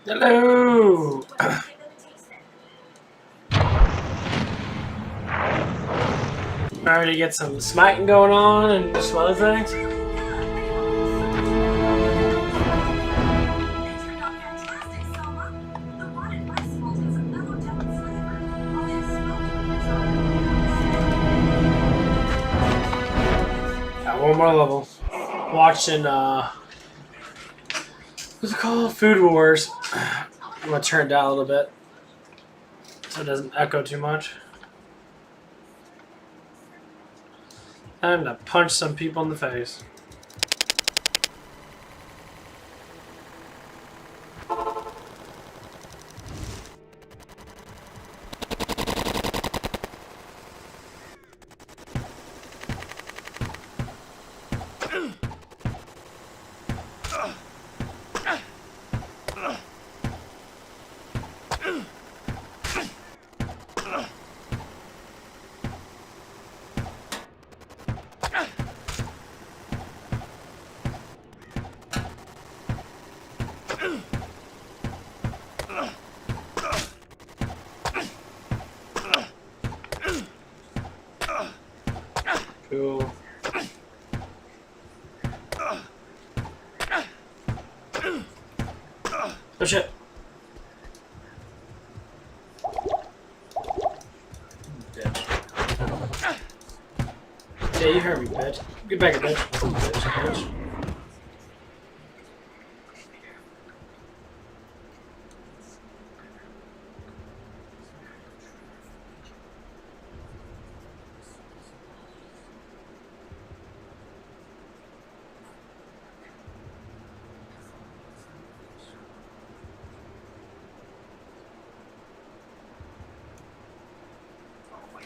Hello! Ready to get some smiting going on and some other things? Got one more level. Watching, what's it called? Food Wars. I'm gonna turn it down a little bit so it doesn't echo too much. Time to punch some people in the face. Cool. Oh shit. Bitch. Yeah, you heard me, bitch. Get back here, bitch. Bitch.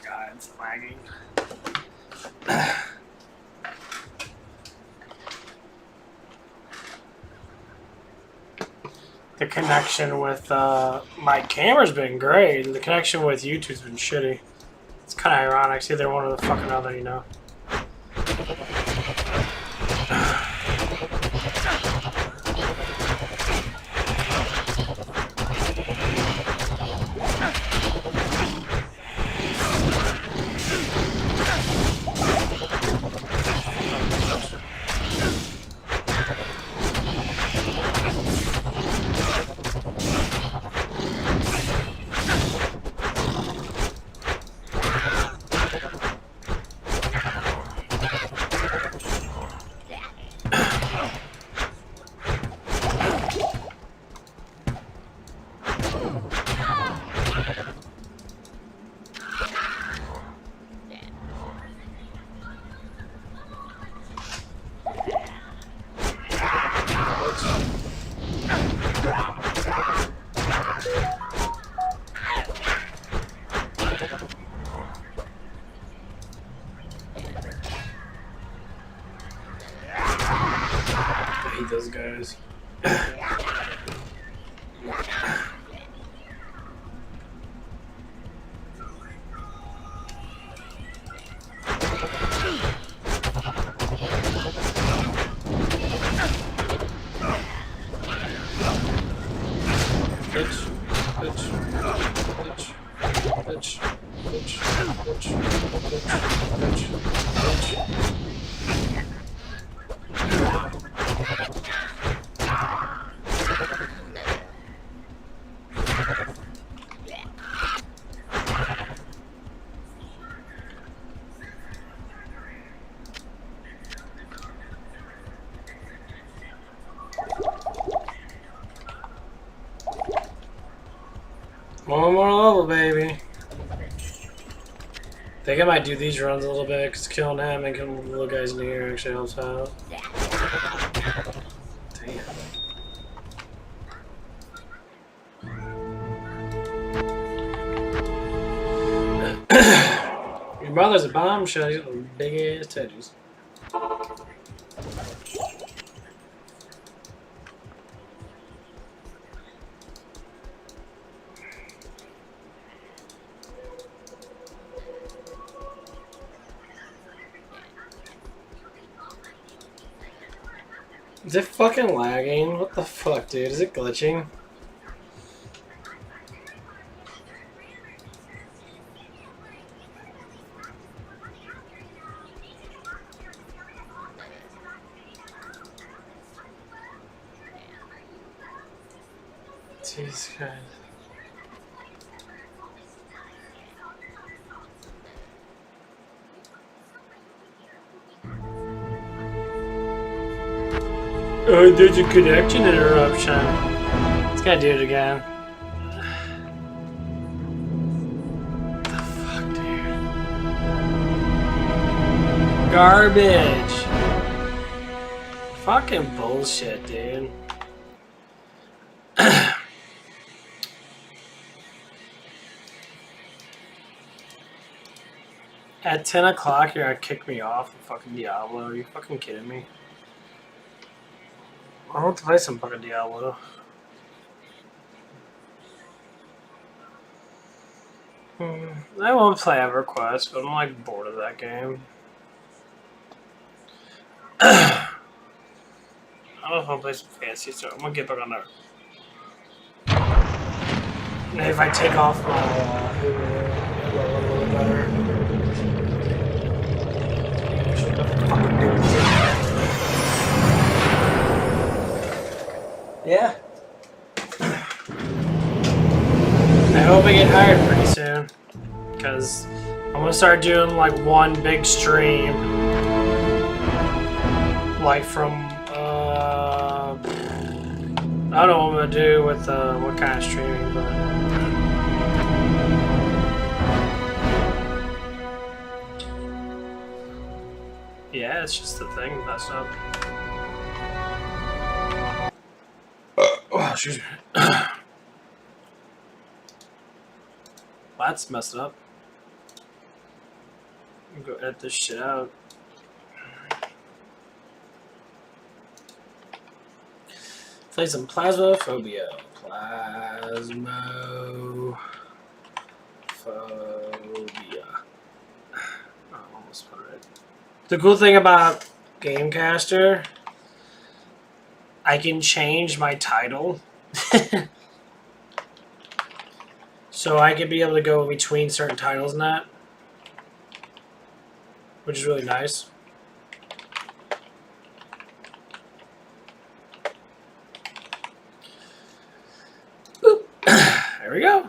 God, it's lagging. The connection with my camera's been great. The connection with YouTube's been shitty. It's kind of ironic. It's either one or the fucking other, you know. I hate those guys. One more level, baby. Think I might do these runs a little bit because killing him and killing the little guys in here actually helps out. Damn. Your mother's a bombshell. She's got big ass teddies. Is it fucking lagging? What the fuck, dude? Is it glitching? Jesus Christ. Oh, there's a connection interruption. Let's gotta do it again. What the fuck, dude? Garbage. Fucking bullshit, dude. At 10 o'clock, you're gonna kick me off of fucking Diablo. Are you fucking kidding me? I want to play some fucking Diablo. I won't play EverQuest, but I'm like bored of that game. I don't know if I'll play some fancy stuff. I'm gonna get back on there. And if I take off my it'll look a little better. Shut the fucking door. Yeah. I hope I get hired pretty soon. Because I'm gonna start doing like one big stream. Like from I don't know what I'm gonna do with what kind of streaming, but yeah, it's just the thing messed up. Oh, excuse me. That's messed up. I'm gonna go edit this shit out. Play some Plasmophobia. Plasmophobia. Oh, almost put it right. The cool thing about Gamecaster, I can change my title. So I could be able to go between certain titles and that, which is really nice. Boop. There we go.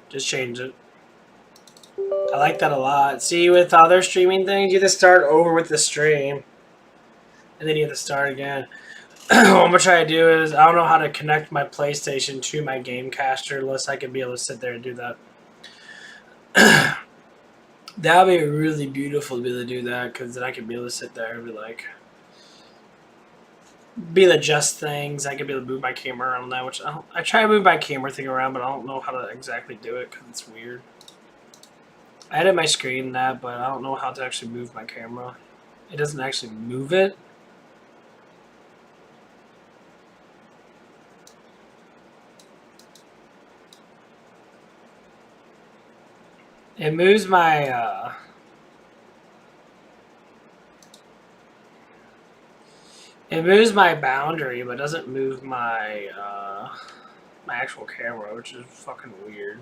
Just change it. I like that a lot. See, with other streaming things, you have to start over with the stream, and then you have to start again. What I'm gonna try to do is, I don't know how to connect my PlayStation to my Gamecaster unless I can be able to sit there and do that. That would be really beautiful to be able to do that, because then I could be able to sit there and be like, be able to adjust things. I could be able to move my camera around that, which I try to move my camera thing around, but I don't know how to exactly do it because it's weird. I edit my screen and that, but I don't know how to actually move my camera. It doesn't actually move it. It moves my it moves my boundary, but doesn't move my my actual camera, which is fucking weird.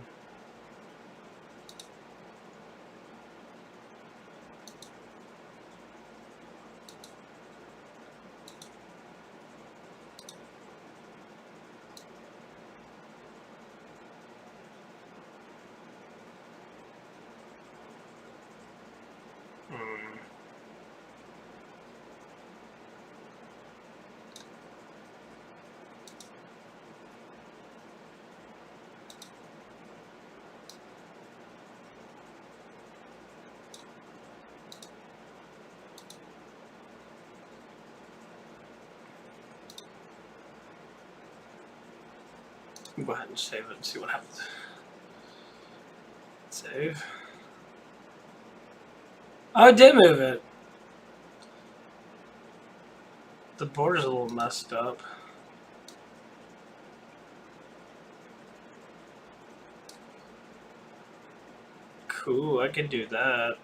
Go ahead and save it and see what happens. Save. Oh, it did move it. The border's a little messed up. Cool, I can do that.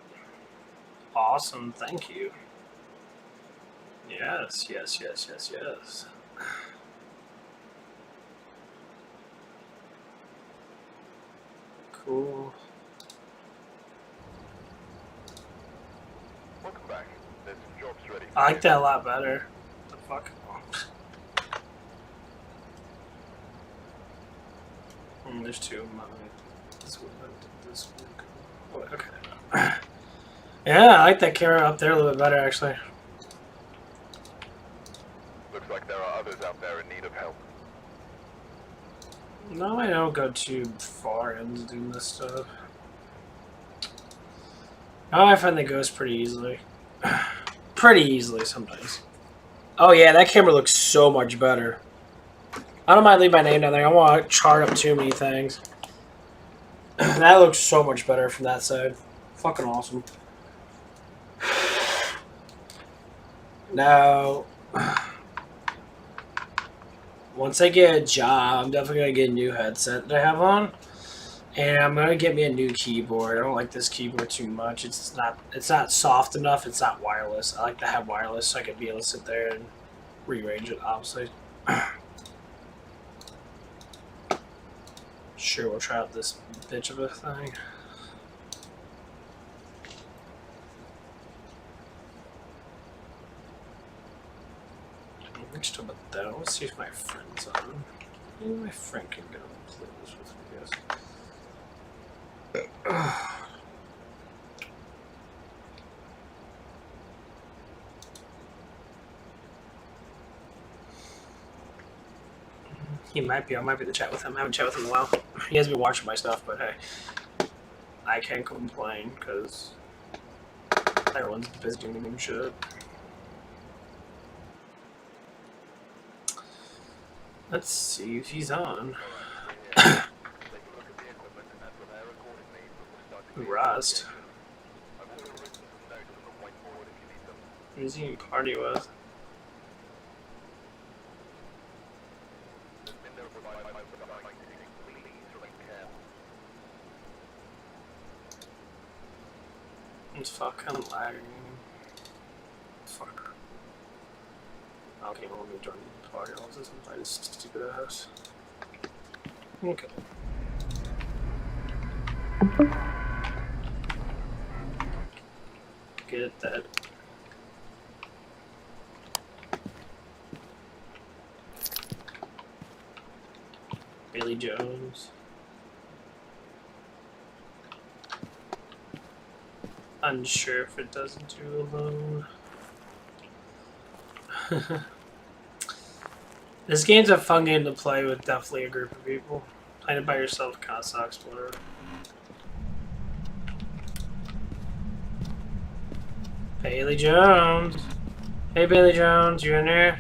Awesome, thank you. Yes, yes, yes, yes, yes. Cool. Welcome back. There's some jobs ready. I like that a lot better. What the fuck? There's two of mine. This one, this one. Oh, okay. Yeah, I like that camera up there a little bit better, actually. Looks like there are others out there in need of help. No, I don't go too far into doing this stuff. Oh, I find the ghost pretty easily. Pretty easily sometimes. Oh yeah, that camera looks so much better. I don't mind leaving my name down there. I don't want to chart up too many things. That looks so much better from that side. Fucking awesome. Now, once I get a job, I'm definitely going to get a new headset that I have on. And I'm going to get me a new keyboard. I don't like this keyboard too much. It's not soft enough. It's not wireless. I like to have wireless so I can be able to sit there and rearrange it, obviously. Sure, we'll try out this bitch of a thing. Let's talk about that. Let's see if my friend's on. Maybe my friend can go and play this with me, I guess. He might be. I might be to chat with him. I haven't chatted with him in a while. He has been watching my stuff, but hey, I can't complain because everyone's busy doing shit. Let's see if he's on. Rust. Who's he in party with? It's fucking lagging. Fuck. Okay, well, let me join the party. I'll just invite his stupid ass. Okay. Get that. Billy Jones. Unsure if it doesn't do alone. This game's a fun game to play with definitely a group of people. Playing it by yourself kind of sucks, whatever. Bailey Jones. Hey Bailey Jones, you in there?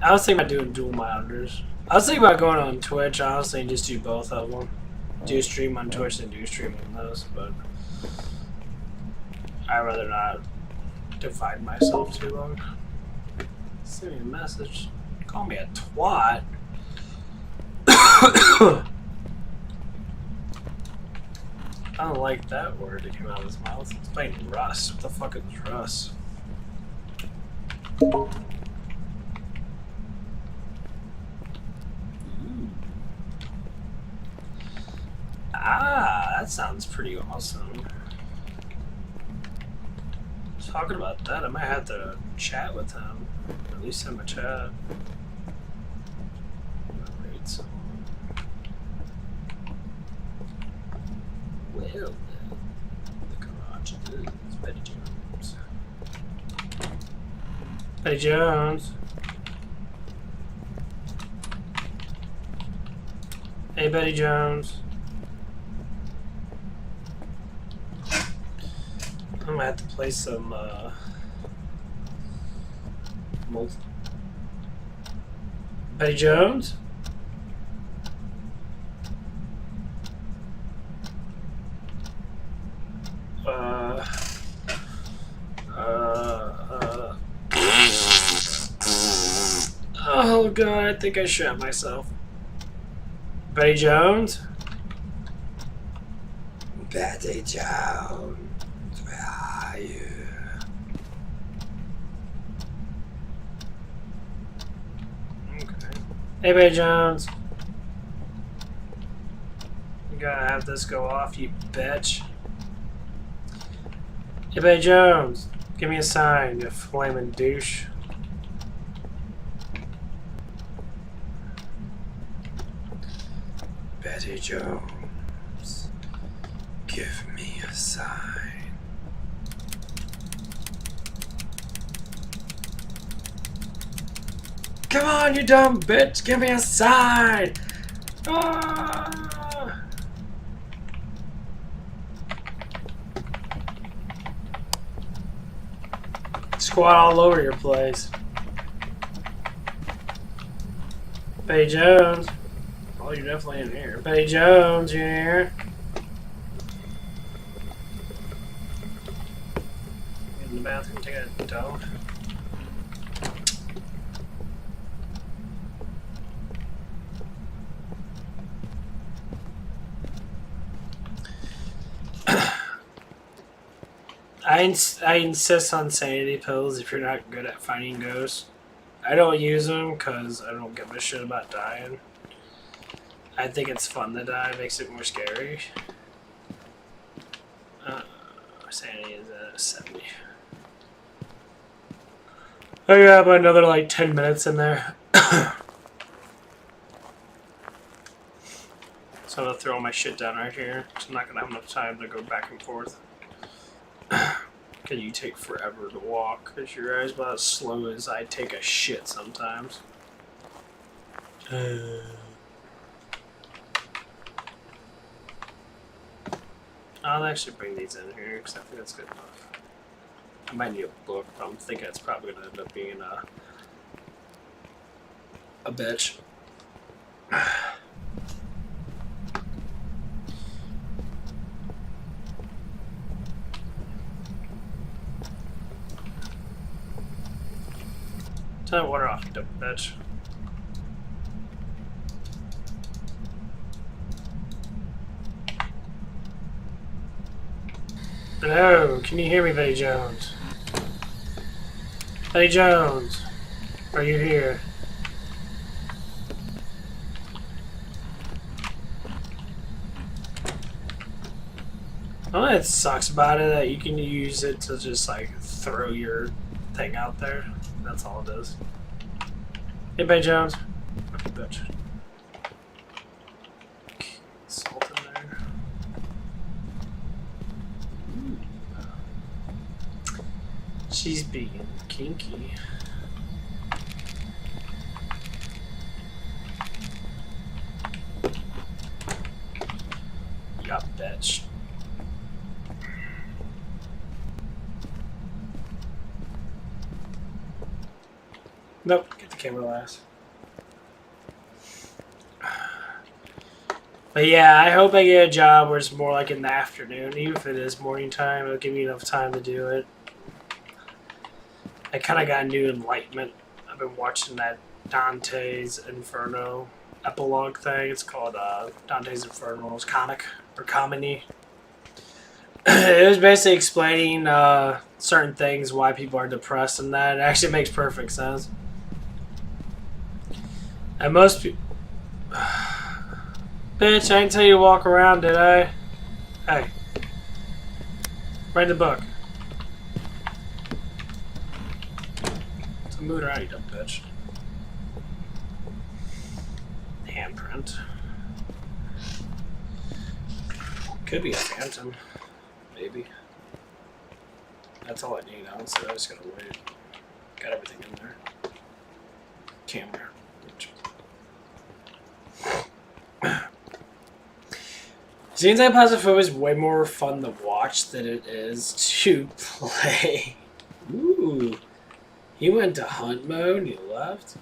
I was thinking about doing dual monitors. I was thinking about going on Twitch, honestly, and just do both of them. Do stream on Twitch and do stream on those, but I'd rather not divide myself too long. Send me a message. Call me a twat. I don't like that word that came out of his mouth. It's playing Rust. What the fuck is Rust? Ah, that sounds pretty awesome. Talking about that, I might have to chat with him. At least have a chat. Raid someone. Well then, the garage is Betty Jones. Betty Jones. Hey Betty Jones. I'm gonna have to play some Betty Jones? Oh god, I think I shot myself. Betty Jones? Betty Jones. fire. Okay. Hey, Bay Jones. You gotta have this go off, you bitch. Hey, Bay Jones. Give me a sign, you flaming douche. Betty Jones. Give me a sign. Come on, you dumb bitch! Give me a sign! Ah! Squat all over your place. Betty Jones. Oh, you're definitely in here. Betty Jones, you here? In the bathroom, take a dump. I insist on sanity pills if you're not good at finding ghosts. I don't use them because I don't give a shit about dying. I think it's fun to die. It makes it more scary. Sanity is at 70. I got another like 10 minutes in there. So I'm gonna throw my shit down right here. So I'm not gonna have enough time to go back and forth. Cause you take forever to walk. Cause your eyes about as slow as I take a shit sometimes. I'll actually bring these in here because I think that's good enough. I might need a book, but I'm thinking it's probably gonna end up being a bitch. Turn that water off, you dumb bitch. Hello, can you hear me, Betty Jones? Betty Jones, are you here? Well, it sucks about it that you can use it to just like throw your thing out there. That's all it is. Hey, Betty Jones. Fucking bitch. Salt in there. She's being kinky. Yup, bitch. Nope, get the camera last. But yeah, I hope I get a job where it's more like in the afternoon. Even if it is morning time, it'll give me enough time to do it. I kind of got a new enlightenment. I've been watching that Dante's Inferno epilogue thing. It's called Dante's Inferno. It's comic or comedy. It was basically explaining certain things, why people are depressed, and that it actually makes perfect sense. And most people... Bitch, I didn't tell you to walk around, did I? Hey. Read the book. Move it around, you dumb bitch. Handprint. Could be a phantom. Maybe. That's all I need, honestly. I just gotta wait. Got everything in there. Camera. Seems like Phasmophobia is way more fun to watch than it is to play. Ooh. He went to hunt mode and he left?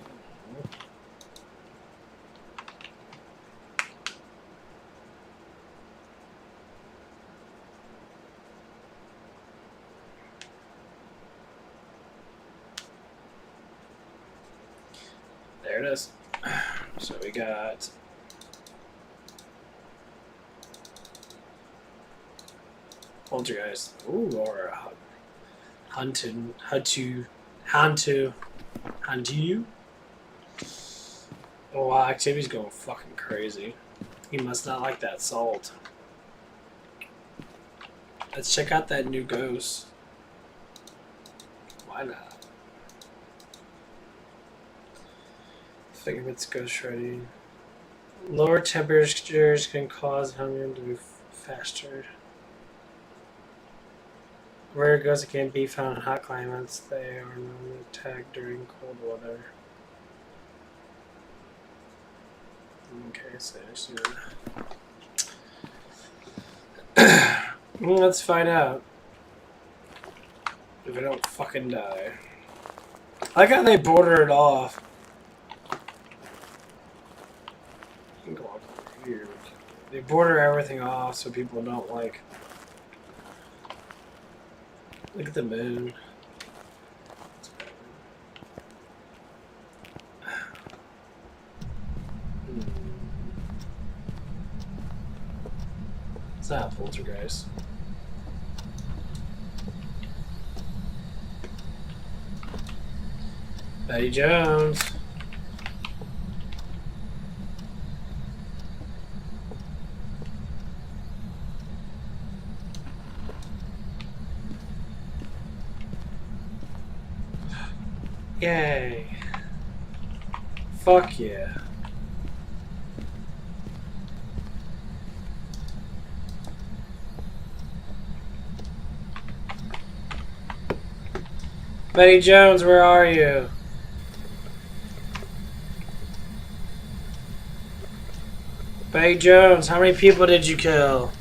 There it is. So we got... Poltergeist. Ooh, or a hug. Hantu. Oh wow, activity's going fucking crazy. He must not like that salt. Let's check out that new ghost. Why not? Fingerprints ghost ready. Lower temperatures can cause hunger to be faster. Rare ghosts that can be found in hot climates. They are normally attacked during cold weather. Okay, so let's find out if I don't fucking die. I like how they border it off. You can go up here. They border everything off so people don't like. Look at the moon. It's not a poltergeist. Betty Jones. Yay. Fuck yeah. Betty Jones, where are you? Betty Jones, how many people did you kill?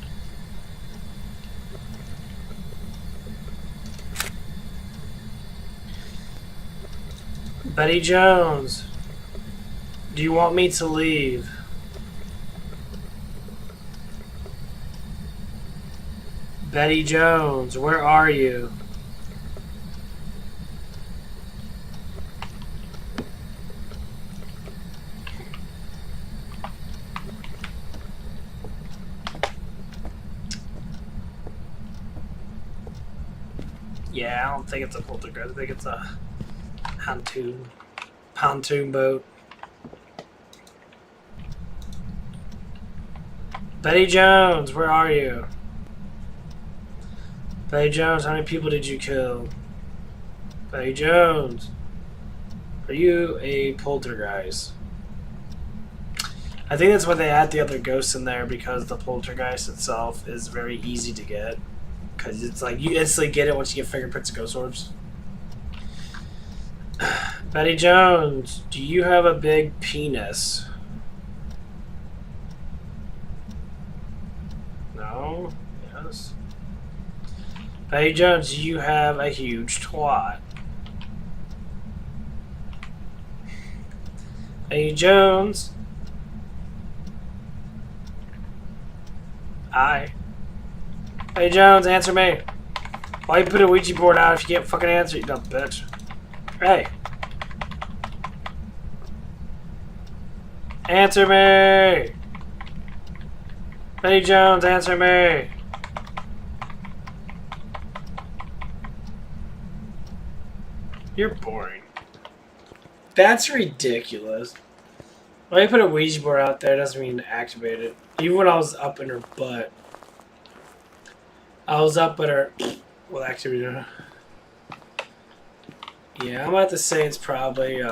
Betty Jones, do you want me to leave? Betty Jones, where are you? Yeah, I don't think it's a poltergeist. I think it's a pontoon boat. Betty Jones, where are you? Betty Jones, how many people did you kill? Betty Jones, are you a poltergeist? I think that's why they add the other ghosts in there, because the poltergeist itself is very easy to get. Because it's like you instantly get it once you get fingerprints and ghost orbs. Betty Jones, do you have a big penis? No? Yes. Betty Jones, do you have a huge twat? Betty Jones? Hi. Betty Jones, answer me. Why you put a Ouija board out if you can't fucking answer, you dumb bitch? Hey. Answer me! Betty Jones, answer me! You're boring. That's ridiculous. Why you put a Ouija board out there doesn't mean to activate it. Even when I was up in her butt. I was up at her... Well, actually, yeah, I'm about to say it's probably,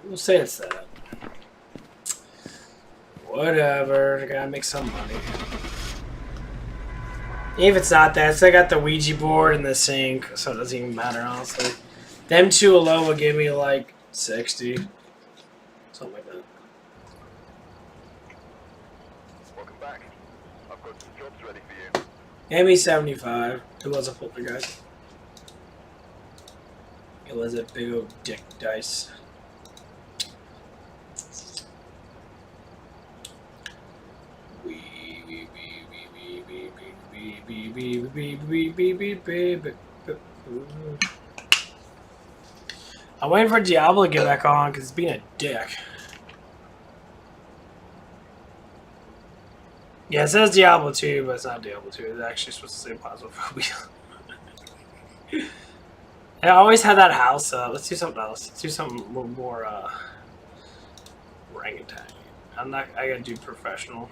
we'll say it's that. Whatever, I gotta make some money. If it's not that, so I got the Ouija board and the sink, so it doesn't even matter, honestly. Them two alone will give me, like, 60. Something like that. Welcome back. I've got some jobs ready for you. Gave me 75. It was a poltergeist. It was a big old dick dice. I'm waiting for Diablo to get back on because it's being a dick. Yeah, it says Diablo 2, but it's not Diablo 2. It's actually supposed to say Phasmophobia. I always had that house up. Let's do something else. Let's do something a little more orangutan. I gotta do professional.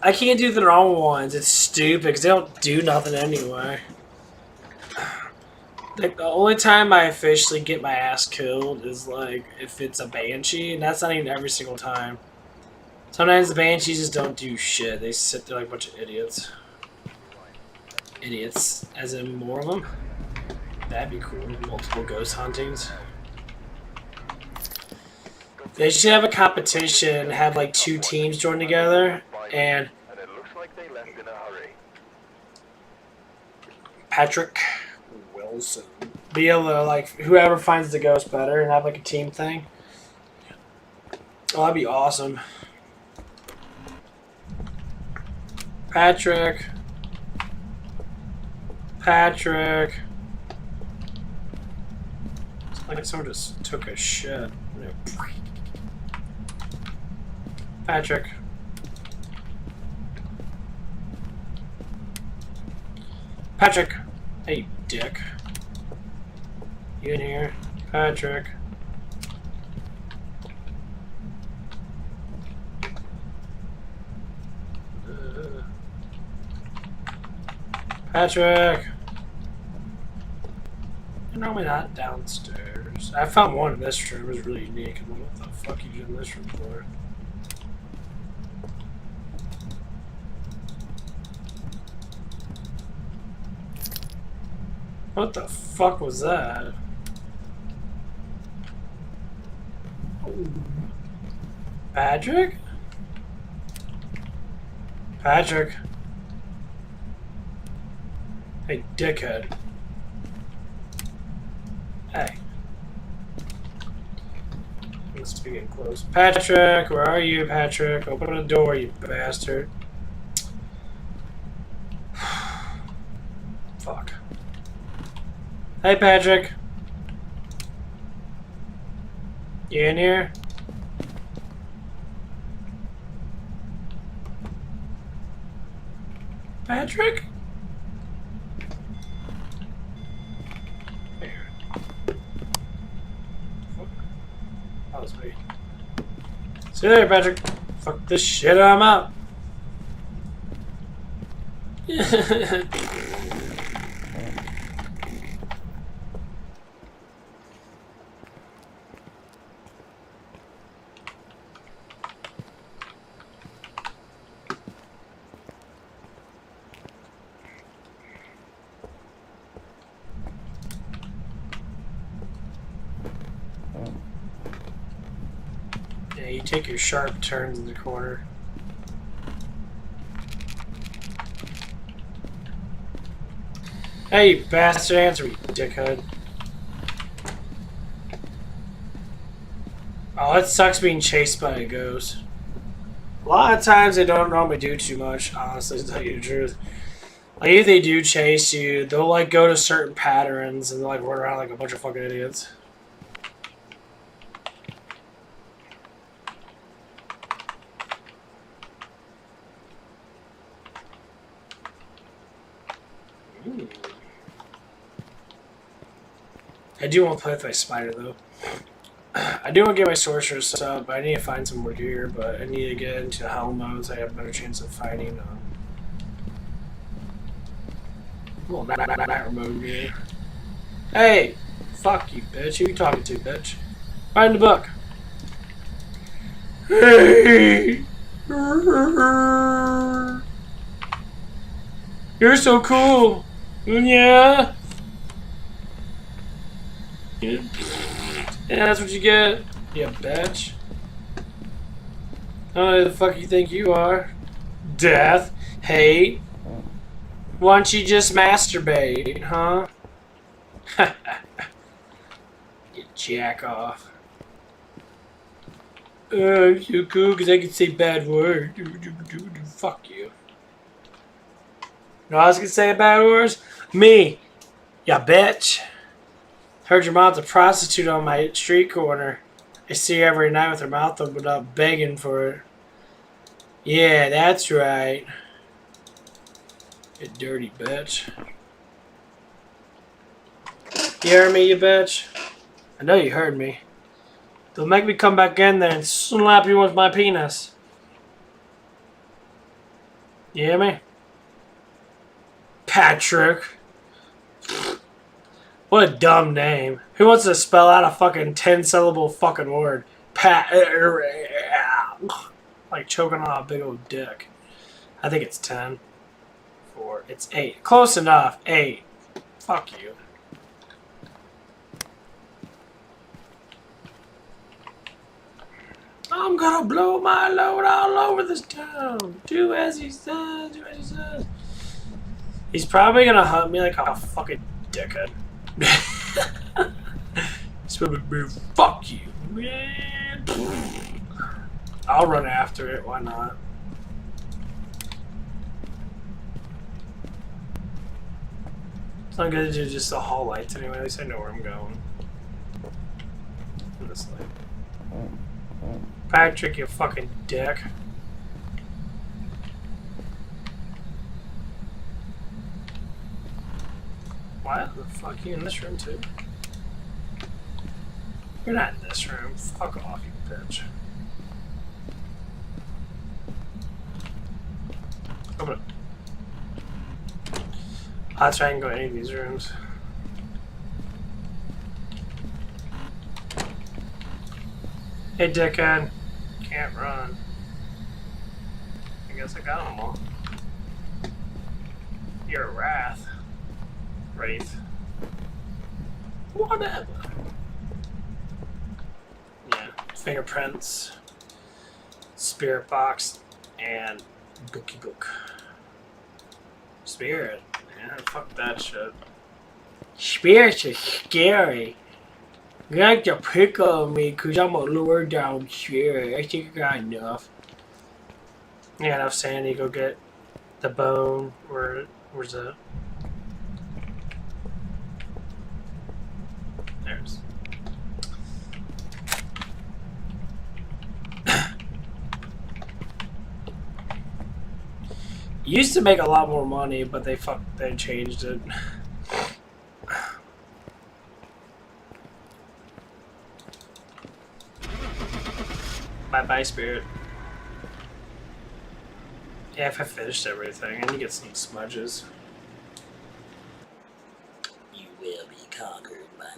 I can't do the wrong ones. It's stupid because they don't do nothing anyway. Like, the only time I officially get my ass killed is like if it's a banshee, and that's not even every single time. Sometimes the banshees just don't do shit. They sit there like a bunch of idiots. Idiots, as in more of them. That'd be cool. Multiple ghost huntings. They should have a competition, have like 2 teams join together, and it looks like they left in a hurry. Patrick Wilson be able to like whoever finds the ghost better and have like a team thing. Oh, that'd be awesome. Patrick. It's like someone just took a shit. Patrick. Patrick! Hey, dick. You in here? Patrick. Patrick! You're normally not downstairs. I found one in this room. It was really unique. I'm like, what the fuck are you doing this room for? What the fuck was that? Patrick? Patrick? Hey, dickhead. Hey. Let's be getting close. Patrick, where are you, Patrick? Open the door, you bastard. Fuck. Hey, Patrick. You in here? Patrick? Here. That was me. See you there, Patrick. Fuck this shit, I'm out. Yeah, you take your sharp turns in the corner. Hey, you bastard, answer me, dickhead. Oh, it sucks being chased by a ghost. A lot of times they don't normally do too much, honestly, to tell you the truth. Like, if they do chase you, they'll, like, go to certain patterns and, like, run around like a bunch of fucking idiots. Ooh. I do want to play with my spider, though. I do want to get my sorceress up, but I need to find some more gear, but I need to get into hell mode so I have a better chance of fighting well, night mode gear. Hey! Fuck you, bitch. Who you talking to, bitch? Find the book. Hey! You're so cool! Yeah? Yeah, that's what you get. You bitch. I don't know who the fuck you think you are. Death. Hate. Why don't you just masturbate, huh? You jack off. I'm so cool because I can say bad words. Fuck you. No, I was gonna say bad words? Me. Ya bitch. Heard your mom's a prostitute on my street corner. I see her every night with her mouth open up begging for it. Yeah, that's right. You dirty bitch. You heard me, you bitch? I know you heard me. Don't make me come back in there and slap you with my penis. You hear me? Patrick. What a dumb name. Who wants to spell out a fucking 10-syllable fucking word? Like choking on a big old dick. I think it's 10. 4. It's 8. Close enough. 8. Fuck you. I'm gonna blow my load all over this town. Do as he says. Do as he says. He's probably gonna hunt me like a fucking dickhead. Fuck you, man. I'll run after it. Why not? It's not good to do just the hall lights anyway. At least I know where I'm going. In this light. Patrick, you fucking dick. Why the fuck are you in this room too? You're not in this room. Fuck off, you bitch. Open up. I'll try and go any of these rooms. Hey, dickhead. Can't run. I guess I got them all. You're a wrath. Wraith. Whatever. Yeah. Fingerprints. Spirit box. And Gookie book. Spirit. Yeah, fuck that shit. Spirits are scary. You like to pick on me because I'm a lower down spirit. I think I got enough. Yeah, enough Sandy. Go get the bone. Where's it? There's. Used to make a lot more money, but they changed it. Bye, Spirit. Yeah, if I finished everything, and you get some smudges. You will be conquered by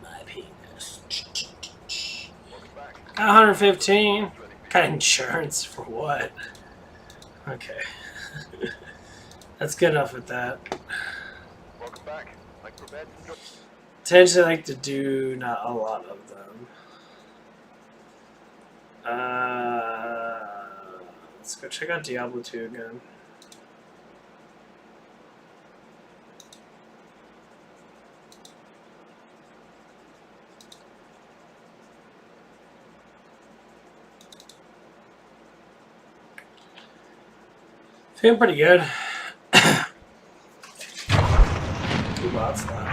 my penis. Got 115. Got insurance for what? Okay. That's good enough with that. Welcome back. Like prepared to drop. Tends to like to do not a lot of them. Let's go check out Diablo 2 again. Feeling pretty good. 2 bots left.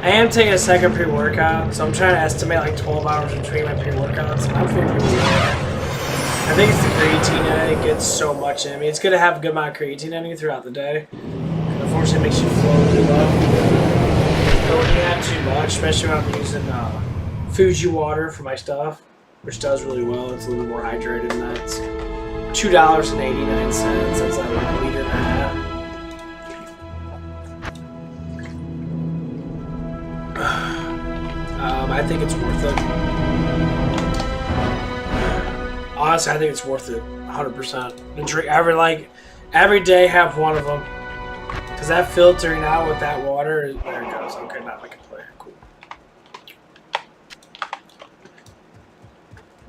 I am taking a second pre-workout, so I'm trying to estimate like 12 hours between my pre-workouts. I'm feeling pretty good. I think it's the creatine in it. It gets so much in me. It's good to have a good amount of creatine in you throughout the day. Unfortunately, it makes you flow really well. But when you have too much, especially when I'm using Fuji water for my stuff, which does really well. It's a little more hydrated than that. It's $2.89. That's like a liter and a half. I think it's worth it. Honestly, I think it's worth it 100%. And drink every day have one of them. Because that filtering out with that water, there it goes. Okay, now I can play. Cool.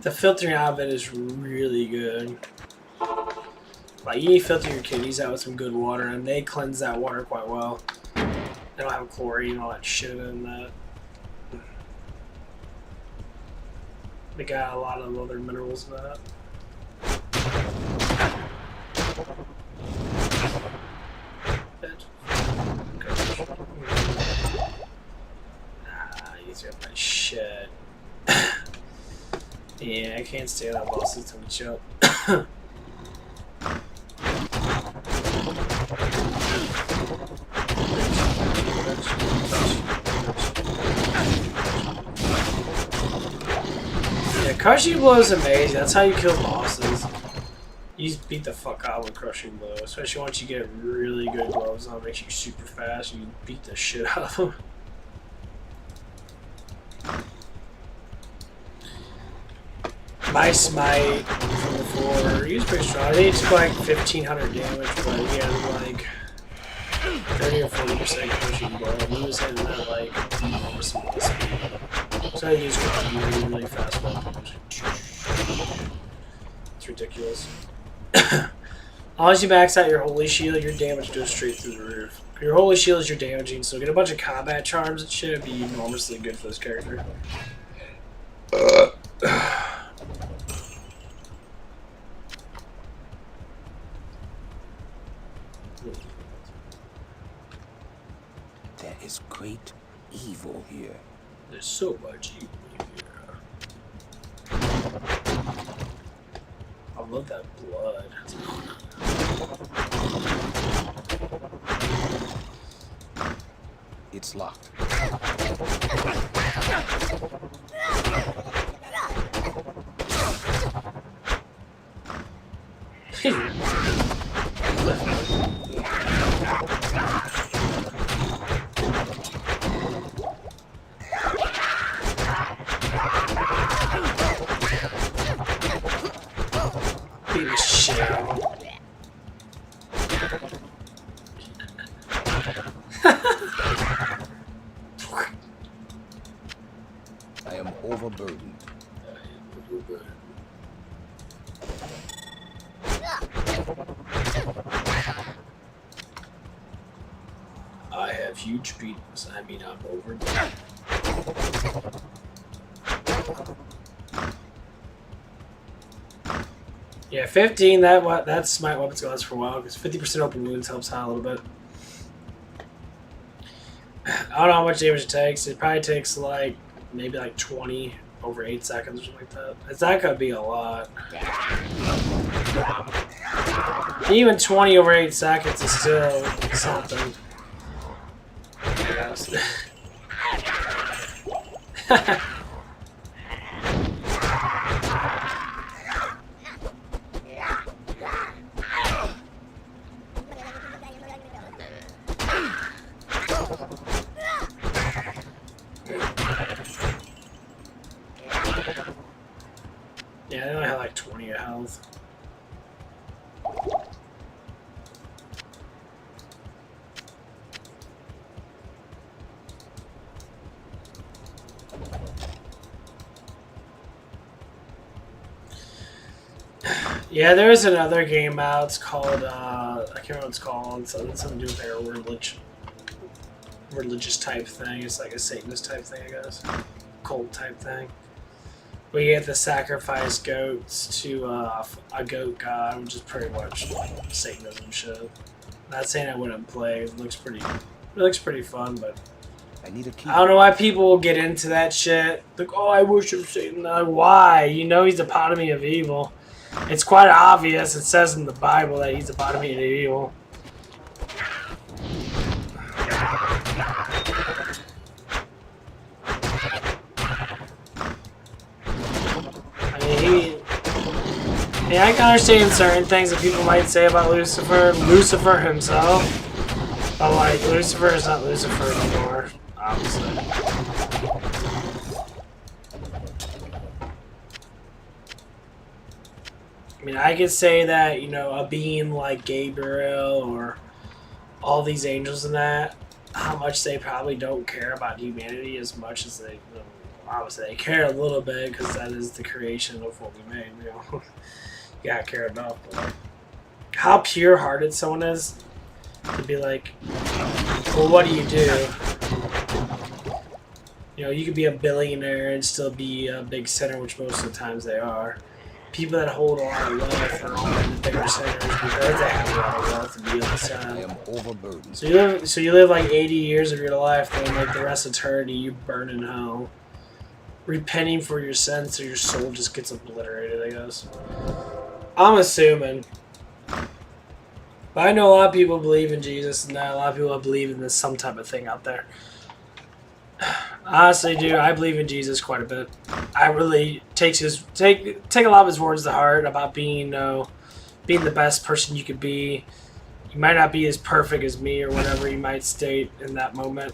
The filtering out of it is really good. Like, you need to filter your kidneys out with some good water, and they cleanse that water quite well. They don't have chlorine and all that shit in that. They got a lot of other minerals in that. These are my shit. Yeah, I can't stand that boss system to chill. Yeah, crushing blow is amazing. That's how you kill bosses. You just beat the fuck out with crushing blow, especially once you get really good gloves on. It makes you super fast. You beat the shit out of them. My smite from before, he was pretty strong. I think it's like 1500 damage, but he had like 30 or 40% crushing blow. He was hitting that like enormous amount of speed. So I use really, really fast weapons. It's ridiculous. As long as you max out your holy shield, your damage goes straight through the roof. Your holy shield is your damaging, so get a bunch of combat charms and shit. It'd be enormously good for this character. There is great evil here. There's so much evil here. I love that blood. It's locked. Beat the shit out. I am overburdened. I have huge penis. I mean, I'm over. Yeah, 15. That's my weapons go last for a while because 50% open wounds helps out a little bit. I don't know how much damage it takes. It probably takes like maybe like 20 over 8 seconds or something like that. It's not gonna be a lot. Even 20 over 8 seconds is still something. Yes. Yeah, they only have like 20 of health. Yeah, there is another game out. It's called, I can't remember what it's called. It's something to do with a religious type thing. It's like a Satanist type thing, I guess. Cult type thing. Where you have to sacrifice goats to a goat god, which is pretty much Satanism shit. Not saying I wouldn't play. It looks pretty fun, but I need a key. I don't know why people will get into that shit. Like, oh, I worship Satan. Like, why? You know he's the epitome of evil. It's quite obvious. It says in the Bible that he's the epitome of evil. I mean, yeah, I can understand certain things that people might say about Lucifer himself. But, like, Lucifer is not Lucifer anymore, obviously. I mean, I could say that, you know, a being like Gabriel or all these angels and that, how much they probably don't care about humanity as much as they, you know, obviously they care a little bit because that is the creation of what we made, you know. You gotta care enough. But like, how pure-hearted someone is to be like, well, what do you do? You know, you could be a billionaire and still be a big sinner, which most of the times they are. People that hold a lot of wealth are often the bigger sinners because they have a lot of wealth to be able to I sin. am overburdened. So you live, like 80 years of your life, then like the rest of eternity you burn in hell. repenting for your sins, so your soul just gets obliterated, I guess. I'm assuming. But I know a lot of people believe in Jesus, and a lot of people believe in this some type of thing out there. Honestly, dude, I believe in Jesus quite a bit. I really take a lot of his words to heart about being, being the best person you could be. You might not be as perfect as me or whatever you might state in that moment,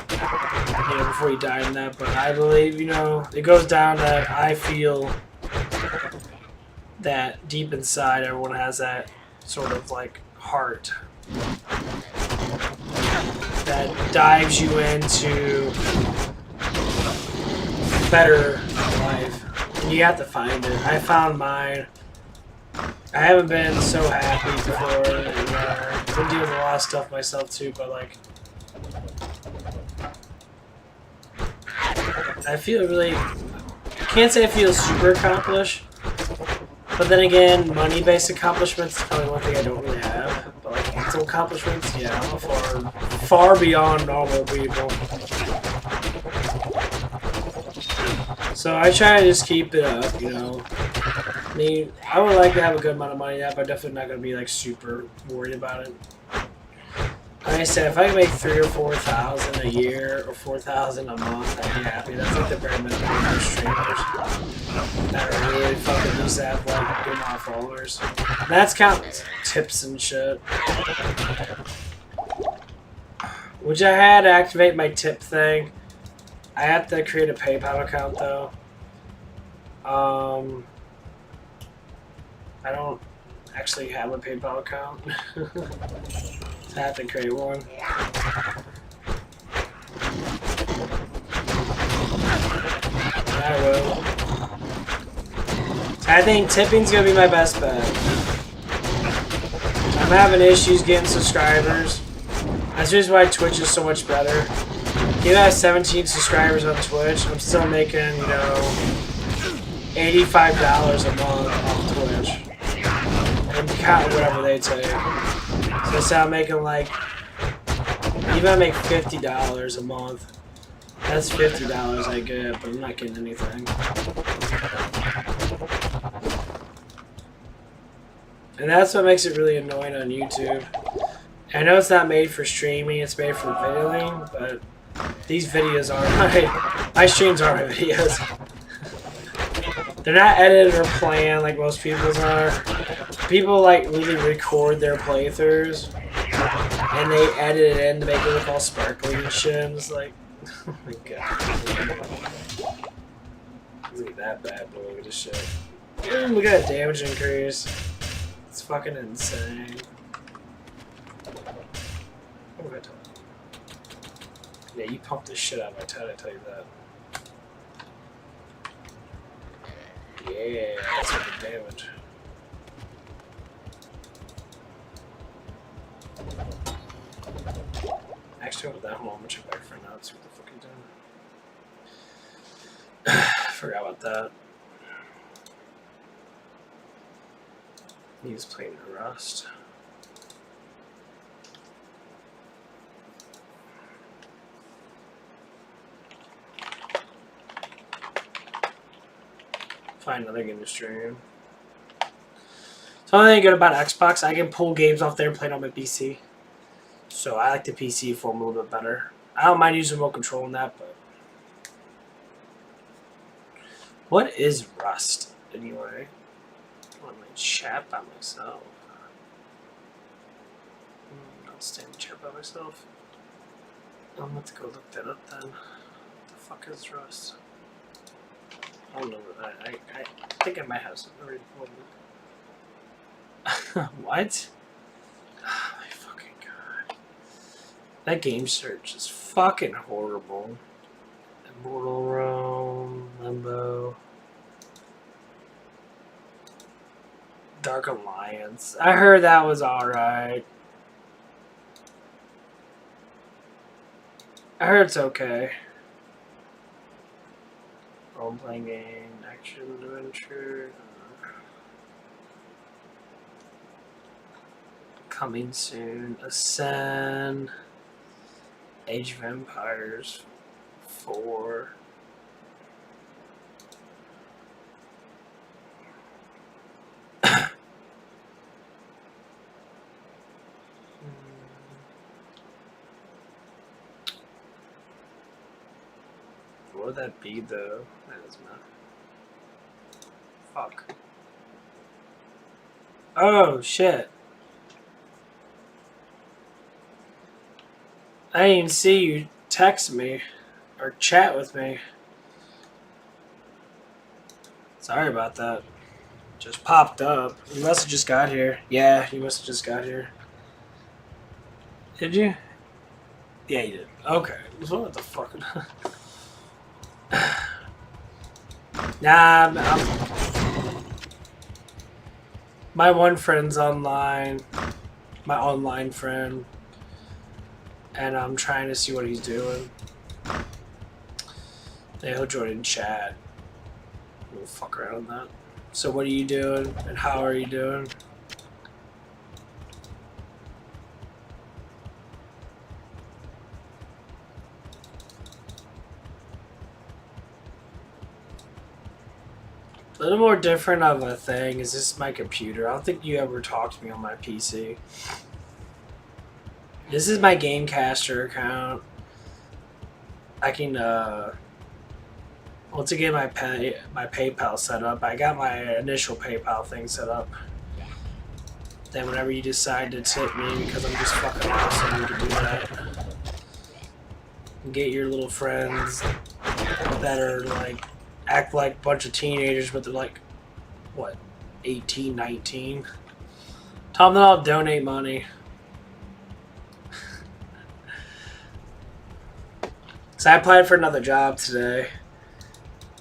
before you die in that. But I believe, it goes down that I feel that deep inside everyone has that sort of like heart that dives you into better life. And you have to find it. I found mine. I haven't been so happy before. And, I've been dealing with a lot of stuff myself too, but like, I feel really, I can't say I feel super accomplished, but then again, money-based accomplishments is probably one thing I don't really have. But like mental accomplishments, yeah, I'm far beyond normal people. So I try to just keep it up, I mean, I would like to have a good amount of money, but I'm definitely not going to be like super worried about it. Like I said, if I can make $3,000 or $4,000 a year or $4,000 a month, I'd be happy. That's like the bare minimum for streamers that are really fucking used to have like good amount of followers. And that's counting tips and shit. Which I had to activate my tip thing. I have to create a PayPal account though. I don't actually have a PayPal account. I have to create one. I will. I think tipping's gonna be my best bet. I'm having issues getting subscribers. That's the reason why Twitch is so much better. Even at 17 subscribers on Twitch, I'm still making, $85 a month off Twitch. And count whatever they take. So say I'm making like, even I make $50 a month. That's $50 I get, but I'm not getting anything. And that's what makes it really annoying on YouTube. I know it's not made for streaming, it's made for videoing, but these videos are my streams are my videos. They're not edited or planned like most people's are. People like really record their playthroughs and they edit it in to make it look all sparkly and shit. And it's like, oh my god. Look at that bad boy, look at this shit. Look at that damage increase. It's fucking insane. What am I talking about? Yeah, you pumped the shit out of my TUD, I tell you that. Yeah, that's fucking damage. Actually, with that, hold on, I'm gonna check back for now and see what the fuck he's doing. Forgot about that. He was playing Rust. Find another game to stream. So the only thing good about Xbox, I can pull games off there and play it on my PC. So I like the PC form a little bit better. I don't mind using remote control in that, but what is Rust anyway? I'm gonna chat by myself. I'll stay in the chat by myself. I'm gonna have to go look that up then. What the fuck is Rust? I don't know. I think I might have something already for me. What? Oh my fucking god. That game search is fucking horrible. Immortal Rome, Limbo, Dark Alliance. I heard that was alright. I heard it's okay. Role-playing game, action, adventure. Coming soon. Ascend. Age of Empires 4. What would that be, though? That doesn't matter. Fuck. Oh, shit. I didn't even see you text me or chat with me. Sorry about that. Just popped up. You must have just got here. Yeah, you must have just got here. Did you? Yeah, you did. Okay. What the fuck? Nah, my one friend's online. My online friend. And I'm trying to see what he's doing. Yeah, he'll join in chat. We'll fuck around with that. So what are you doing? And how are you doing? A little more different of a thing is this my computer. I don't think you ever talked to me on my PC. This is my Gamecaster account. I can once I get my PayPal set up, I got my initial PayPal thing set up. Then whenever you decide to tip me because I'm just fucking awesome, you can do that. And get your little friends that are like act like a bunch of teenagers, but they're like what, 18, 19. Tell them that I'll donate money. So I applied for another job today,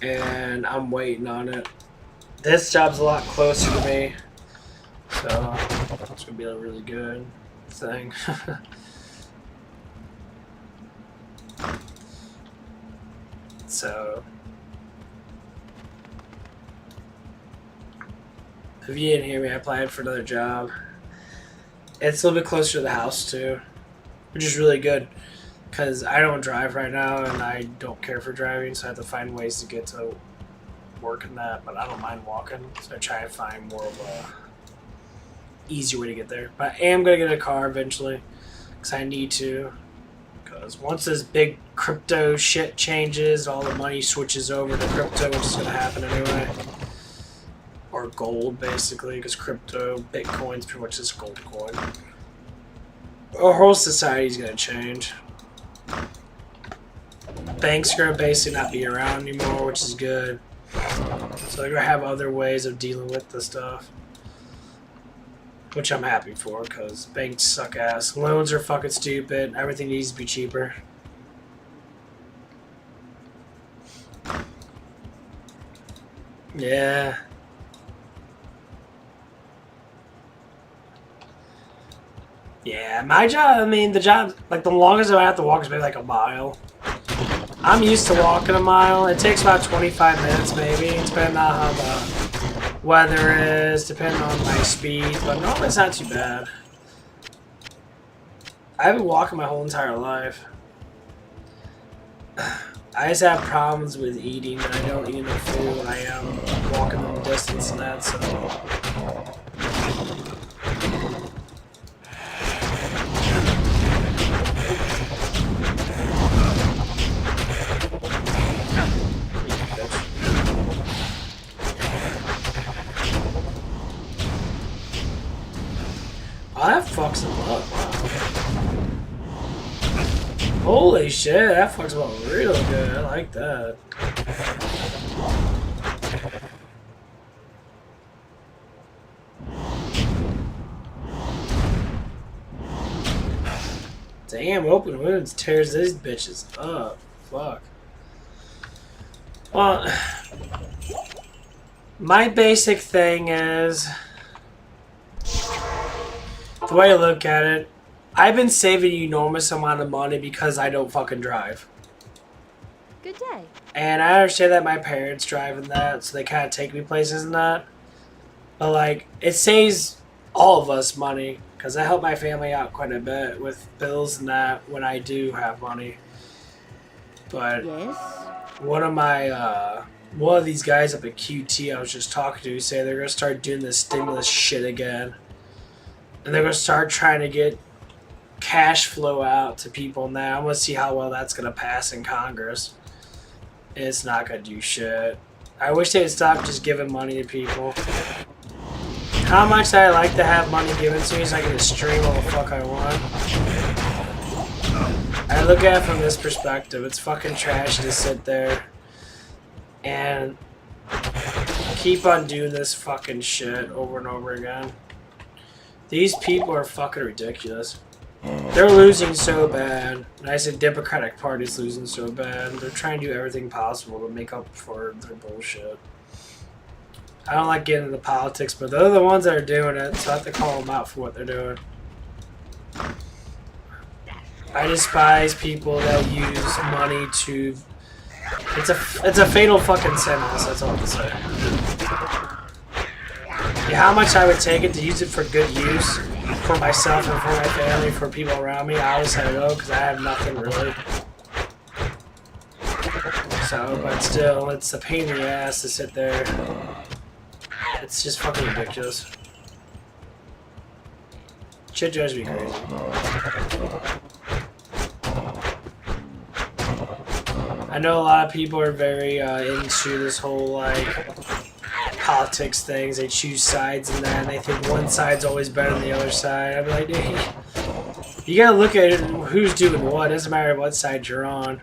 and I'm waiting on it. This job's a lot closer to me, so it's gonna be a really good thing. So if you didn't hear me, I applied for another job. It's a little bit closer to the house too, which is really good. Because I don't drive right now, and I don't care for driving, so I have to find ways to get to work in that. But I don't mind walking, so I try to find more of a easier way to get there. But I am gonna get a car eventually, because I need to. Because once this big crypto shit changes, all the money switches over to crypto, which is gonna happen anyway, or gold basically, because crypto, Bitcoin's pretty much just gold coin. Our whole society's gonna change. Banks are gonna basically not be around anymore, which is good. So they're gonna have other ways of dealing with the stuff, which I'm happy for, because banks suck ass. Loans are fucking stupid. Everything needs to be cheaper. Yeah. Yeah, my job, I mean, the job, like, the longest I have to walk is maybe like a mile. I'm used to walking a mile. It takes about 25 minutes, maybe, depending on how the weather is, depending on my speed, but normally it's not too bad. I've been walking my whole entire life. I just have problems with eating, and I don't eat enough food when I am walking the distance and that, so... Oh, that fucks him up. Wow. Holy shit, that fucks him up real good. I like that. Damn, open wounds tears these bitches up. Fuck. Well, my basic thing is... The way I look at it, I've been saving an enormous amount of money because I don't fucking drive. Good day. And I understand that my parents drive in that, so they kind of take me places in that. But, like, it saves all of us money, because I help my family out quite a bit with bills and that when I do have money. But Yes? one of these guys up at QT I was just talking to say they're going to start doing this stimulus shit again. And they're going to start trying to get cash flow out to people now. I'm going to see how well that's going to pass in Congress. It's not gonna do shit. I wish they would stop just giving money to people. How much I like to have money given to me so I can just stream all the fuck I want. I look at it from this perspective. It's fucking trash to sit there and keep on doing this fucking shit over and over again. These people are fucking ridiculous. They're losing so bad. And I said Democratic Party's losing so bad. They're trying to do everything possible to make up for their bullshit. I don't like getting into politics, but they're the ones that are doing it, so I have to call them out for what they're doing. I despise people that use money to... It's a fatal fucking sin, that's all I have to say. Yeah, how much I would take it to use it for good use for myself and for my family, for people around me, I always say no, because I have nothing really. So, but still, it's a pain in the ass to sit there. It's just fucking ridiculous. Shit drives me crazy. I know a lot of people are very into this whole, like, politics things. They choose sides and that, and they think one side's always better than the other side. I'd be like, dude, you gotta look at it, who's doing what. It doesn't matter what side you're on.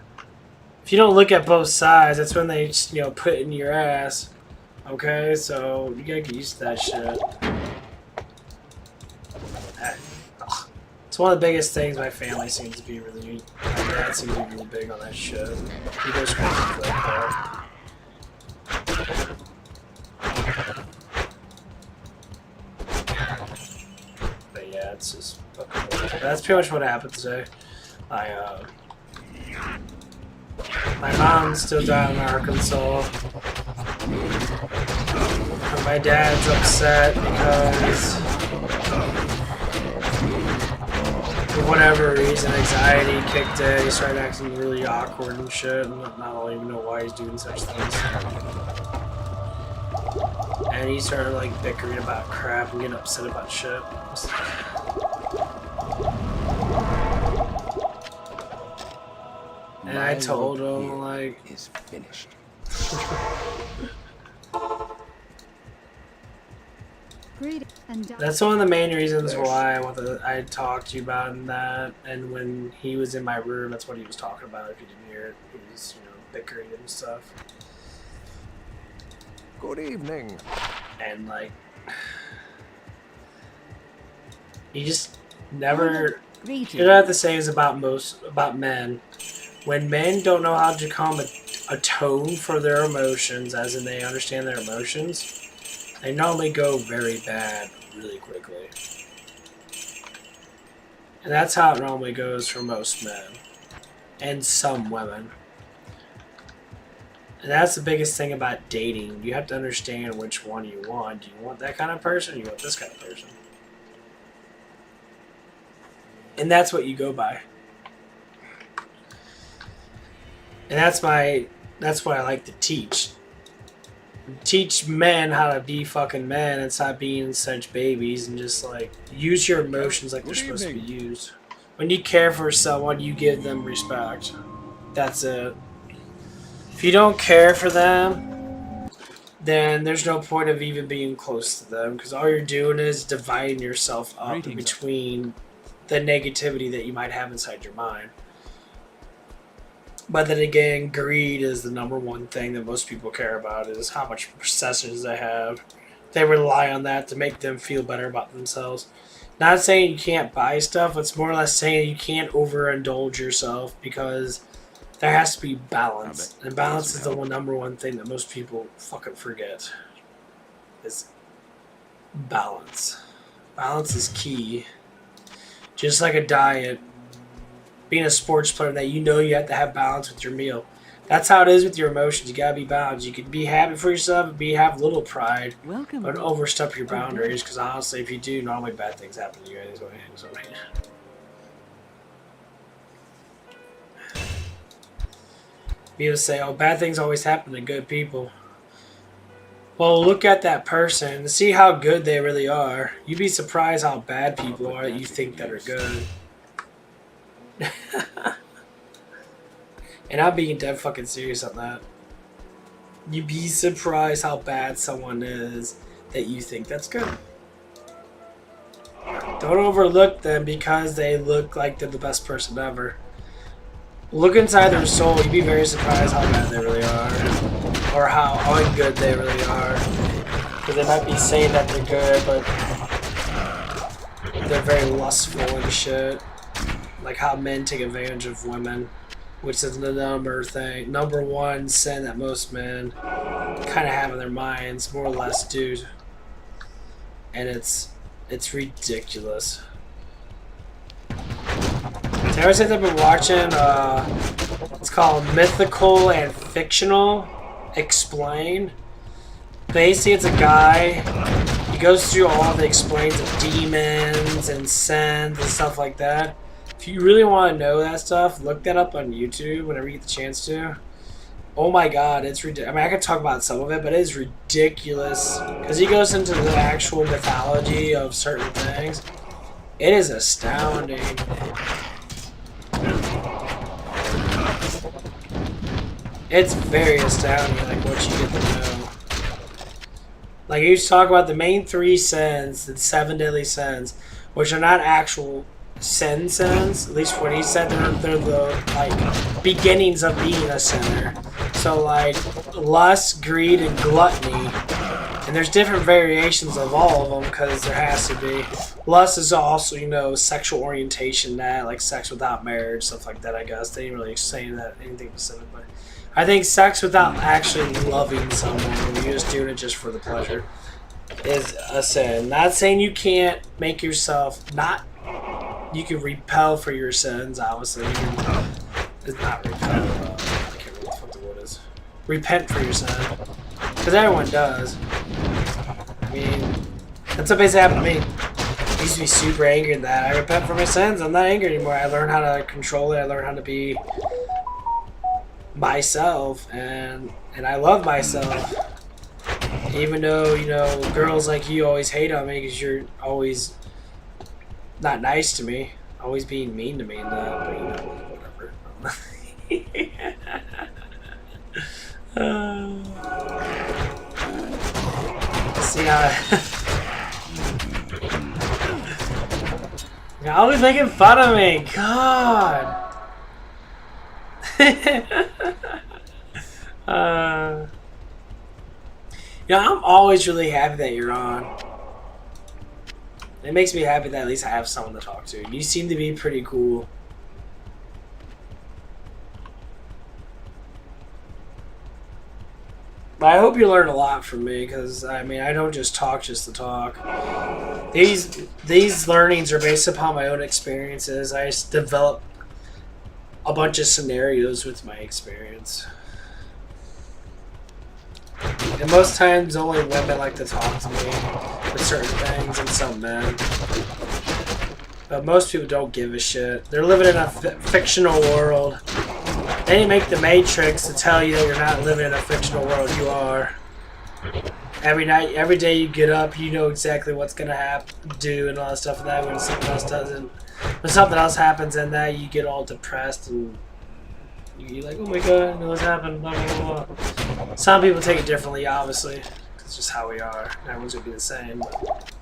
If you don't look at both sides, that's when they just, put it in your ass. Okay, so you gotta get used to that shit. It's one of the biggest things my family seems to be really... My dad seems to be really big on that shit. He goes crazy for that. But yeah, it's just fucking... That's pretty much what happened today. My mom's still down in Arkansas. And my dad's upset because... for whatever reason, anxiety kicked in. He started acting really awkward and shit, and I don't even know why he's doing such things. And he started like bickering about crap and getting upset about shit. And I told him, like, is finished. That's one of the main reasons why I talked to you about that. And when he was in my room, that's what he was talking about. If you didn't hear it, he was, bickering and stuff. Good evening. And like, he just never. You don't have to say is about men. When men don't know how to calm a tone for their emotions, as in they understand their emotions, they normally go very bad really quickly. And that's how it normally goes for most men. And some women. And that's the biggest thing about dating. You have to understand which one you want. Do you want that kind of person or do you want this kind of person? And that's what you go by. And that's what I like to teach. Teach men how to be fucking men and stop being such babies and just like use your emotions like they're supposed to be used. When you care for someone, you give them respect. That's it. If you don't care for them, then there's no point of even being close to them because all you're doing is dividing yourself up in between the negativity that you might have inside your mind. But then again, greed is the number one thing that most people care about, is how much possessions they have. They rely on that to make them feel better about themselves. Not saying you can't buy stuff, it's more or less saying you can't overindulge yourself because there has to be balance. And balance is the number one thing that most people fucking forget. Is balance. Balance is key. Just like a diet. Being a sports player, that you have to have balance with your meal. That's how it is with your emotions. You gotta be balanced. You can be happy for yourself and have a little pride, but don't overstep your boundaries. Because honestly, if you do, normally bad things happen to you anyway. So, people say, "Oh, bad things always happen to good people." Well, look at that person and see how good they really are. You'd be surprised how bad people are that you think that are good. And I'm being dead fucking serious on that. You'd be surprised how bad someone is that you think that's good. Don't overlook them because they look like they're the best person ever. Look inside their soul. You'd be very surprised how bad they really are. Or how ungood they really are. Because they might be saying that they're good, but they're very lustful and shit. Like how men take advantage of women. Which is the number one sin that most men kind of have in their minds, more or less do. And it's ridiculous. So ever since I've been watching, it's called Mythical and Fictional Explained. Basically, it's a guy. He goes through all the explains of demons and sins and stuff like that. If you really want to know that stuff, look that up on YouTube whenever you get the chance to. Oh my god, it's ridiculous. I mean, I could talk about some of it, but it is ridiculous. Because he goes into the actual mythology of certain things. It is astounding. It's very astounding, like, what you get to know. Like, he used to talk about the main 3 sins, the 7 deadly sins, which are not actual sins, at least what he said, they're the like beginnings of being a sinner. So like lust, greed, and gluttony, and there's different variations of all of them because there has to be. Lust is also, you know, sexual orientation, that like sex without marriage, stuff like that. I guess they didn't really say that anything specific, but I think sex without actually loving someone, when you're just doing it just for the pleasure, is a sin. Not saying you can't make yourself not. You can repel for your sins, obviously. It's not repel. I can't remember what the word is. Repent for your sin. Because everyone does. I mean, that's what basically happened to me. I used to be super angry at that. I repent for my sins. I'm not angry anymore. I learned how to control it. I learned how to be myself. And I love myself. Even though, you know, girls like you always hate on me because you're always not nice to me, always being mean to me and that, but you know, whatever. See, you're always making fun of me. God. You know, I'm always really happy that you're on. It makes me happy that at least I have someone to talk to. You seem to be pretty cool. But I hope you learn a lot from me, because I mean, I don't just talk just to talk. These learnings are based upon my own experiences. I just develop a bunch of scenarios with my experience. And most times only women like to talk to me with certain things, and some men. But most people don't give a shit. They're living in a fictional world. They didn't make the Matrix to tell you that you're not living in a fictional world. You are. Every night, every day you get up, you know exactly what's gonna do and all that stuff. And that when something else doesn't, when something else happens, and that you get all depressed and you're like, oh my god, I know what's happened. Blah, blah, blah. Some people take it differently, obviously. It's just how we are. Everyone's gonna be the same. But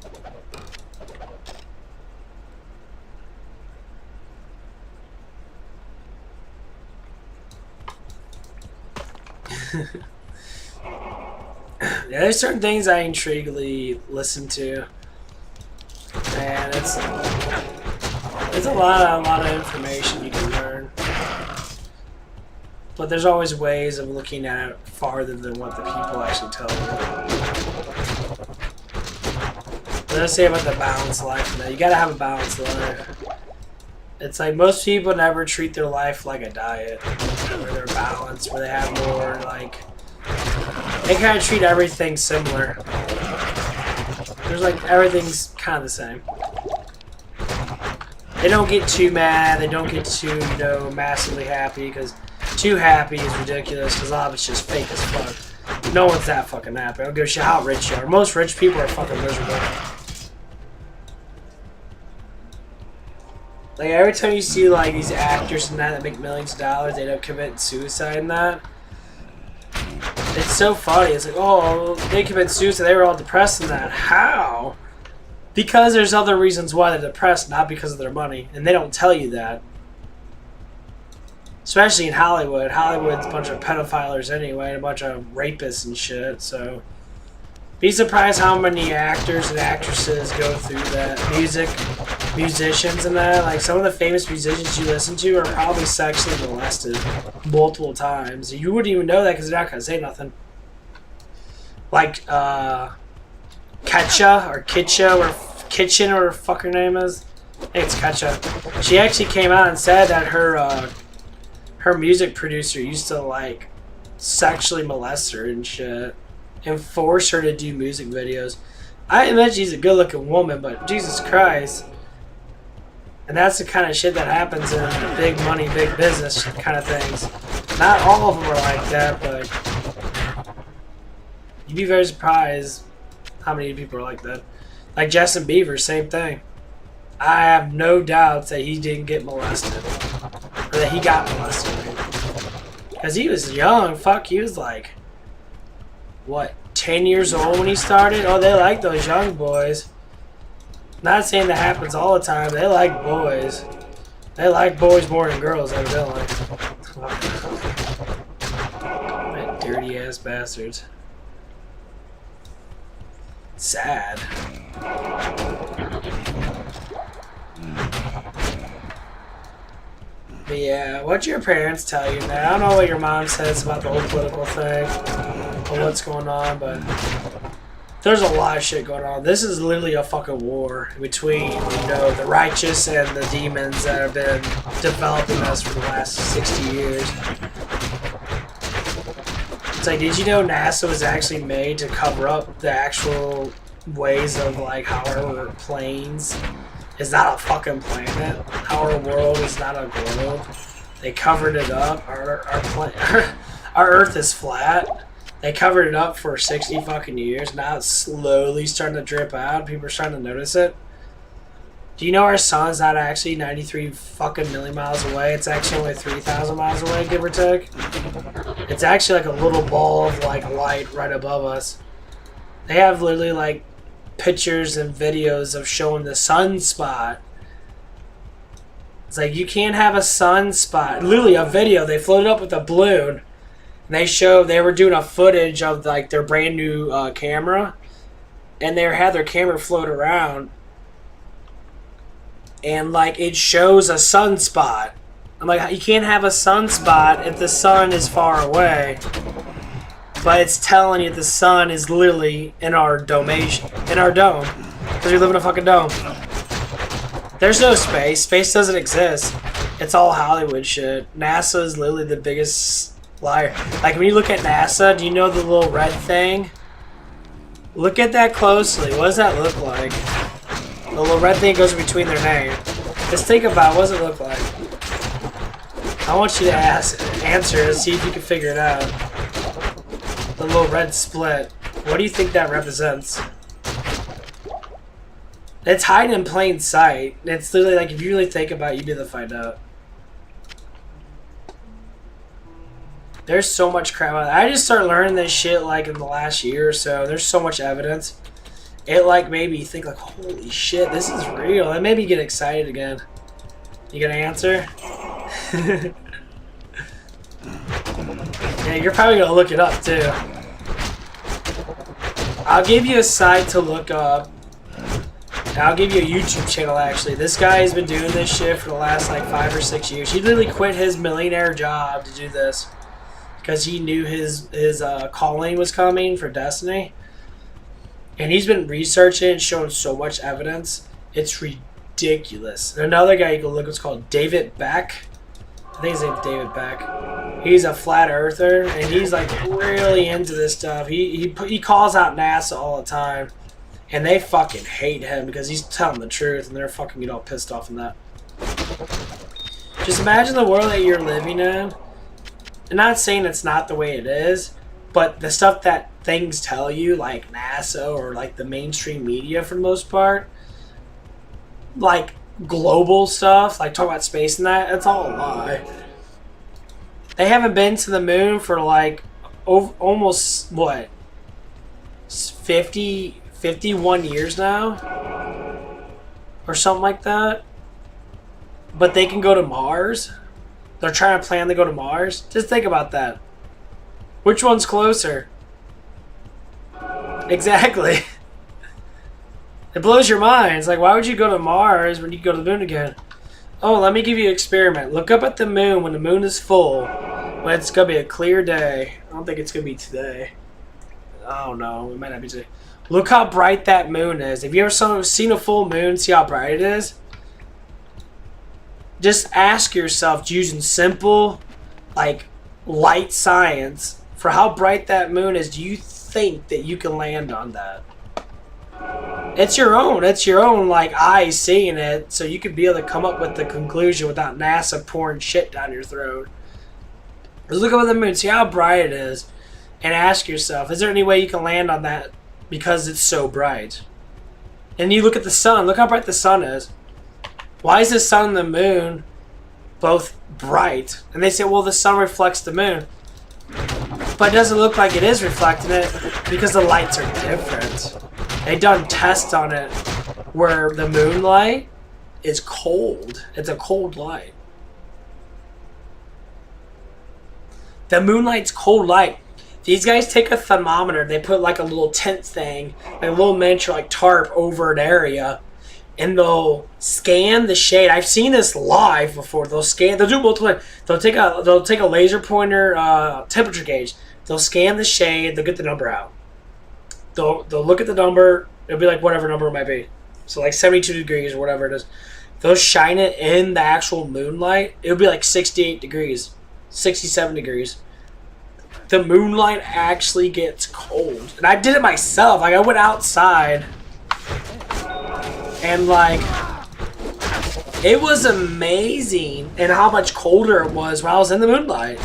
yeah, there's certain things I intriguingly listen to, and it's a lot of information you can learn. But there's always ways of looking at it farther than what the people actually tell you. What I say about the balanced life, you gotta have a balanced life. It's like most people never treat their life like a diet, where they're balanced, where they have more, like, they kind of treat everything similar. There's like, everything's kind of the same. They don't get too mad, they don't get too, you know, massively happy, because too happy is ridiculous, because a lot of it's just fake as fuck. No one's that fucking happy. I don't give a shit how rich you are. Most rich people are fucking miserable. Like, every time you see, like, these actors and that make millions of dollars, they end up committing suicide and that. It's so funny. It's like, oh, they commit suicide. They were all depressed in that. How? Because there's other reasons why they're depressed, not because of their money. And they don't tell you that. Especially in Hollywood. Hollywood's a bunch of pedophiles anyway, and a bunch of rapists and shit, so... Be surprised how many actors and actresses go through that. Musicians and that. Like, some of the famous musicians you listen to are probably sexually molested multiple times. You wouldn't even know that because they're not going to say nothing. Like, Ketcha or Kitcha or Kitchen or what the fuck her name is. I think it's Ketcha. She actually came out and said that her music producer used to, like, sexually molest her and shit. And force her to do music videos. I imagine she's a good-looking woman, but Jesus Christ. And that's the kind of shit that happens in big money, big business kind of things. Not all of them are like that, but you'd be very surprised how many people are like that. Like Justin Bieber, same thing. I have no doubts that he didn't get molested. Or that he got molested. Because he was young. Fuck, he was like... What, 10 years old when he started? Oh, they like those young boys. Not saying that happens all the time. They like boys. They like boys more than girls, evidently. That dirty ass bastards. Sad. But yeah, what your parents tell you now? I don't know what your mom says about the whole political thing or what's going on, but there's a lot of shit going on. This is literally a fucking war between, you know, the righteous and the demons that have been developing us for the last 60 years. It's like, did you know NASA was actually made to cover up the actual ways of, like, how our planes is not a fucking planet? How our world is not a globe? They covered it up. Our Earth is flat. They covered it up for 60 fucking years. Now it's slowly starting to drip out. People are starting to notice it. Do you know our sun's not actually 93 fucking million miles away? It's actually only 3,000 miles away, give or take. It's actually like a little ball of like light right above us. They have literally like pictures and videos of showing the sunspot. It's like you can't have a sunspot. Literally a video. They floated up with a balloon. And they were doing a footage of like their brand new camera, and they had their camera float around, and like it shows a sunspot. I'm like, you can't have a sunspot if the sun is far away, but it's telling you the sun is literally in our dome, because we live in a fucking dome. There's no space. Space doesn't exist. It's all Hollywood shit. NASA is literally the biggest liar. Like when you look at NASA, do you know the little red thing? Look at that closely. What does that look like? The little red thing goes between their name. Just think about it. What does it look like? I want you to answer and see if you can figure it out. The little red split. What do you think that represents? It's hiding in plain sight. It's literally like if you really think about it, you'd be able to find out. There's so much crap out there. I just started learning this shit like in the last year or so. There's so much evidence. It like made me think like, holy shit, this is real. It made me get excited again. You gonna answer? Yeah, you're probably gonna look it up too. I'll give you a site to look up. I'll give you a YouTube channel actually. This guy has been doing this shit for the last like 5 or 6 years. He literally quit his millionaire job to do this. Because he knew his calling was coming for Destiny. And he's been researching and showing so much evidence. It's ridiculous. Another guy you can look at is called David Beck. I think his name's David Beck. He's a flat earther. And he's like really into this stuff. He calls out NASA all the time. And they fucking hate him because he's telling the truth. And they're fucking get all pissed off in that. Just imagine the world that you're living in. I'm not saying it's not the way it is, but the stuff that things tell you, like NASA or like the mainstream media for the most part, like global stuff, like talk about space and that, it's all a lie. They haven't been to the moon for like almost, what, 51 years now? Or something like that? But they can go to Mars? They're trying to plan to go to Mars? Just think about that. Which one's closer? Exactly. It blows your mind. It's like, why would you go to Mars when you can go to the moon again? Oh, let me give you an experiment. Look up at the moon when the moon is full. When it's going to be a clear day. I don't think it's going to be today. I don't know. It might not be today. Look how bright that moon is. Have you ever seen a full moon? See how bright it is? Just ask yourself, using simple, like, light science, for how bright that moon is, do you think that you can land on that? It's your own, like, eyes seeing it, so you can be able to come up with the conclusion without NASA pouring shit down your throat. Just look up at the moon, see how bright it is, and ask yourself, is there any way you can land on that because it's so bright? And you look at the sun, look how bright the sun is. Why is the sun and the moon both bright? And they say, well, the sun reflects the moon. But it doesn't look like it is reflecting it because the lights are different. They done tests on it where the moonlight is cold. It's a cold light. The moonlight's cold light. These guys take a thermometer. They put like a little tent thing, like a little miniature like tarp over an area. And they'll scan the shade. I've seen this live before. They'll do multiple. They'll take a laser pointer temperature gauge. They'll scan the shade. They'll get the number out. They'll look at the number. It'll be like whatever number it might be. So like 72 degrees or whatever it is. They'll shine it in the actual moonlight. It'll be like 68 degrees, 67 degrees. The moonlight actually gets cold, and I did it myself. Like I went outside. And like, it was amazing and how much colder it was while I was in the moonlight.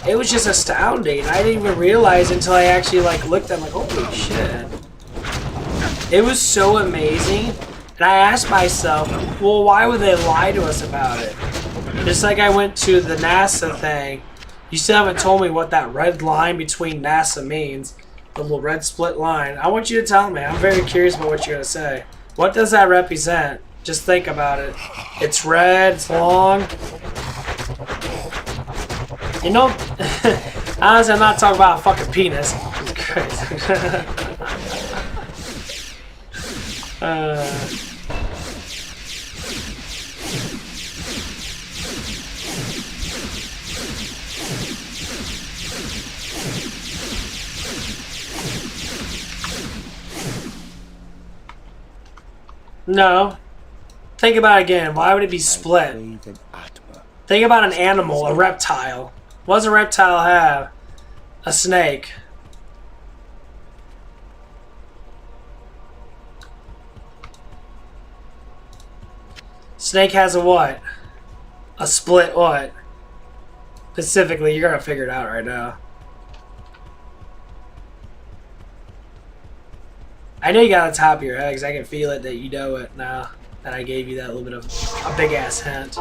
It was just astounding. I didn't even realize until I actually like looked at it, like, holy shit. It was so amazing. And I asked myself, well, why would they lie to us about it? Just like I went to the NASA thing. You still haven't told me what that red line between NASA means. The little red split line. I want you to tell me. I'm very curious about what you're going to say. What does that represent? Just think about it. It's red, it's long. You know, honestly, I'm not talking about a fucking penis. Jesus Christ. No. Think about it again. Why would it be split? Think about an animal, a reptile. What does a reptile have? A snake. Snake has a what? A split what? Specifically, you're gonna figure it out right now. I know you got on top of your head because I can feel it that you know it now that I gave you that little bit of a big ass hint.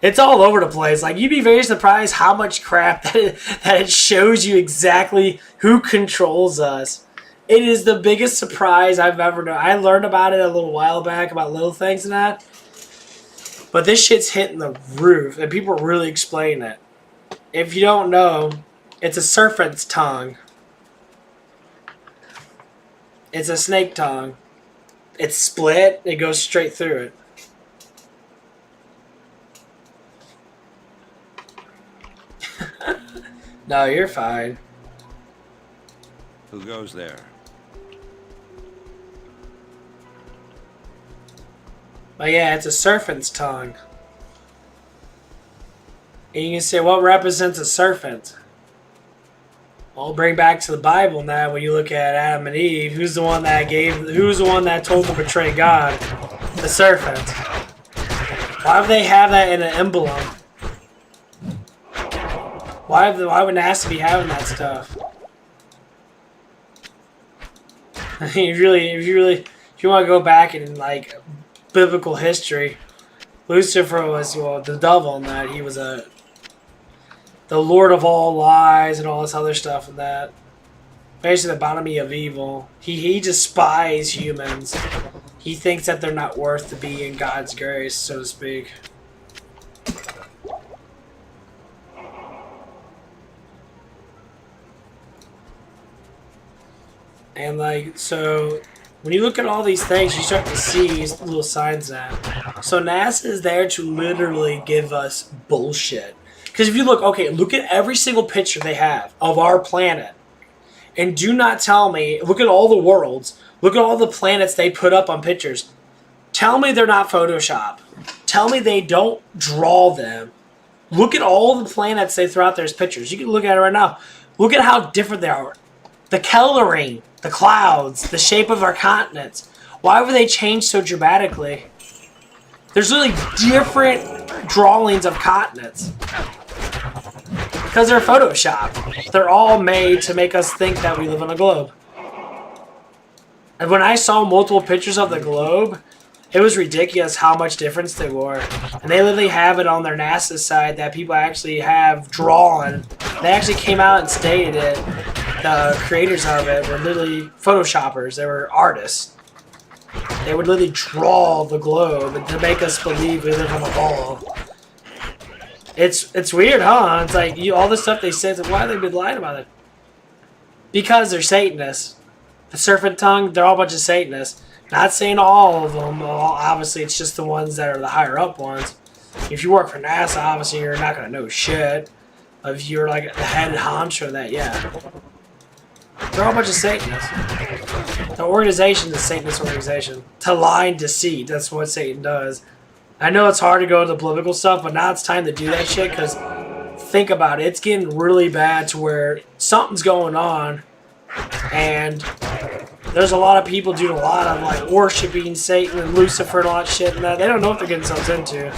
It's all over the place. Like, you'd be very surprised how much crap that it shows you exactly who controls us. It is the biggest surprise I've ever known. I learned about it a little while back about little things and that. But this shit's hitting the roof and people are really explaining it. If you don't know, it's a serpent's tongue. It's a snake tongue. It's split. It goes straight through it. No, you're fine. Who goes there? But yeah, it's a serpent's tongue. And you can say, what represents a serpent? Well, bring back to the Bible now. When you look at Adam and Eve, who's the one that told them to betray God? The serpent. Why would they have that in an emblem? Why would NASA be having that stuff? if you want to go back in like biblical history, Lucifer was, well, the devil in that. He was the lord of all lies and all this other stuff and that. Basically the bottom of evil. He despises humans. He thinks that they're not worth to be in God's grace, so to speak. And like, so when you look at all these things, you start to see these little signs that. So NASA is there to literally give us bullshit. Because if you look, okay, look at every single picture they have of our planet. And do not tell me, look at all the worlds, look at all the planets they put up on pictures. Tell me they're not Photoshop. Tell me they don't draw them. Look at all the planets they throw out there as pictures. You can look at it right now. Look at how different they are. The coloring, the clouds, the shape of our continents. Why would they change so dramatically? There's really different drawings of continents. Because they're Photoshop. They're all made to make us think that we live on a globe. And when I saw multiple pictures of the globe, it was ridiculous how much difference they were. And they literally have it on their NASA side that people actually have drawn. They actually came out and stated it. The creators of it were literally Photoshoppers. They were artists. They would literally draw the globe and to make us believe we live on a ball. It's weird, huh? It's like all the stuff they said. Why have they been lying about it? Because they're Satanists. The serpent tongue, they're all a bunch of Satanists. Not saying all of them. Well, obviously, it's just the ones that are the higher up ones. If you work for NASA, obviously you're not gonna know shit. If you're like the head honcho, that yeah. They're all a bunch of Satanists. The organization is a Satanist organization. To lie and deceit. That's what Satan does. I know it's hard to go to the political stuff, but now it's time to do that shit because think about it. It's getting really bad to where something's going on and there's a lot of people doing a lot of like worshiping Satan and Lucifer and all that shit and that. They don't know what they're getting themselves into.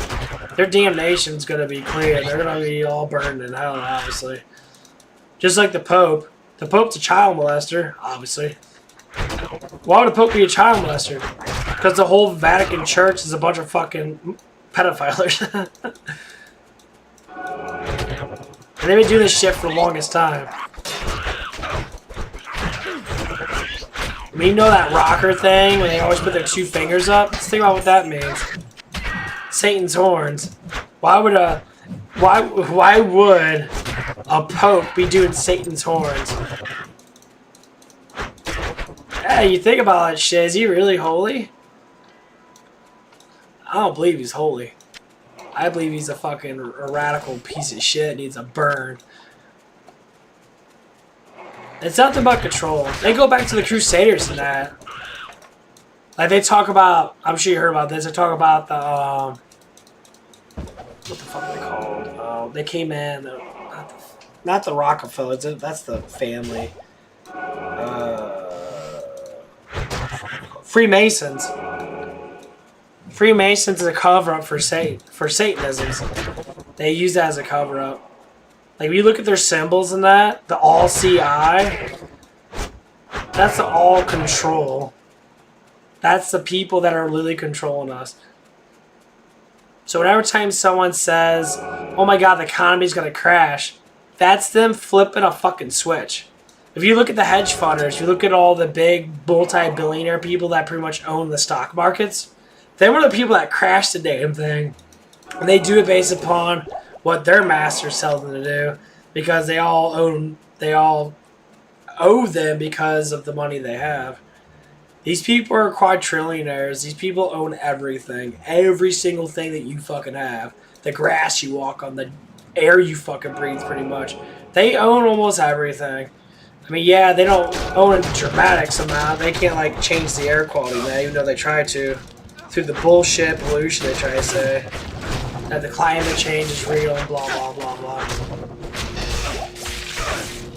Their damnation's going to be clear. They're going to be all burned in hell, obviously. Just like the Pope. The Pope's a child molester, obviously. Why would a Pope be a child molester? Because the whole Vatican Church is a bunch of fucking pedophiles. And they've been doing this shit for the longest time. I mean, you know that rocker thing when they always put their two fingers up? Let's think about what that means. Satan's horns. Why would a Pope be doing Satan's horns? Yeah, you think about that shit. Is he really holy? I don't believe he's holy. I believe he's a fucking radical piece of shit. Needs a burn. It's nothing but control. They go back to the Crusaders and that. Like they talk about. I'm sure you heard about this. They talk about the what the fuck are they called? They came in. Not the Rockefellers. That's the family. Freemasons. Freemasons is a cover-up for Satanism. They use that as a cover-up. Like, if you look at their symbols and that, the all-see eye, that's the all-control. That's the people that are literally controlling us. So whenever time someone says, oh my god, the economy's going to crash, that's them flipping a fucking switch. If you look at the hedge funders, you look at all the big multi-billionaire people that pretty much own the stock markets, they were the people that crashed the damn thing. And they do it based upon what their masters tell them to do because they all owe them because of the money they have. These people are quadrillionaires. These people own everything. Every single thing that you fucking have. The grass you walk on, the air you fucking breathe pretty much. They own almost everything. I mean, yeah, they don't own a dramatic amount. They can't, like, change the air quality, man, even though they try to. Through the bullshit pollution they try to say. That the climate change is real and blah, blah, blah, blah.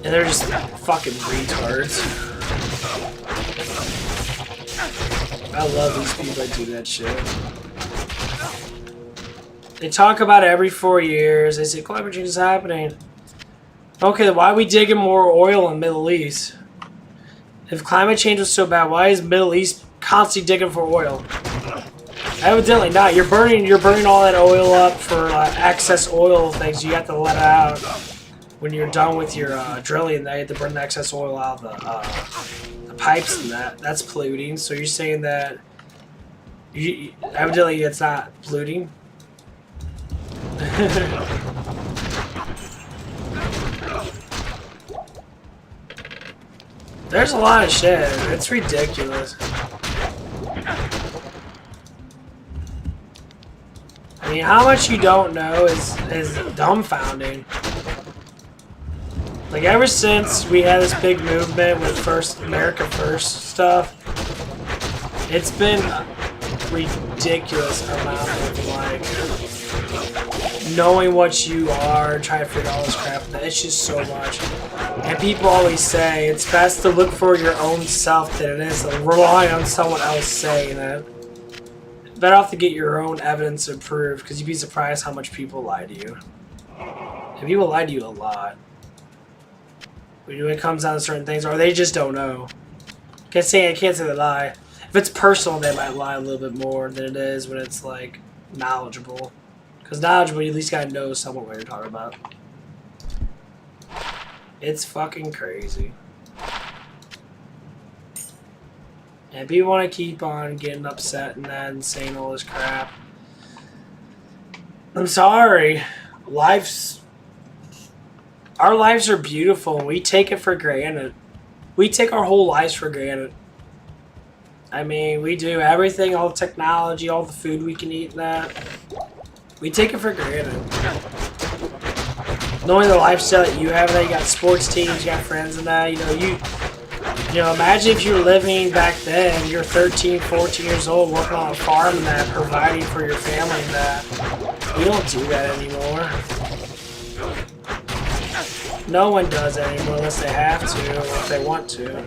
And they're just fucking retards. I love these people that do that shit. They talk about it every 4 years. They say climate change is happening. Okay, then why are we digging more oil in the Middle East? If climate change was so bad, why is the Middle East constantly digging for oil? Evidently not. You're burning all that oil up for excess oil things. You have to let out when you're done with your drilling. They have to burn the excess oil out of the pipes and that. That's polluting. So you're saying that evidently it's not polluting. There's a lot of shit. It's ridiculous. I mean, how much you don't know is dumbfounding. Like, ever since we had this big movement with America First stuff, it's been a ridiculous amount of, like, knowing what you are, trying to figure all this crap. It's just so much. And people always say it's best to look for your own self than it is to rely on someone else saying it. Better off to get your own evidence and proof, because you'd be surprised how much people lie to you. And people lie to you a lot. When it comes down to certain things, or they just don't know. I can't say they lie. If it's personal, they might lie a little bit more than it is when it's like knowledgeable. Because knowledgeable, you at least gotta know somewhat what you're talking about. It's fucking crazy. And people want to keep on getting upset and that and saying all this crap. I'm sorry. Our lives are beautiful and we take it for granted. We take our whole lives for granted. I mean, we do everything, all the technology, all the food we can eat and that. We take it for granted. Knowing the lifestyle that you have, that you got sports teams, you got friends and that, you know, imagine if you were living back then, you're 13, 14 years old, working on a farm and that, providing for your family and that. We don't do that anymore. No one does that anymore unless they have to or if they want to.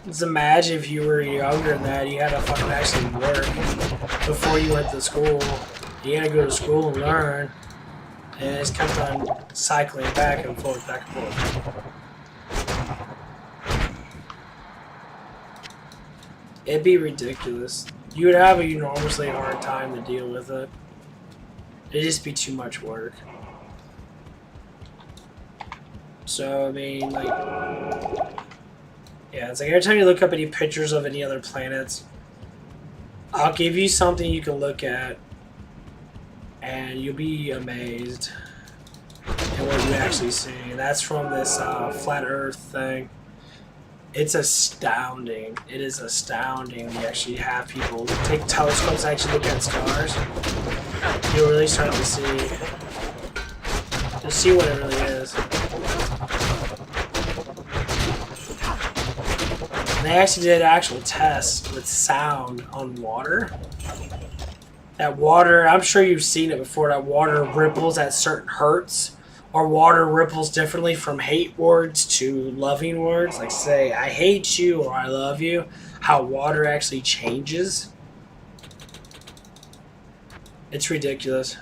Just imagine if you were younger than that, you had to fucking actually work before you went to school. You had to go to school and learn. And it just kept on cycling back and forth, back and forth. It'd be ridiculous. You would have an enormously hard time to deal with it. It'd just be too much work. So, I mean, like... Yeah, it's like every time you look up any pictures of any other planets, I'll give you something you can look at, and you'll be amazed at what you actually see. And that's from this flat Earth thing. It's astounding. It is astounding. You actually have people take telescopes and actually look at stars. You'll really start to see what it really is. They actually did actual tests with sound on water. That water, I'm sure you've seen it before, that water ripples at certain hertz, or water ripples differently from hate words to loving words. Like say, I hate you or I love you. How water actually changes. It's ridiculous.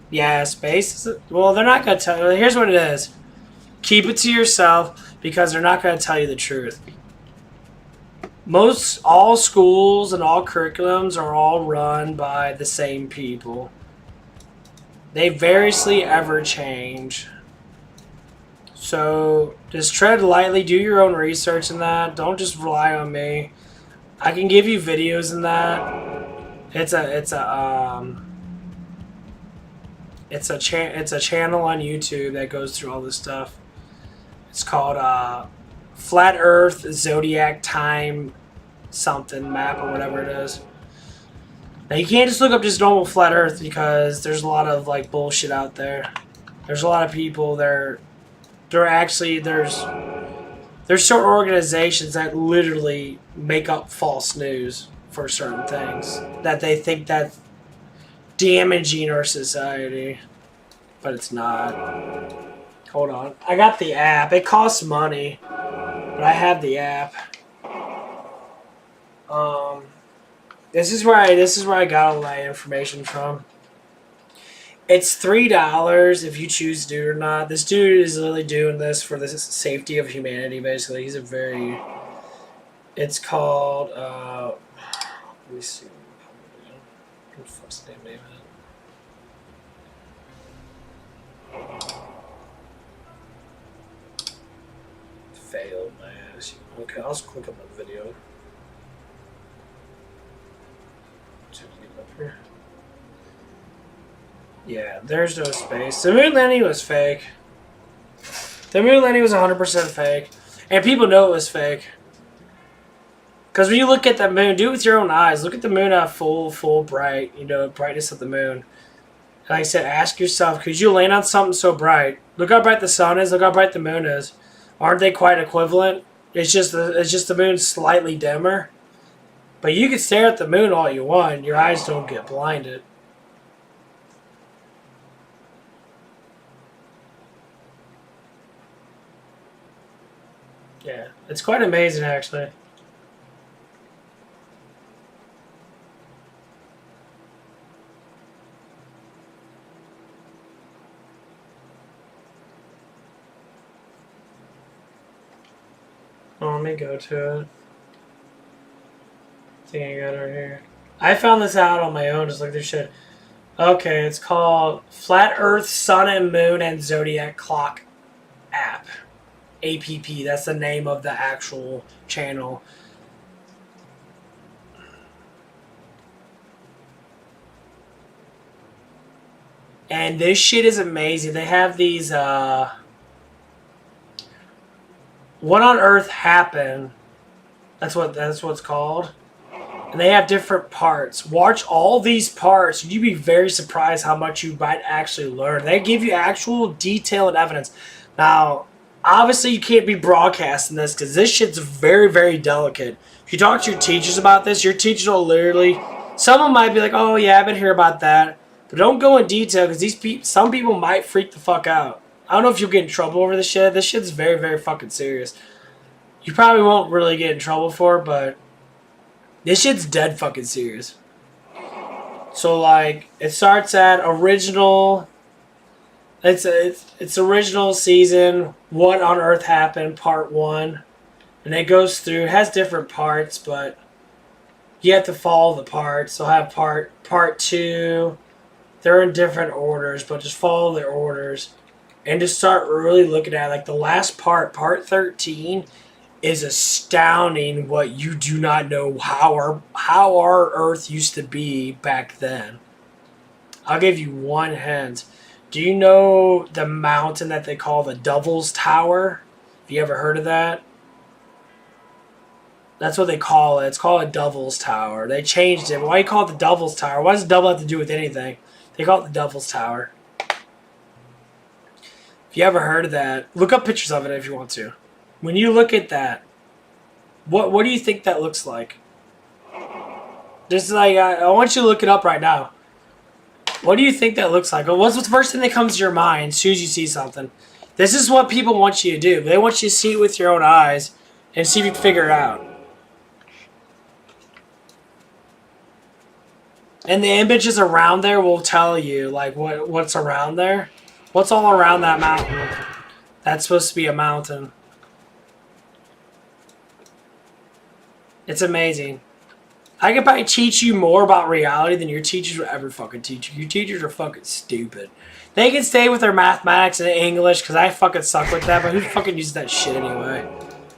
Yeah, space is... Well, they're not going to tell you. Here's what it is. Keep it to yourself because they're not going to tell you the truth. All schools and all curriculums are all run by the same people. They variously ever change. So just tread lightly, do your own research in that. Don't just rely on me. I can give you videos in that. It's a channel on YouTube that goes through all this stuff. It's called Flat Earth Zodiac Time something map or whatever it is. Now you can't just look up just normal flat Earth because there's a lot of like bullshit out there. There's a lot of people there's certain organizations that literally make up false news for certain things that they think that's damaging our society, but it's not. Hold on. I got the app. It costs money, but I have the app. This is where I got all my information from. It's $3 if you choose to do it or not. This dude is literally doing this for the safety of humanity, basically. He's a very... It's called... let me see. What the fuck's the damn name of it? Failed, man. Okay, I'll just click on the video. Yeah, there's no space. The moon landing was fake. The moon landing was 100% fake. And people know it was fake. Because when you look at the moon, do it with your own eyes. Look at the moon at full bright, brightness of the moon. And like I said, ask yourself, could you land on something so bright? Look how bright the sun is, look how bright the moon is. Aren't they quite equivalent? It's just the moon slightly dimmer. But you can stare at the moon all you want. Your eyes don't get blinded. Yeah, it's quite amazing, actually. Oh, let me go to it. I think I got it right here. I found this out on my own, just like this shit. Okay, it's called Flat Earth, Sun and Moon and Zodiac Clock app. APP, that's the name of the actual channel. And this shit is amazing. They have these, What on Earth Happened? That's what it's called. And they have different parts. Watch all these parts. You'd be very surprised how much you might actually learn. They give you actual detail and evidence. Now, obviously, you can't be broadcasting this because this shit's very, very delicate. If you talk to your teachers about this, your teachers will literally... Someone might be like, oh, yeah, I've been hearing about that. But don't go in detail because some people might freak the fuck out. I don't know if you'll get in trouble over this shit. This shit's very, very fucking serious. You probably won't really get in trouble for it, but... This shit's dead fucking serious. So, like, it starts at original... It's original season, What on Earth Happened, part 1. And it goes through, it has different parts, but you have to follow the parts. So have part 2. They're in different orders, but just follow their orders. And just start really looking at it. Like the last part, part 13, is astounding what you do not know how our Earth used to be back then. I'll give you one hint. Do you know the mountain that they call the Devil's Tower? Have you ever heard of that? That's what they call it. It's called a Devil's Tower. They changed it. Why do you call it the Devil's Tower? Why does devil have to do with anything? They call it the Devil's Tower. If you ever heard of that, look up pictures of it if you want to. When you look at that, what do you think that looks like? Just like, I want you to look it up right now. What do you think that looks like? What's the first thing that comes to your mind as soon as you see something? This is what people want you to do. They want you to see it with your own eyes and see if you can figure it out. And the images around there will tell you, like, what's around there. What's all around that mountain? That's supposed to be a mountain. It's amazing. I could probably teach you more about reality than your teachers will ever fucking teach you. Your teachers are fucking stupid. They can stay with their mathematics and English because I fucking suck with that, but who fucking uses that shit anyway?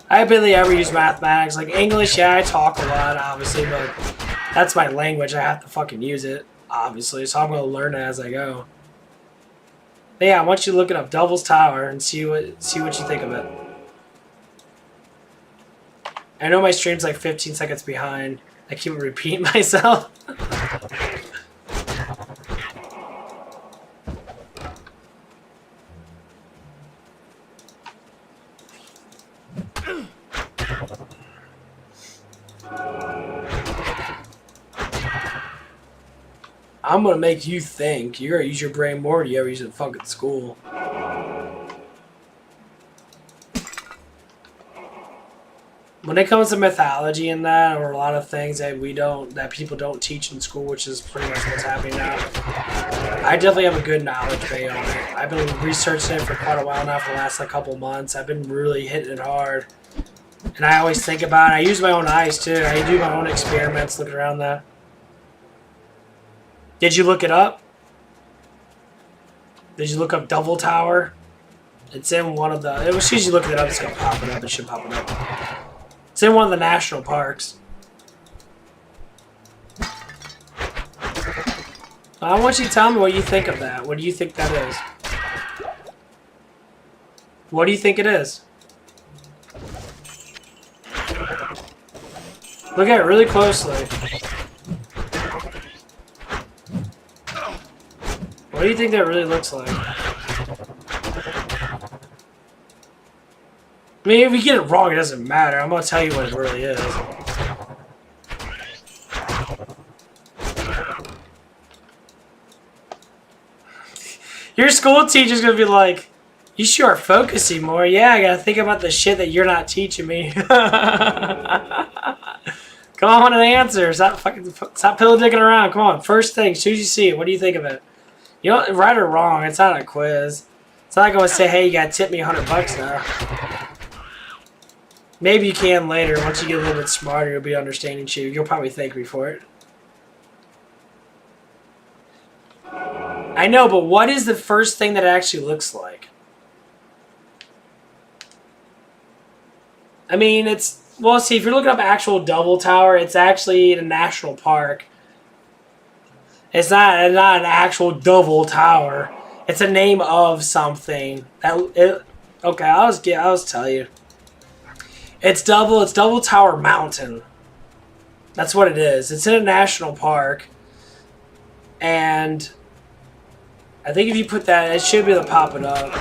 I barely ever use mathematics. Like English, yeah, I talk a lot, obviously, but that's my language. I have to fucking use it, obviously, so I'm going to learn it as I go. But yeah, I want you to look it up, Devil's Tower, and see what you think of it. I know my stream's like 15 seconds behind. I keep repeating myself. I'm gonna make you think. You're gonna use your brain more than you ever use in fucking school. when it comes to mythology and that, or a lot of things that people don't teach in school, which is pretty much what's happening now, I definitely have a good knowledge base on it. I've been researching it for quite a while now, for the last couple months. I've been really hitting it hard, and I always think about it. I use my own eyes too. I do my own experiments looking around that. Did you look it up? Did you look up Double Tower? It's in one of the. As soon as you look it up, it's gonna pop it up. It should pop it up. It's in one of the national parks. I want you to tell me what you think of that. What do you think that is? What do you think it is? Look at it really closely. What do you think that really looks like? I mean, if we get it wrong, it doesn't matter. I'm going to tell you what it really is. Your school teacher's going to be like, you sure are focusing more. Yeah, I got to think about the shit that you're not teaching me. Come on, an answer. Stop pillow dicking around. Come on. First thing, as soon as you see it, what do you think of it? You know, right or wrong, it's not a quiz. It's not going to say, hey, you got to tip me $100 now. Maybe you can later. Once you get a little bit smarter, you'll be understanding shit. You'll probably thank me for it. I know, but what is the first thing that it actually looks like? I mean, it's... Well, see, if you're looking up actual Double Tower, it's actually in a national park. It's not an actual Double Tower. It's a name of something. Okay, I'll just tell you. It's Double Tower Mountain. That's what it is. It's in a national park. And I think if you put that, it should be able to pop it up.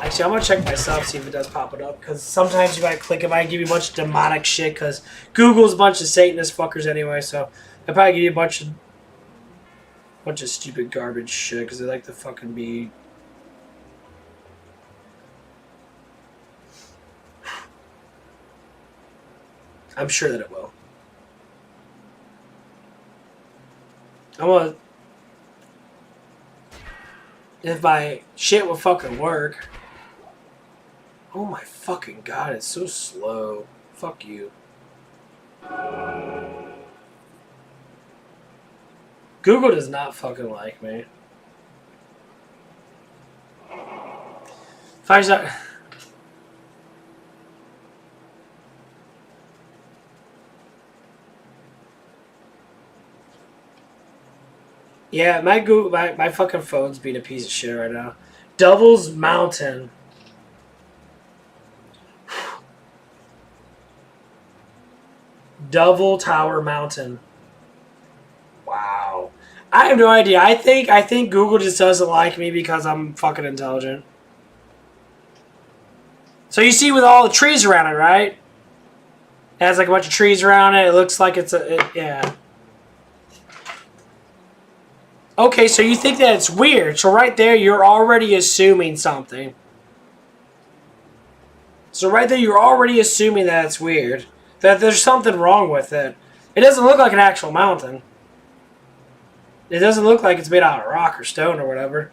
Actually, I'm going to check myself, see if it does pop it up. Because sometimes you might click, it might give you a bunch of demonic shit. Because Google's a bunch of Satanist fuckers anyway. So they'll probably give you a bunch of stupid garbage shit. Because they like to fucking be... I'm sure that it will. If my shit will fucking work. Oh my fucking god, it's so slow. Fuck you. Google does not fucking like me. If I start... Yeah, my fucking phone's being a piece of shit right now. Devil's Mountain. Double Tower Mountain. Wow. I have no idea. I think Google just doesn't like me because I'm fucking intelligent. So you see with all the trees around it, right? It has like a bunch of trees around it. It looks like yeah. Okay, so you think that it's weird. So right there, you're already assuming something. So right there, you're already assuming that it's weird. That there's something wrong with it. It doesn't look like an actual mountain. It doesn't look like it's made out of rock or stone or whatever.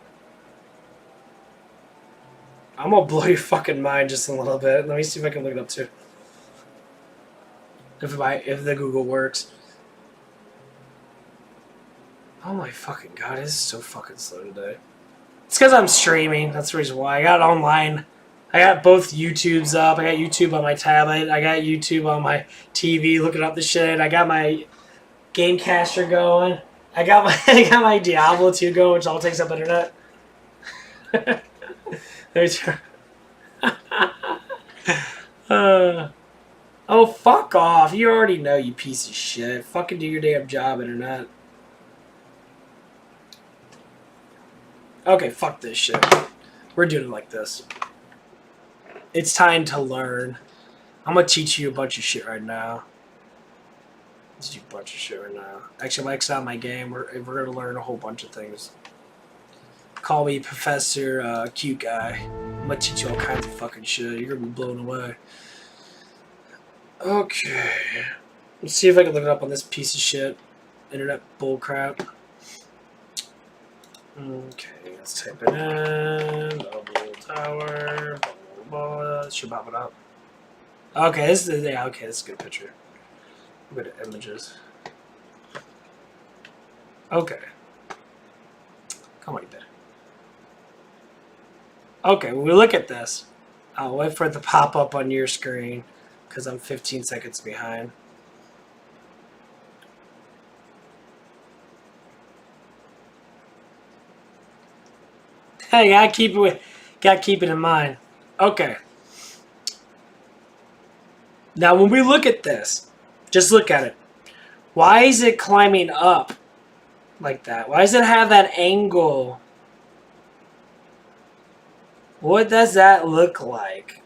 I'm gonna blow your fucking mind just a little bit. Let me see if I can look it up too. If the Google works. Oh my fucking god, this is so fucking slow today. It's because I'm streaming. That's the reason why. I got it online. I got both YouTubes up. I got YouTube on my tablet. I got YouTube on my TV looking up the shit. I got my Gamecaster going. I got my Diablo 2 going, which all takes up internet. There's oh, fuck off. You already know, you piece of shit. Fucking do your damn job, internet. Okay, fuck this shit. We're doing it like this. It's time to learn. I'm gonna teach you a bunch of shit right now. Teach you a bunch of shit right now. Actually, Mike's out my game. We're gonna learn a whole bunch of things. Call me Professor Cute Guy. I'm gonna teach you all kinds of fucking shit. You're gonna be blown away. Okay. Let's see if I can look it up on this piece of shit. Internet bullcrap. Okay, let's type it in. Double tower. Blah, blah, blah. It should pop it up. Okay, this is okay, this is a good picture. Go to images. Okay. Come on, you bit. Okay, when we look at this, I'll wait for it to pop up on your screen because I'm 15 seconds behind. Hey, gotta keep it in mind. Okay. Now, when we look at this, just look at it. Why is it climbing up like that? Why does it have that angle? What does that look like?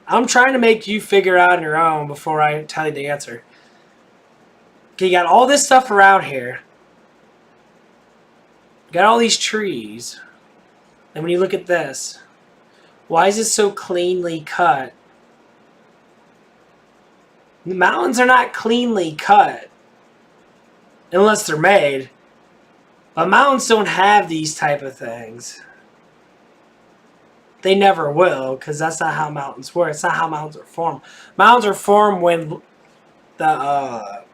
I'm trying to make you figure out on your own before I tell you the answer. Okay, you got all this stuff around here. You got all these trees. And when you look at this, why is it so cleanly cut? The mountains are not cleanly cut. Unless they're made. But mountains don't have these type of things. They never will, because that's not how mountains work. It's not how mountains are formed. Mountains are formed when the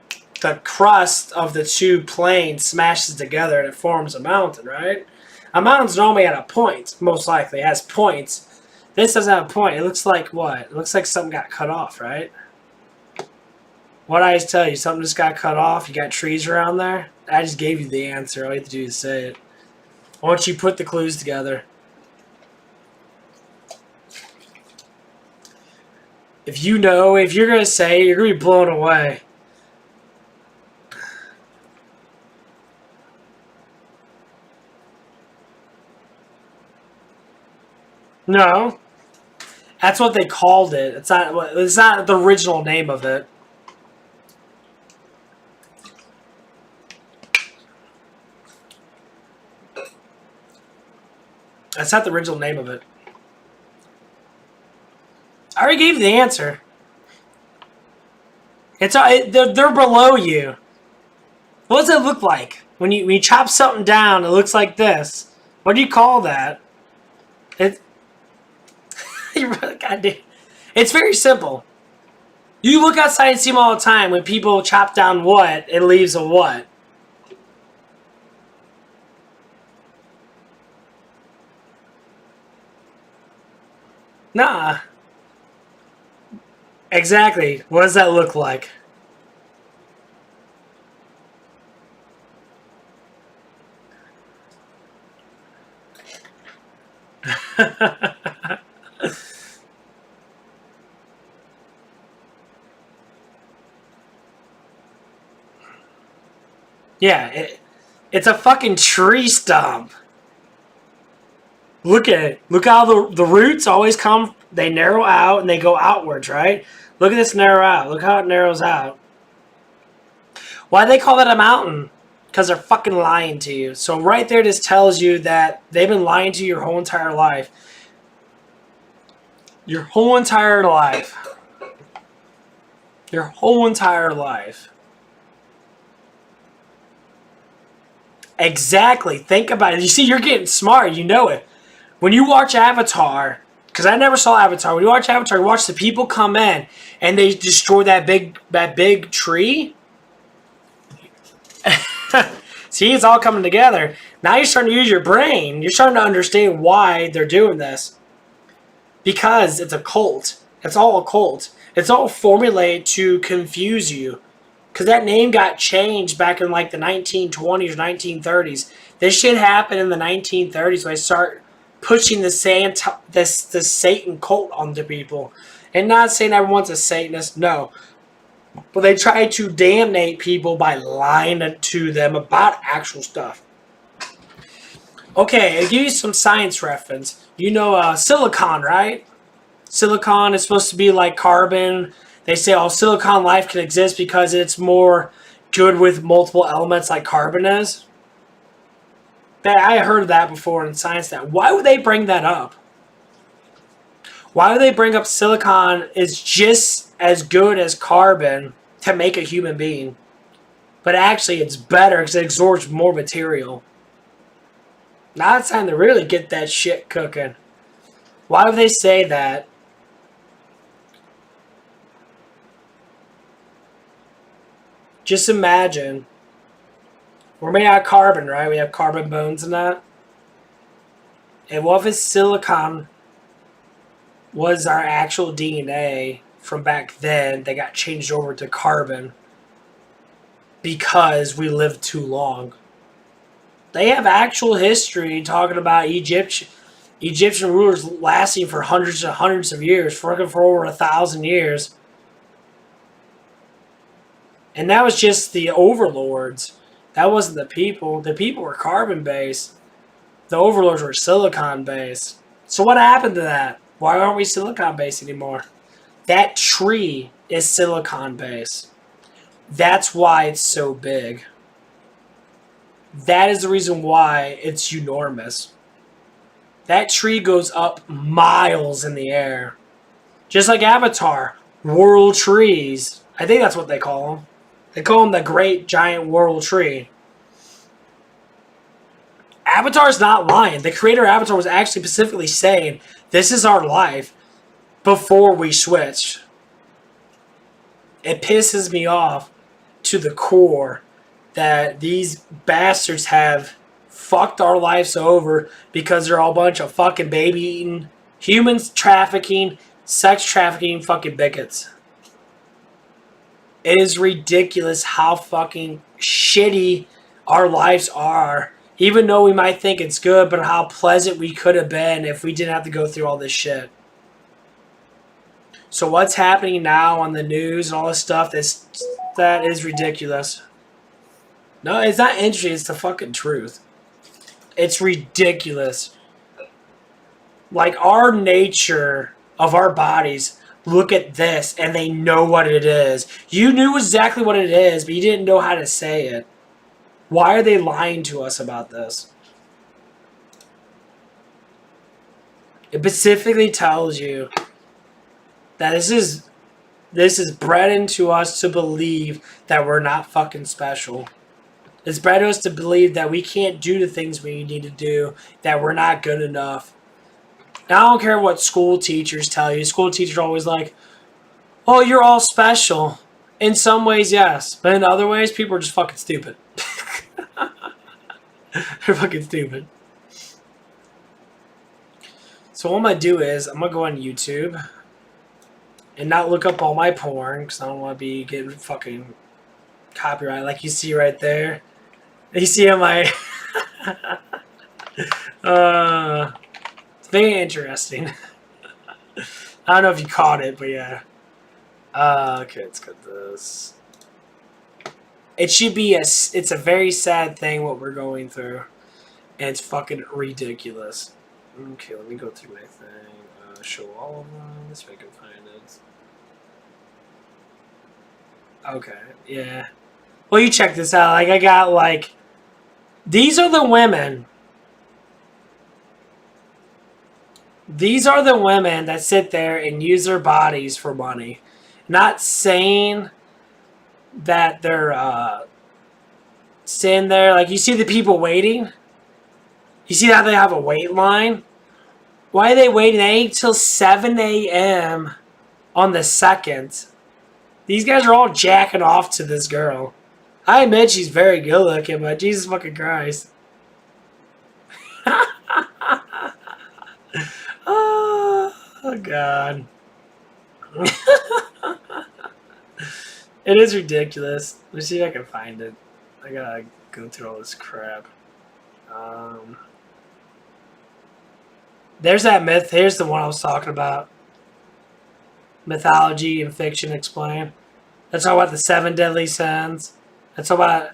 crust of the two plains smashes together and it forms a mountain, right? A mountain's normally at a point, most likely. It has points. This doesn't have a point. It looks like what? It looks like something got cut off, right? What did I just tell you? Something just got cut off. You got trees around there? I just gave you the answer. All you have to do is say it. Why don't you put the clues together? If you know, if you're going to say it, you're going to be blown away. No. That's what they called it. It's not the original name of it. That's not the original name of it. I already gave you the answer. They're below you. What does it look like when you chop something down? It looks like this. What do you call that? Goddamn. It's very simple. You look outside and see them all the time. When people chop down what, it leaves a what? Nah. Exactly. What does that look like? Yeah, it's a fucking tree stump. Look at it. Look how the roots always come, they narrow out and they go outwards, right? Look at this narrow out. Look how it narrows out. Why do they call that a mountain? Because they're fucking lying to you. So right there just tells you that they've been lying to you your whole entire life. Your whole entire life. Your whole entire life. Exactly. Think about it. You see, you're getting smart. You know it. When you watch Avatar, because I never saw Avatar. When you watch Avatar, you watch the people come in and they destroy that big tree. See, it's all coming together. Now you're starting to use your brain. You're starting to understand why they're doing this. Because it's a cult. It's all a cult. It's all formulated to confuse you. Because that name got changed back in like the 1920s or 1930s. This shit happened in the 1930s when they start pushing the Satan cult onto people. And not saying everyone's a Satanist, no. But they try to damnate people by lying to them about actual stuff. Okay, I'll give you some science reference. You know silicon, right? Silicon is supposed to be like carbon. They say, oh, silicon life can exist because it's more good with multiple elements like carbon is. I heard that before in science. Why would they bring that up? Why would they bring up silicon is just as good as carbon to make a human being. But actually, it's better because it absorbs more material. Now it's time to really get that shit cooking. Why would they say that? Just imagine. We're made out of carbon, right? We have carbon bones and that. And what if silicon was our actual DNA from back then that got changed over to carbon because we lived too long? They have actual history talking about Egyptian rulers lasting for hundreds and hundreds of years, working for over 1,000 years. And that was just the overlords. That wasn't the people. The people were carbon-based. The overlords were silicon-based. So what happened to that? Why aren't we silicon-based anymore? That tree is silicon-based. That's why it's so big. That is the reason why it's enormous. That tree goes up miles in the air. Just like Avatar. World trees. I think that's what they call them. They call them the Great Giant World Tree. Avatar's not lying. The creator of Avatar was actually specifically saying, this is our life before we switched. It pisses me off to the core that these bastards have fucked our lives over because they're all a bunch of fucking baby-eating, humans trafficking, sex trafficking fucking bigots. It is ridiculous how fucking shitty our lives are. Even though we might think it's good, but how pleasant we could have been if we didn't have to go through all this shit. So what's happening now on the news and all this stuff, that is ridiculous. No, it's not interesting. It's the fucking truth. It's ridiculous. Like, our nature of our bodies look at this and they know what it is. You knew exactly what it is, but you didn't know how to say it. Why are they lying to us about this? It specifically tells you that this is bred into us to believe that we're not fucking special. It's bred into us to believe that we can't do the things we need to do, that we're not good enough. And I don't care what school teachers tell you. School teachers are always like, oh, you're all special. In some ways, yes. But in other ways, people are just fucking stupid. They're fucking stupid. So what I'm going to do is, I'm going to go on YouTube and not look up all my porn, because I don't want to be getting fucking copyright like you see right there. You see on my... it's very interesting. I don't know if you caught it, but yeah. Okay, let's get this. It should be it's a very sad thing what we're going through. And it's fucking ridiculous. Okay, let me go through my thing. Show all of them. Let's see if I can find it. Okay, yeah. Well, you check this out. Like, I got, like... These are the women. These are the women that sit there and use their bodies for money. Not saying that they're sitting there. Like, you see the people waiting? You see how they have a wait line? Why are they waiting? They ain't till 7 a.m. on the 2nd. These guys are all jacking off to this girl. I admit she's very good looking, but Jesus fucking Christ. Oh, God. It is ridiculous. Let me see if I can find it. I gotta go through all this crap. There's that myth. Here's the one I was talking about. Mythology and fiction explained. That's all about the 7 deadly sins. That's all about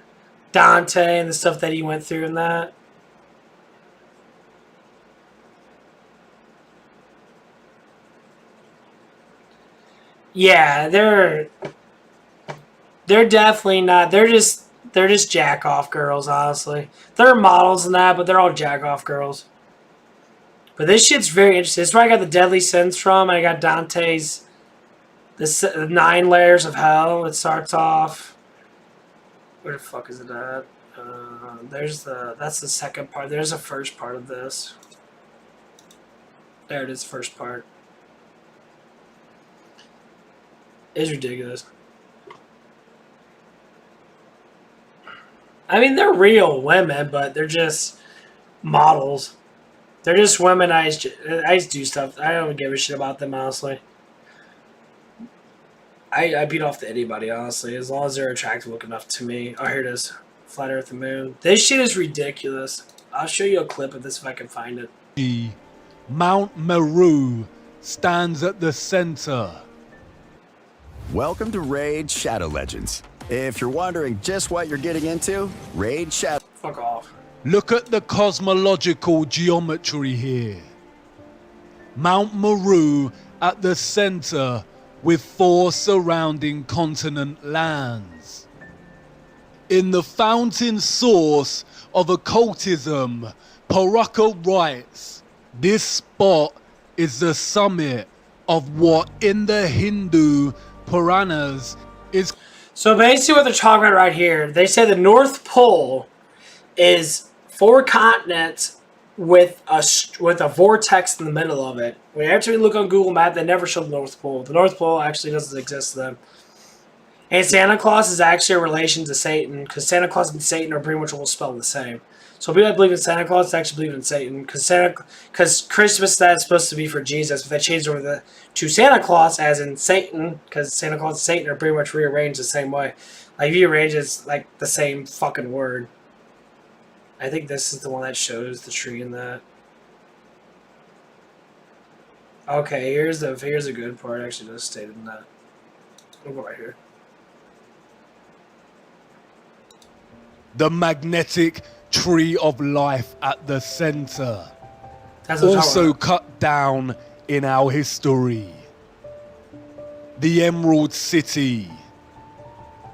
Dante and the stuff that he went through in that. Yeah, they're definitely not. They're just jack off girls, honestly. They're models and that, but they're all jack off girls. But this shit's very interesting. This is where I got the deadly sins from. I got Dante's The 9 layers of hell. It starts off. Where the fuck is it at? That's the second part. There's the first part of this. There it is, first part. It's ridiculous. I mean, they're real women, but they're just models. They're just women. I just do stuff. I don't give a shit about them, honestly. I beat off to anybody, honestly, as long as they're attractive looking enough to me. Oh, here it is. Flat Earth and Moon. This shit is ridiculous. I'll show you a clip of this if I can find it. Mount Meru stands at the center. Welcome to Raid Shadow Legends. If you're wondering just what you're getting into, Raid Shadow... Fuck off. Look at the cosmological geometry here. Mount Meru at the center with 4 surrounding continent lands. In the fountain source of occultism, Paraka writes, this spot is the summit of what in the Hindu Puranas is... So basically what they're talking about right here, they say the North Pole is 4 continents with a vortex in the middle of it. When after you look on Google Maps, they never show the North Pole. The North Pole actually doesn't exist to them. And Santa Claus is actually a relation to Satan, because Santa Claus and Satan are pretty much almost spelled the same. So people that believe in Santa Claus actually believe in Satan, because Christmas that's supposed to be for Jesus, but they changed over to Santa Claus as in Satan, because Santa Claus and Satan are pretty much rearranged the same way. Like rearranged is like the same fucking word. I think this is the one that shows the tree in that. Okay, here's a good part. Actually, just stated in that. We'll go right here. The magnetic tree of life at the center. That's what I'm talking Also about. cut down in our history. The Emerald City.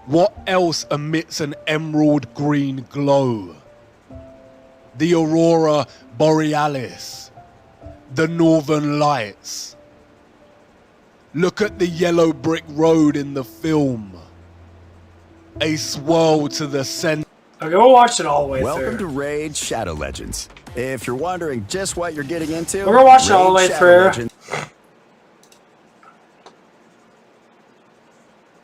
What else emits an emerald green glow? The Aurora Borealis. The Northern Lights. Look at the yellow brick road in the film. A swirl to the center. Okay, we'll watch it all the way Welcome to through. Raid Shadow Legends. If you're wondering just what you're getting into... We're gonna watch it all the Raid way Shadow through. Legends-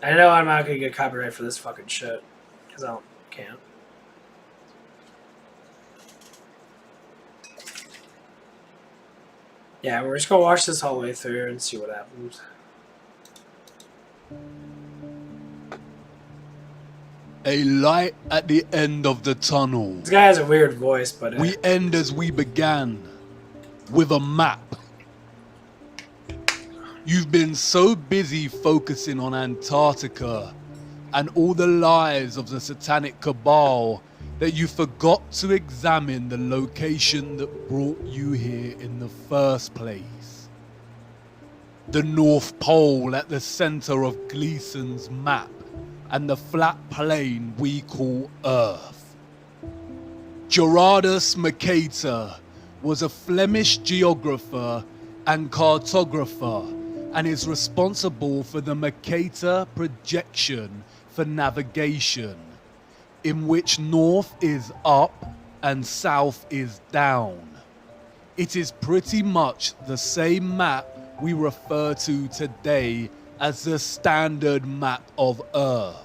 I know I'm not gonna get copyright for this fucking shit, because I can't. Yeah, we're just gonna watch this all the way through and see what happens. A light at the end of the tunnel. This guy has a weird voice, but We end as we began, with a map. You've been so busy focusing on Antarctica and all the lies of the satanic cabal that you forgot to examine the location that brought you here in the first place. The North Pole at the center of Gleason's map and the flat plain we call Earth. Gerardus Mercator was a Flemish geographer and cartographer and is responsible for the Mercator projection for navigation, in which north is up and south is down. It is pretty much the same map we refer to today as the standard map of Earth.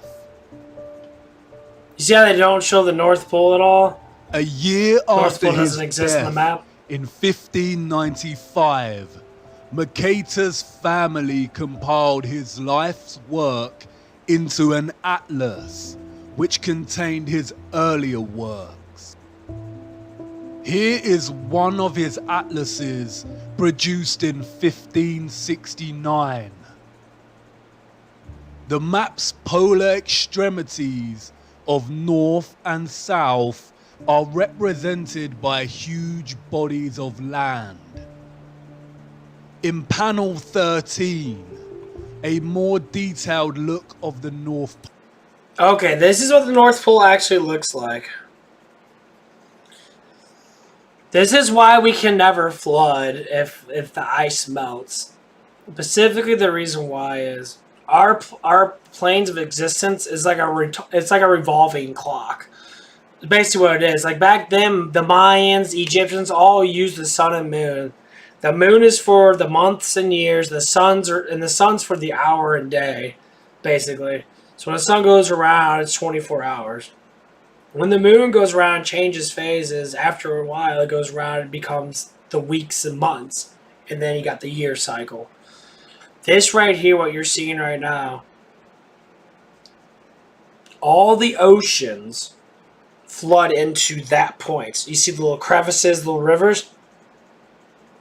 you see how they don't show the North Pole at all? A year North after Pole his doesn't exist death, on the map. in 1595, Mercator's family compiled his life's work into an atlas, which contained his earlier works. Here is one of his atlases, produced in 1569. The map's polar extremities of north and south are represented by huge bodies of land. In panel 13, a more detailed look of the North Pole. Okay, this is what the North Pole actually looks like. This is why we can never flood if the ice melts. Specifically, the reason why is our planes of existence is like it's like a revolving clock. Basically what it is. Like back then, the Mayans, Egyptians all used the sun and moon. The moon is for the months and years. The sun's for the hour and day, basically. So when the sun goes around, it's 24 hours. When the moon goes around and changes phases, after a while it goes around and becomes the weeks and months. And then you got the year cycle. This right here, what you're seeing right now, all the oceans flood into that point. You see the little crevices, little rivers?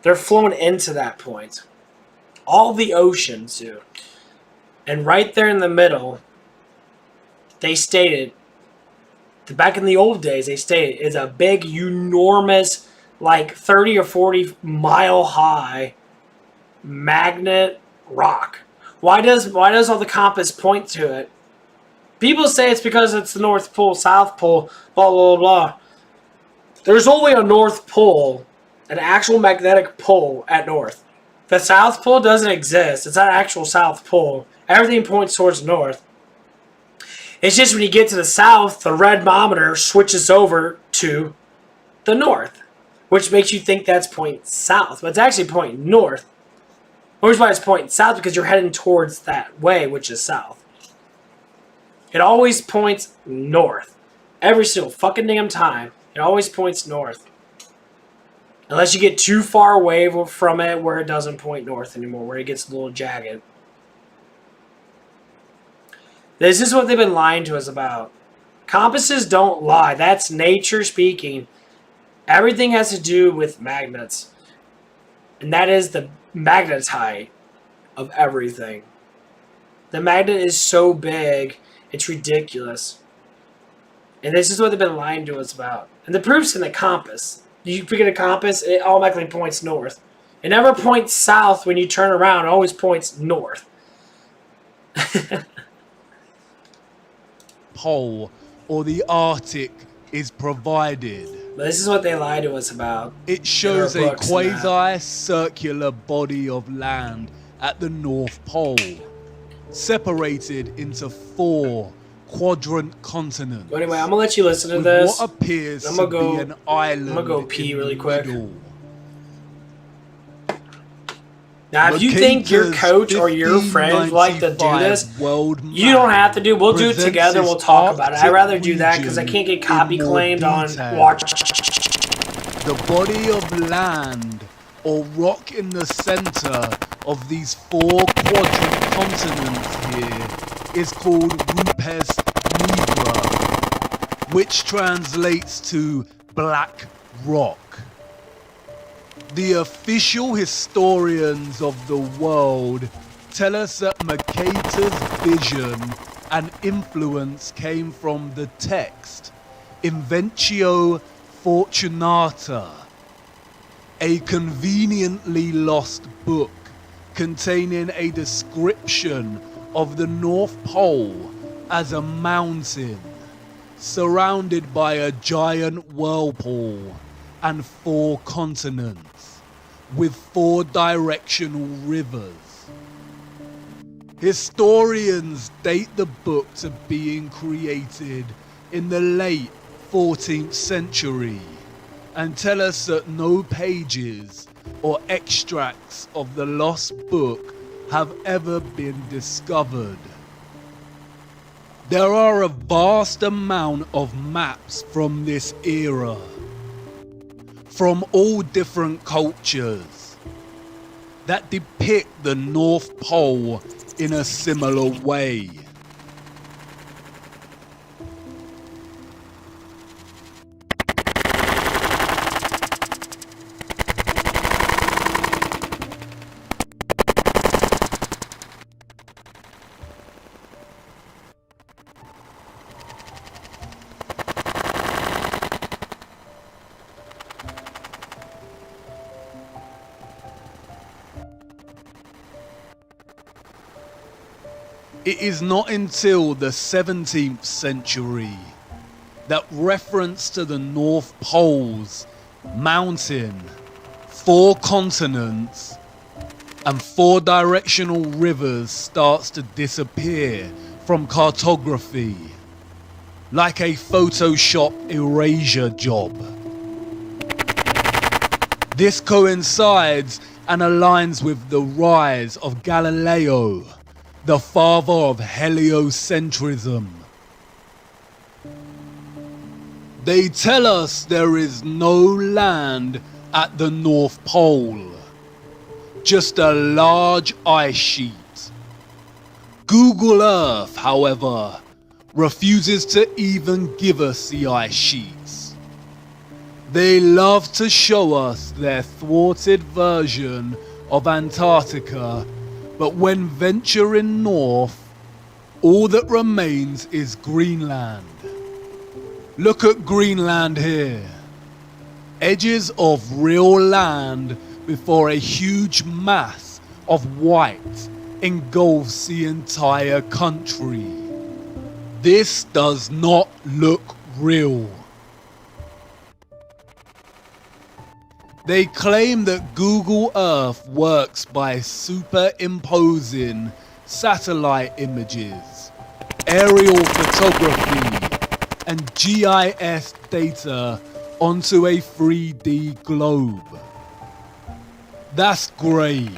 They're flowing into that point. All the oceans do. And right there in the middle, they stated, back in the old days, they stated, is a big, enormous, like 30 or 40 mile high magnet rock. Why does all the compass point to it? People say it's because it's the North Pole, South Pole, blah, blah, blah. There's only a North Pole, an actual magnetic pole at North. The South Pole doesn't exist. It's not an actual South Pole. Everything points towards North. It's just when you get to the South, the red thermometer switches over to the North, which makes you think that's pointing south, but it's actually pointing north. The reason why it's pointing south because you're heading towards that way, which is south. It always points north. Every single fucking damn time. It always points north. Unless you get too far away from it where it doesn't point north anymore, where it gets a little jagged. This is what they've been lying to us about. Compasses don't lie. That's nature speaking. Everything has to do with magnets. And that is the magnetite of everything. The magnet is so big, it's ridiculous. And this is what they've been lying to us about. And the proof's in the compass. You pick a compass, it automatically points north. It never points south when you turn around. It always points north. Pole or the Arctic is provided. But this is what they lie to us about. It shows in our a books and that. quasi-circular body of land at the North Pole, separated into 4 quadrant continents. But anyway, I'm gonna let you listen to with this. what appears I'm to gonna go- be an island. I'm gonna go pee in really the quick. middle. Now, if you think your Mercator's coach or your friends like to do this, 1595 world you don't map have to do. We'll do it presents together. this We'll talk about it. I'd Arctic rather do that because I can't get region copy in more claimed on detail. watch. The body of land or rock in the center of these 4 quadrant continents here is called Rupes Nigra, which translates to black rock. The official historians of the world tell us that Mercator's vision and influence came from the text Inventio Fortunata, a conveniently lost book containing a description of the North Pole as a mountain surrounded by a giant whirlpool and 4 continents with 4 directional rivers. Historians date the book to being created in the late 14th century and tell us that no pages or extracts of the lost book have ever been discovered. There are a vast amount of maps from this era, from all different cultures, that depict the North Pole in a similar way. It is not until the 17th century that reference to the North Pole's mountain, 4 continents, and 4 directional rivers starts to disappear from cartography, like a Photoshop erasure job. This coincides and aligns with the rise of Galileo, the father of heliocentrism. They tell us there is no land at the North Pole, just a large ice sheet. Google Earth, however, refuses to even give us the ice sheets. They love to show us their thwarted version of Antarctica, but when venturing north, all that remains is Greenland. Look at Greenland here. Edges of real land before a huge mass of white engulfs the entire country. This does not look real. They claim that Google Earth works by superimposing satellite images, aerial photography, and GIS data onto a 3D globe. That's great.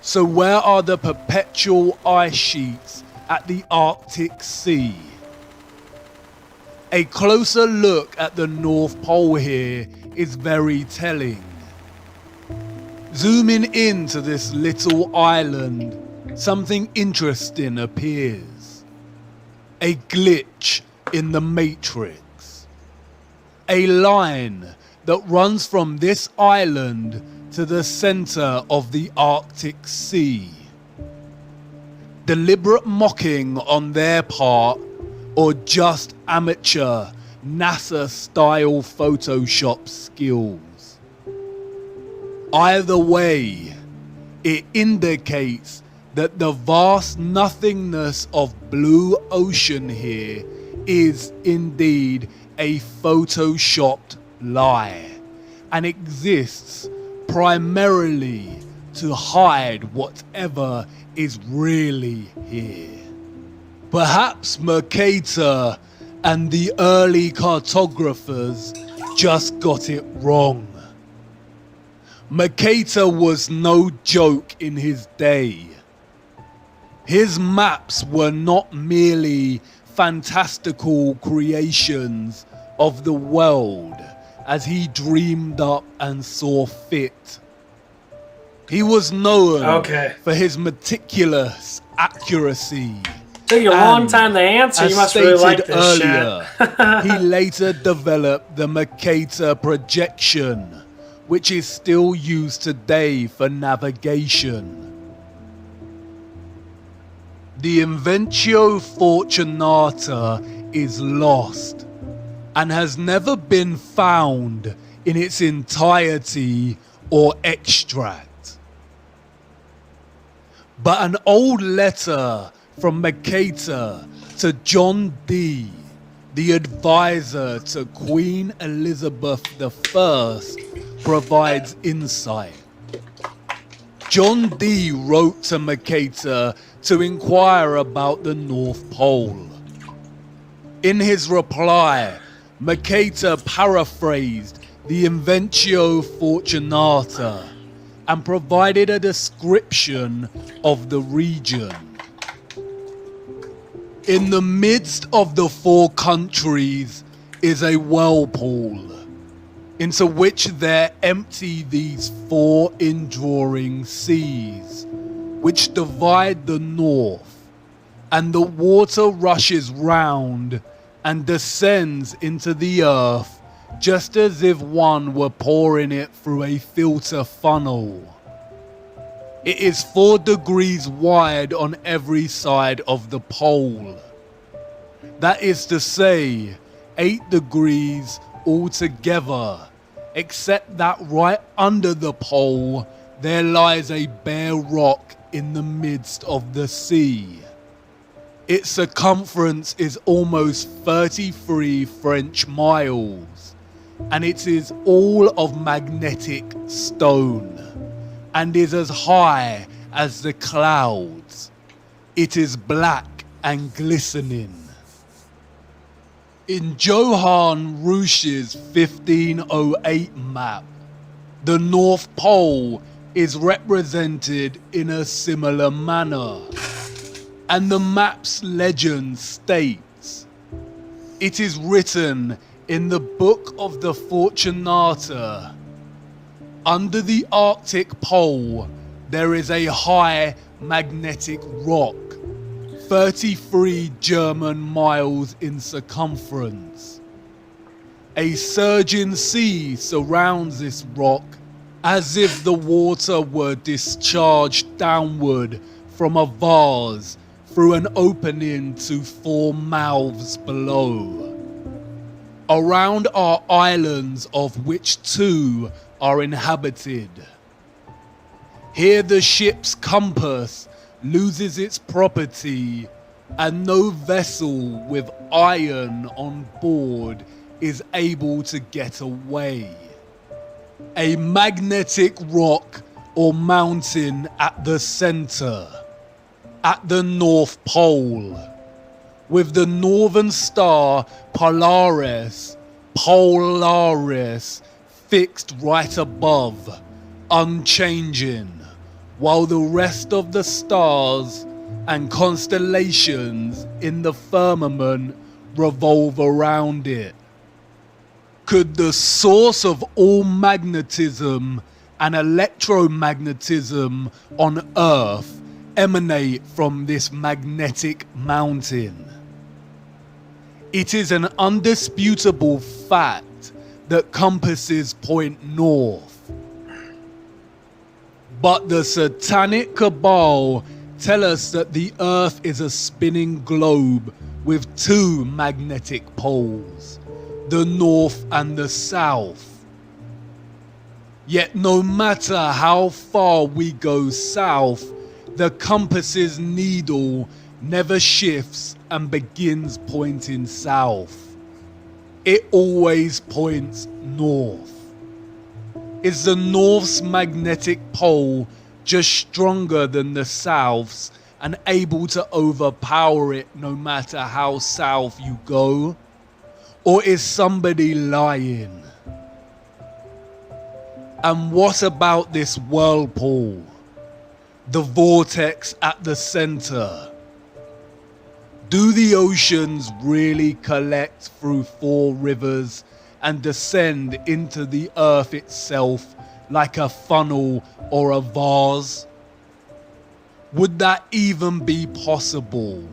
So where are the perpetual ice sheets at the Arctic Sea? A closer look at the North Pole here is very telling. Zooming into this little island, something interesting appears. A glitch in the Matrix. A line that runs from this island to the center of the Arctic Sea. Deliberate mocking on their part, or just amateur NASA-style Photoshop skills. Either way, it indicates that the vast nothingness of blue ocean here is indeed a photoshopped lie, and exists primarily to hide whatever is really here. Perhaps Mercator and the early cartographers just got it wrong. Mercator was no joke in his day. His maps were not merely fantastical creations of the world as he dreamed up and saw fit. He was known for his meticulous accuracy. Took you a long time to answer. You must really like this earlier, shit. he later developed the Mercator projection, which is still used today for navigation. The Invencio Fortunata is lost and has never been found in its entirety or extract. But an old letter from Mercator to John Dee, the advisor to Queen Elizabeth I, provides insight. John Dee wrote to Mercator to inquire about the North Pole. In his reply, Mercator paraphrased the Invencio Fortunata and provided a description of the region. In the midst of the 4 countries is a whirlpool, into which there empty these 4 indrawing seas, which divide the north, and the water rushes round and descends into the earth just as if one were pouring it through a filter funnel. It is 4 degrees wide on every side of the pole. That is to say, 8 degrees altogether, except that right under the pole there lies a bare rock in the midst of the sea. Its circumference is almost 33 French miles, and it is all of magnetic stone, and is as high as the clouds. It is black and glistening. In Johann Reusch's 1508 map, the North Pole is represented in a similar manner, and the map's legend states, "It is written in the Book of the Fortunata, under the Arctic Pole there is a high magnetic rock, 33 German miles in circumference. A surging sea surrounds this rock as if the water were discharged downward from a vase through an opening to 4 mouths below. Around are islands, of which 2 are inhabited. Here the ship's compass loses its property, and no vessel with iron on board is able to get away. A magnetic rock or mountain at the center, at the North Pole, with the northern star Polaris fixed right above, unchanging, while the rest of the stars and constellations in the firmament revolve around it. Could the source of all magnetism and electromagnetism on Earth emanate from this magnetic mountain? It is an undisputable fact that compasses point north. But the satanic cabal tell us that the Earth is a spinning globe with 2 magnetic poles, the north and the south. Yet no matter how far we go south, the compass's needle never shifts and begins pointing south. It always points north. Is the North's magnetic pole just stronger than the South's and able to overpower it no matter how south you go? Or is somebody lying? And what about this whirlpool? The vortex at the center? Do the oceans really collect through 4 rivers and descend into the earth itself like a funnel or a vase? Would that even be possible?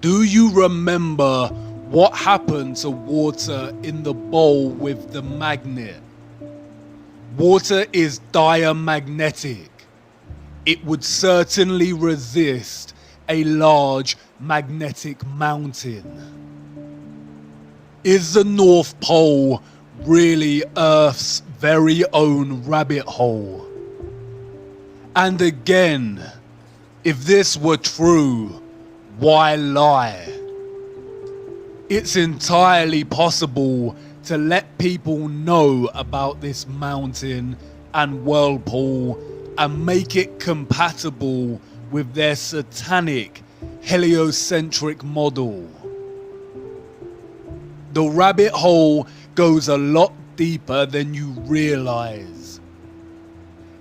Do you remember what happened to water in the bowl with the magnet? Water is diamagnetic. It would certainly resist a large magnetic mountain. Is the North Pole really Earth's very own rabbit hole? And again, if this were true, why lie? It's entirely possible to let people know about this mountain and whirlpool and make it compatible with their satanic heliocentric model. The rabbit hole goes a lot deeper than you realize.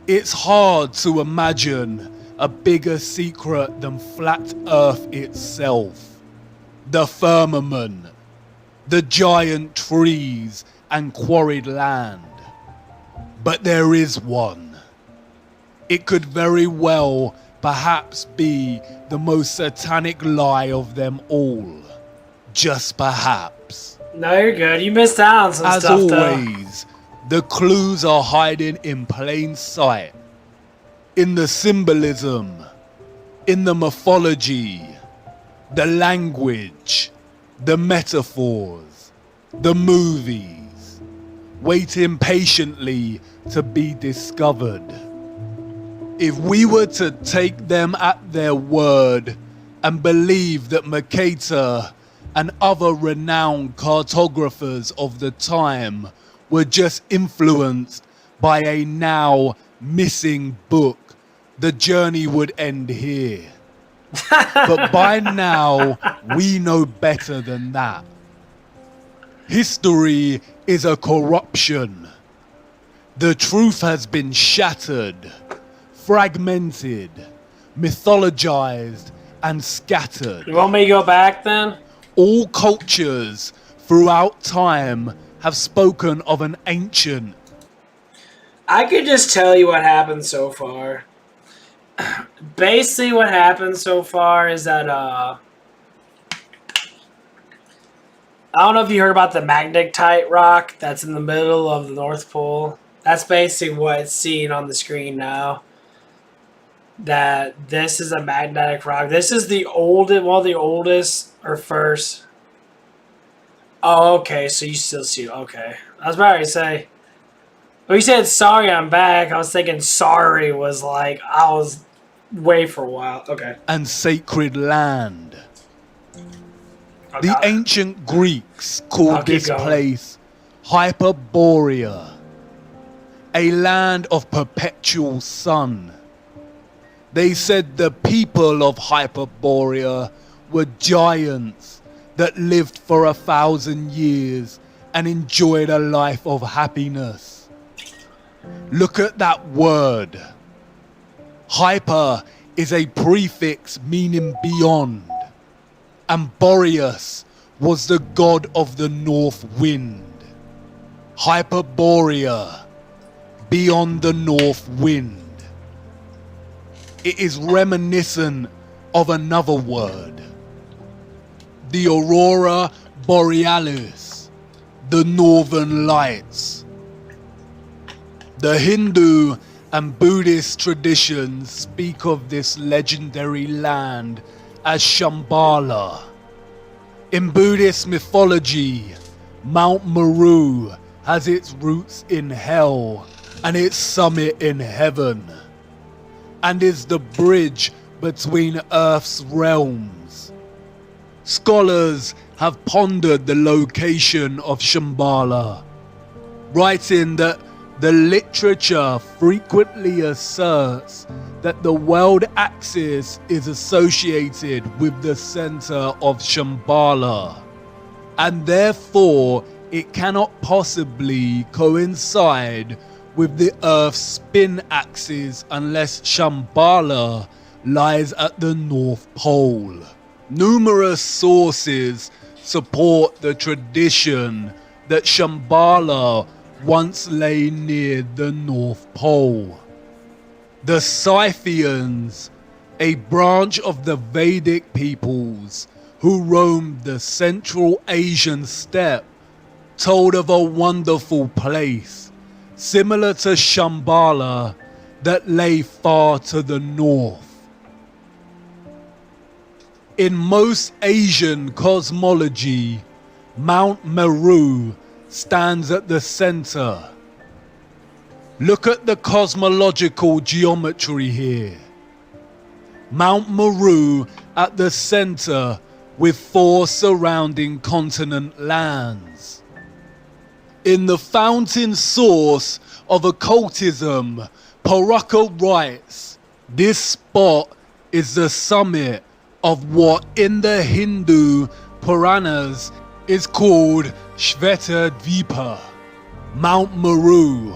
It's hard to imagine a bigger secret than flat Earth itself, the firmament, the giant trees and quarried land. But there is one. It could very well perhaps be the most satanic lie of them all. Just perhaps. No, you're good. You missed out on some As stuff, always, the clues are hiding in plain sight. In the symbolism, in the mythology, the language, the metaphors, the movies, waiting patiently to be discovered. If we were to take them at their word and believe that Mercator and other renowned cartographers of the time were just influenced by a now missing book, the journey would end here. But by now, we know better than that. History is a corruption. The truth has been shattered, fragmented, mythologized, and scattered. You want me to go back then? All cultures throughout time have spoken of an ancient. I could just tell you what happened so far. Basically, what happened so far is that I don't know if you heard about the magnetite rock that's in the middle of the North Pole. That's basically what's seen on the screen now. That this is a magnetic rock. This is the oldest, one of the oldest or first. Oh, okay. So you still see it. Okay. I was about to say. When you said sorry, I'm back. I was thinking sorry was like I was away for a while. Okay. And sacred land. Okay. The ancient Greeks I'll called keep this going. place Hyperborea, a land of perpetual sun. They said the people of Hyperborea were giants that lived for 1,000 years and enjoyed a life of happiness. Look at that word. Hyper is a prefix meaning beyond, and Boreas was the god of the north wind. Hyperborea, beyond the north wind. It is reminiscent of another word, the Aurora Borealis, the Northern Lights. The Hindu and Buddhist traditions speak of this legendary land as Shambhala. In Buddhist mythology, Mount Meru has its roots in hell and its summit in heaven, and is the bridge between Earth's realms. Scholars have pondered the location of Shambhala, writing that the literature frequently asserts that the world axis is associated with the center of Shambhala, and therefore it cannot possibly coincide with the Earth's spin axis unless Shambhala lies at the North Pole. Numerous sources support the tradition that Shambhala once lay near the North Pole. The Scythians, a branch of the Vedic peoples who roamed the Central Asian steppe, told of a wonderful place, similar to Shambhala, that lay far to the north. In most Asian cosmology, Mount Meru stands at the center. Look at the cosmological geometry here. Mount Meru at the center with 4 surrounding continent lands. In the fountain source of occultism, Paraka writes, this spot is the summit of what in the Hindu Puranas is called Shveta Dvipa, Mount Meru,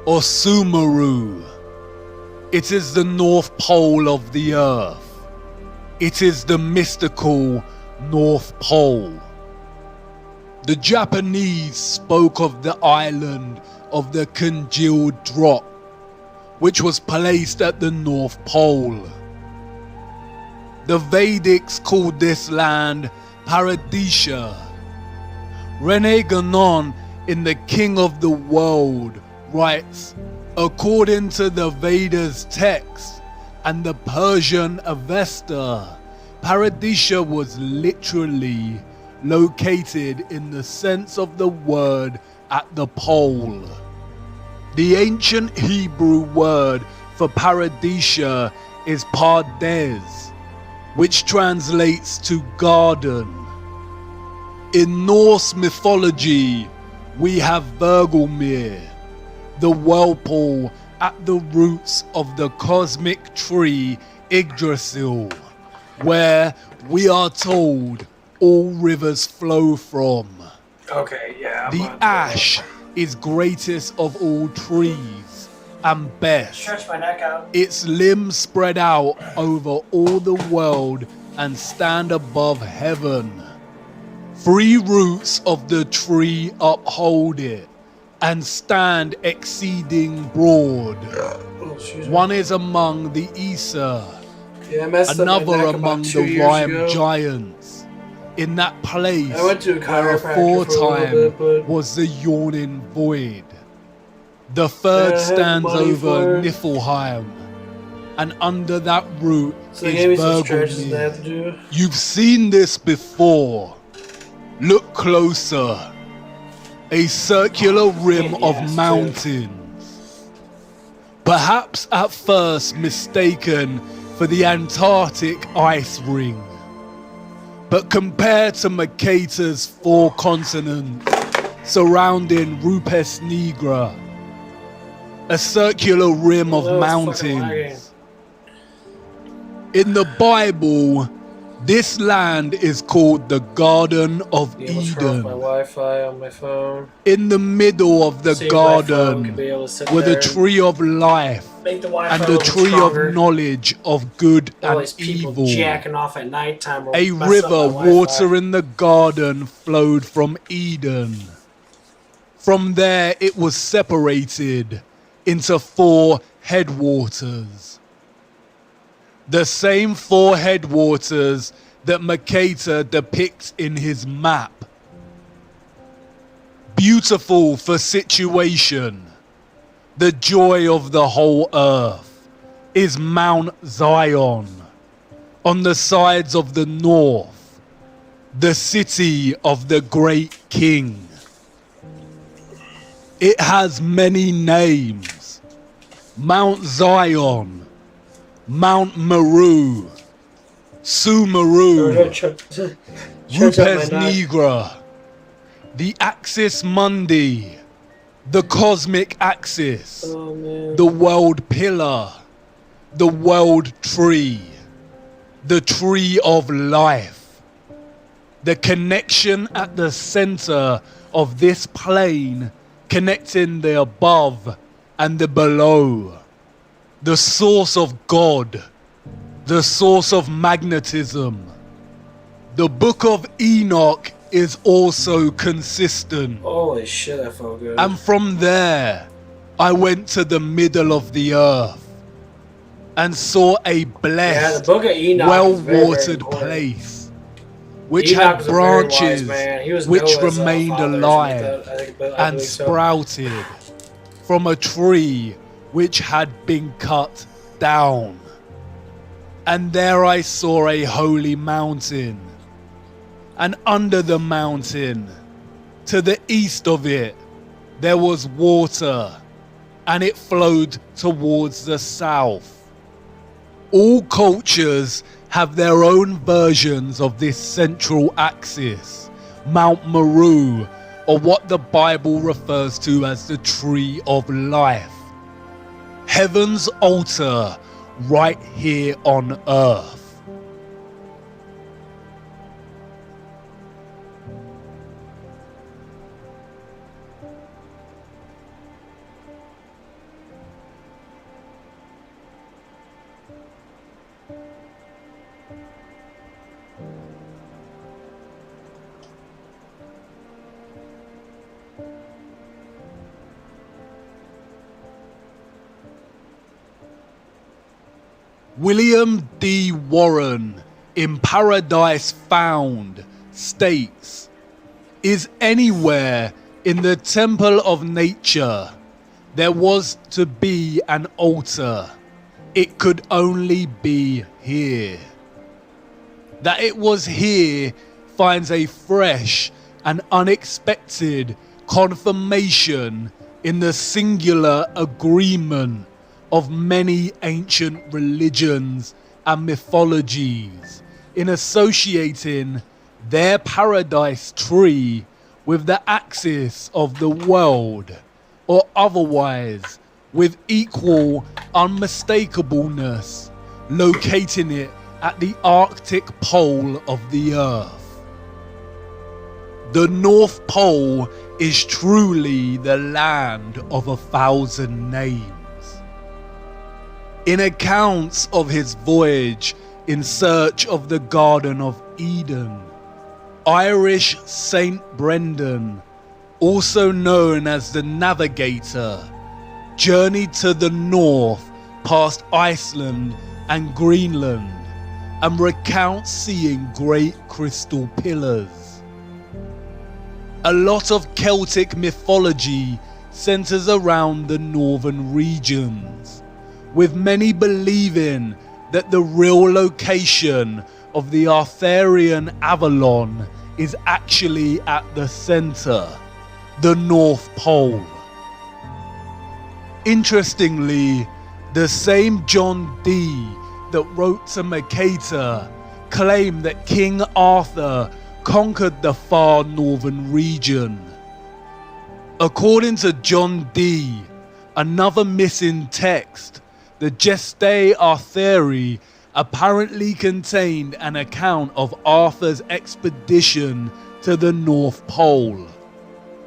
or Sumeru. It is the North Pole of the Earth. It is the mystical North Pole. The Japanese spoke of the island of the congealed drop, which was placed at the North Pole. The Vedics called this land Paradisha. Rene Guénon in The King of the World writes, according to the Vedas text and the Persian Avesta, Paradisha was literally located in the sense of the word at the pole. The ancient Hebrew word for Paradisha is Pardes, which translates to garden. In Norse mythology, we have Vergelmir, the whirlpool at the roots of the cosmic tree Yggdrasil, where we are told all rivers flow from. Okay, yeah. The ash is greatest of all trees and best. Stretch my neck out. Its limbs spread out over all the world and stand above heaven. 3 roots of the tree uphold it and stand exceeding broad. Oh, excuse me. One is among the Aesir, Yeah, I messed up my another neck about among 2 the years Rhyme ago. giants. In that place I went to a where chiropractor for a aforetime little bit, but- was the yawning void. The third Yeah, I had stands money over for it. Niflheim, and under that root So they gave me is some stretches that I Bergelmir. have to do. You've seen this before. Look closer. A circular rim Yes, of too. mountains. Perhaps at first mistaken for the Antarctic ice ring. But compared to Mercator's 4 continents surrounding Rupes Nigra, a circular rim of Oh, it's fucking mountains. In the Bible, this land is called the Garden of Yeah, let's turn off my Eden. Wi-Fi on my phone. In the middle of the See if my phone could garden be able to sit were the there and tree of life make the Wi-Fi and a the little tree stronger. of knowledge of good All and these people evil. jacking off at nighttime. A river, water in the garden, flowed from Eden. From there, it was separated into 4 headwaters. The same 4 headwaters that Mercator depicts in his map. Beautiful for situation, the joy of the whole earth, is Mount Zion. On the sides of the north, the city of the great king. It has many names. Mount Zion, Mount Meru, Sumeru, Rupes Nigra, the Axis Mundi, the Cosmic Axis, Oh man. the World Pillar, the World Tree, the Tree of Life. The connection at the center of this plane, connecting the above and the below. The source of God, the source of magnetism. The Book of Enoch is also consistent. Holy shit, that felt good. And from there, I went to the middle of the earth and saw a yeah, the blessed, Book of Enoch is very, very well-watered important. place, which Enoch had was a very wise branches man. He was which Noah's, remained father or something alive like that. I think, but I and believe so. sprouted from a tree which had been cut down. And there I saw a holy mountain, and under the mountain, to the east of it, there was water, and it flowed towards the south. All cultures have their own versions of this central axis, Mount Meru, or what the Bible refers to as the Tree of Life. Heaven's altar right here on earth. William D. Warren in Paradise Found states, "Is anywhere in the temple of nature there was to be an altar, it could only be here. That it was here finds a fresh and unexpected confirmation in the singular agreement of many ancient religions and mythologies in associating their paradise tree with the axis of the world, or otherwise with equal unmistakableness, locating it at the Arctic pole of the Earth. The North Pole is truly the land of 1,000 names. In accounts of his voyage in search of the Garden of Eden, Irish Saint Brendan, also known as the Navigator, journeyed to the north past Iceland and Greenland and recounts seeing great crystal pillars. A lot of Celtic mythology centers around the northern regions, with many believing that the real location of the Arthurian Avalon is actually at the center, the North Pole. Interestingly, the same John Dee that wrote to Mercator claimed that King Arthur conquered the far northern region. According to John Dee, another missing text, the Gestae Arthuri, apparently contained an account of Arthur's expedition to the North Pole.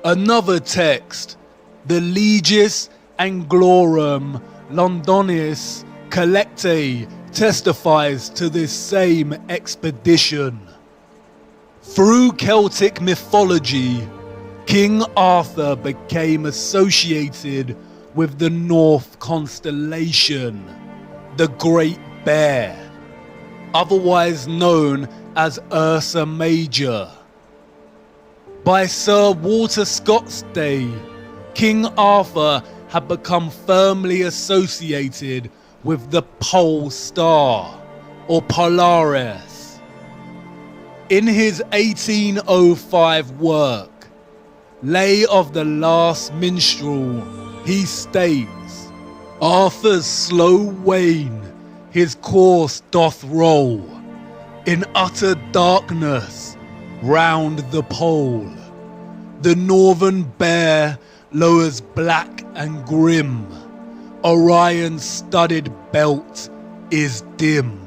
Another text, the Legis Anglorum Londonis Collectae, testifies to this same expedition. Through Celtic mythology, King Arthur became associated with the North constellation, the Great Bear, otherwise known as Ursa Major. By Sir Walter Scott's day, King Arthur had become firmly associated with the Pole Star, or Polaris. In his 1805 work, Lay of the Last Minstrel, he states, Arthur's slow wane his course doth roll, in utter darkness round the pole. The northern bear lowers black and grim, Orion's studded belt is dim.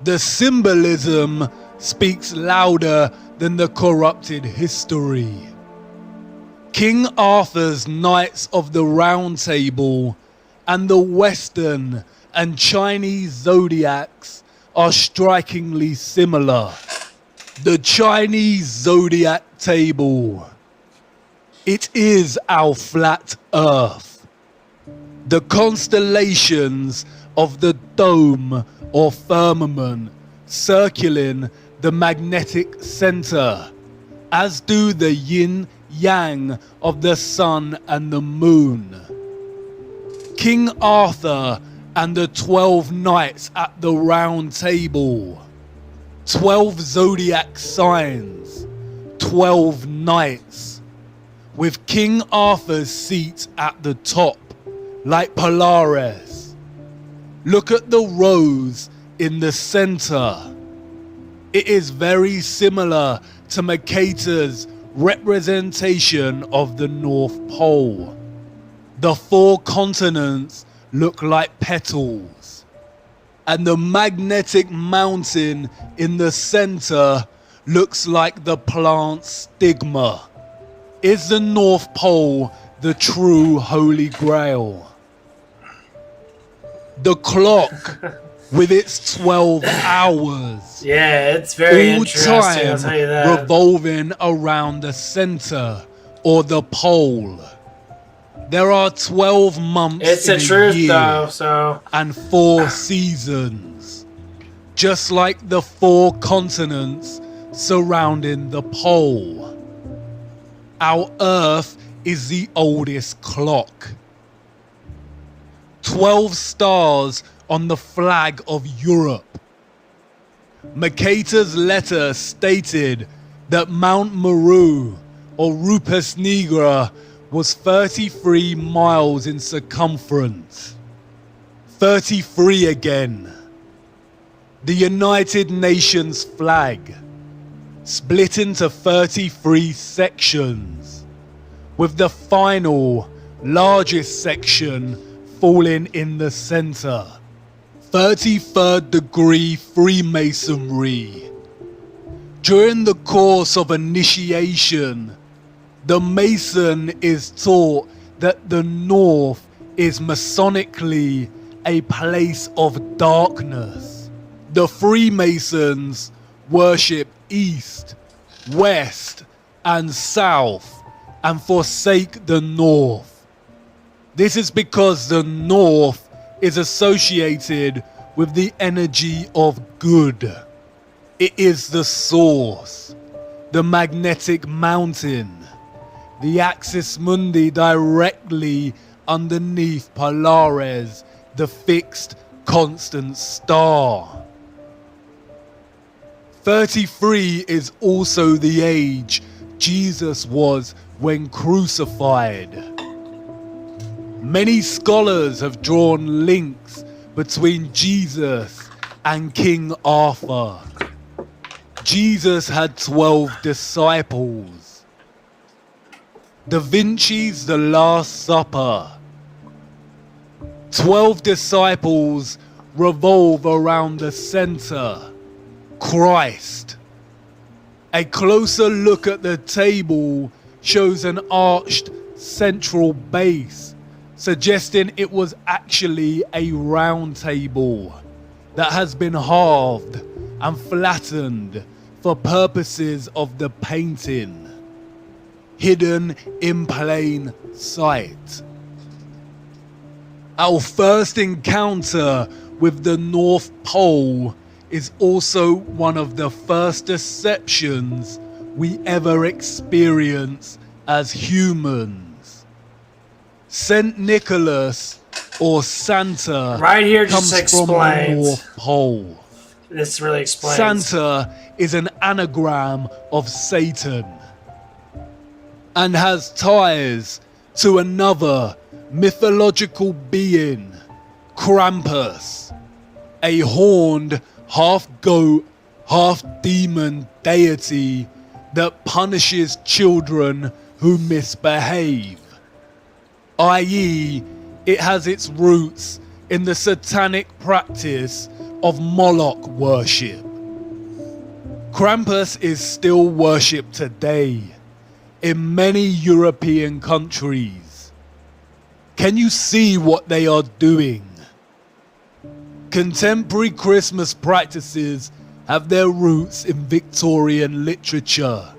The symbolism speaks louder than the corrupted history. King Arthur's Knights of the Round Table and the Western and Chinese zodiacs are strikingly similar. The Chinese zodiac table. It is our flat Earth. The constellations of the dome or firmament circling the magnetic center, as do the yin yang of the sun and the moon. King Arthur and the 12 knights at the round table. 12 zodiac signs, 12 knights, with King Arthur's seat at the top, like Polaris. Look at the rose in the center. It is very similar to Mercator's representation of the North Pole. The 4 continents look like petals, and the magnetic mountain in the center looks like the plant stigma. Is the North Pole the true Holy Grail? The clock with its 12 hours. Yeah, it's very all interesting, I'll time tell you that. revolving around the center or the pole. There are 12 months It's in the a truth, year though, so... and 4 seasons, just like the 4 continents surrounding the pole. Our Earth is the oldest clock. 12 stars on the flag of Europe. Mercator's letter stated that Mount Meru, or Rupes Nigra, was 33 miles in circumference. 33 again. The United Nations flag, split into 33 sections, with the final largest section falling in the center. 33rd degree Freemasonry. During the course of initiation, the Mason is taught that the North is Masonically a place of darkness. The Freemasons worship East, West, and South and forsake the North. This is because the North is associated with the energy of good. It is the source, the magnetic mountain, the axis mundi directly underneath Polaris, the fixed constant star. 33 is also the age Jesus was when crucified. Many scholars have drawn links between Jesus and King Arthur. Jesus had 12 disciples. Da Vinci's The Last Supper. 12 disciples revolve around the center, Christ. A closer look at the table shows an arched central base, suggesting it was actually a round table that has been halved and flattened for purposes of the painting, hidden in plain sight. Our first encounter with the North Pole is also one of the first deceptions we ever experience as humans. Saint Nicholas, or Santa, Right here just comes from the explains. North Pole. This really explains. Santa is an anagram of Satan and has ties to another mythological being, Krampus, a horned half-goat, half-demon deity that punishes children who misbehave, i.e., it has its roots in the satanic practice of Moloch worship. Krampus is still worshipped today in many European countries. Can you see what they are doing? Contemporary Christmas practices have their roots in Victorian literature.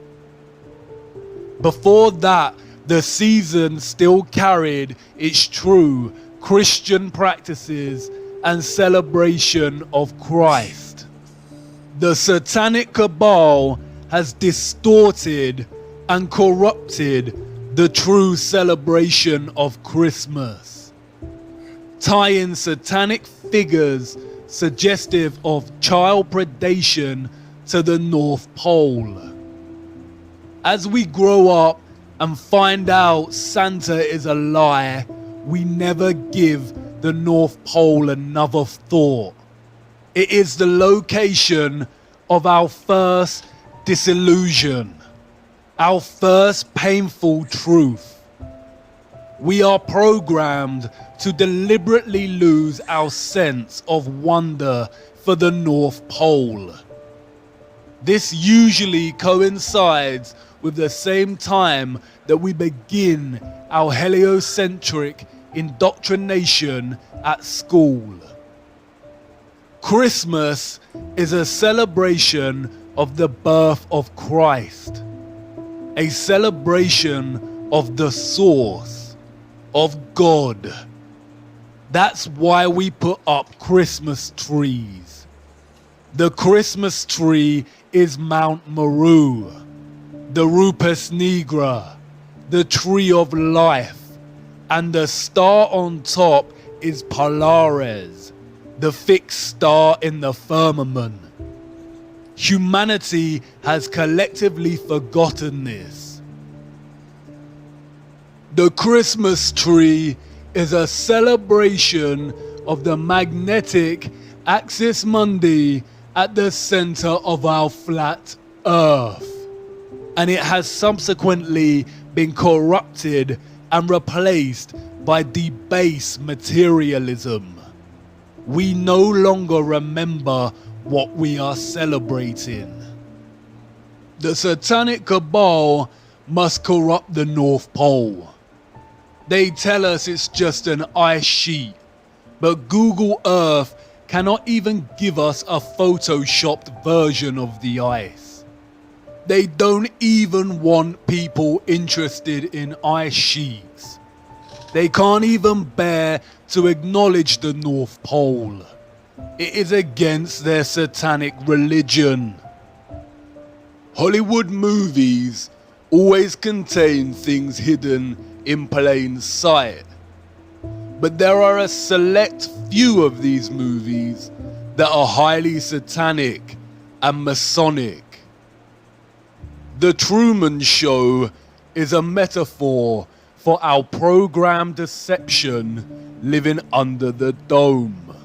Before that, the season still carried its true Christian practices and celebration of Christ. The satanic cabal has distorted and corrupted the true celebration of Christmas, tying satanic figures suggestive of child predation to the North Pole. As we grow up and find out Santa is a lie, we never give the North Pole another thought. It is the location of our first disillusion, our first painful truth. We are programmed to deliberately lose our sense of wonder for the North Pole. This usually coincides with the same time that we begin our heliocentric indoctrination at school. Christmas is a celebration of the birth of Christ, a celebration of the source, of God. That's why we put up Christmas trees. The Christmas tree is Mount Meru, the Rupus Nigra, the tree of life, and the star on top is Polaris, the fixed star in the firmament. Humanity has collectively forgotten this. The Christmas tree is a celebration of the magnetic axis mundi at the center of our flat Earth, and it has subsequently been corrupted and replaced by debased materialism. We no longer remember what we are celebrating. The satanic cabal must corrupt the North Pole. They tell us it's just an ice sheet, but Google Earth cannot even give us a photoshopped version of the ice. They don't even want people interested in ice sheets. They can't even bear to acknowledge the North Pole. It is against their satanic religion. Hollywood movies always contain things hidden in plain sight. But there are a select few of these movies that are highly satanic and Masonic. The Truman Show is a metaphor for our programmed deception living under the dome.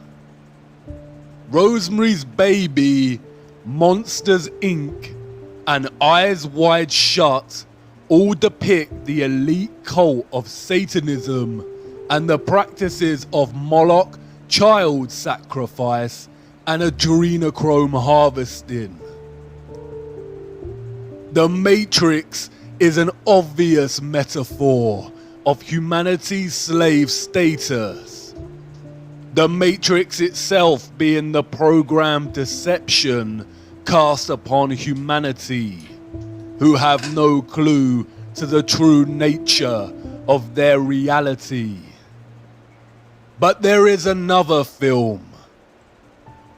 Rosemary's Baby, Monsters Inc., and Eyes Wide Shut all depict the elite cult of Satanism and the practices of Moloch child sacrifice and adrenochrome harvesting. The Matrix is an obvious metaphor of humanity's slave status. The Matrix itself being the programmed deception cast upon humanity, who have no clue to the true nature of their reality. But there is another film,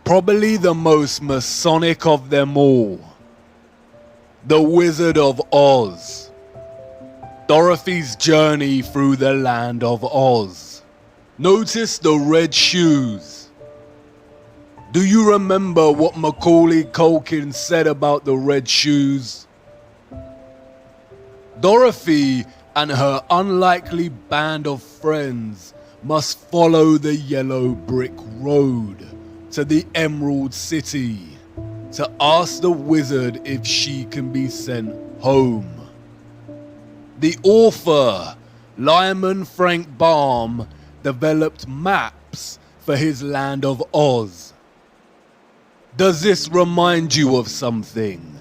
probably the most Masonic of them all, The Wizard of Oz, Dorothy's journey through the land of Oz. Notice the red shoes. Do you remember what Macaulay Culkin said about the red shoes? Dorothy and her unlikely band of friends must follow the yellow brick road to the Emerald City to ask the wizard if she can be sent home. The author, Lyman Frank Baum, developed maps for his land of Oz. Does this remind you of something?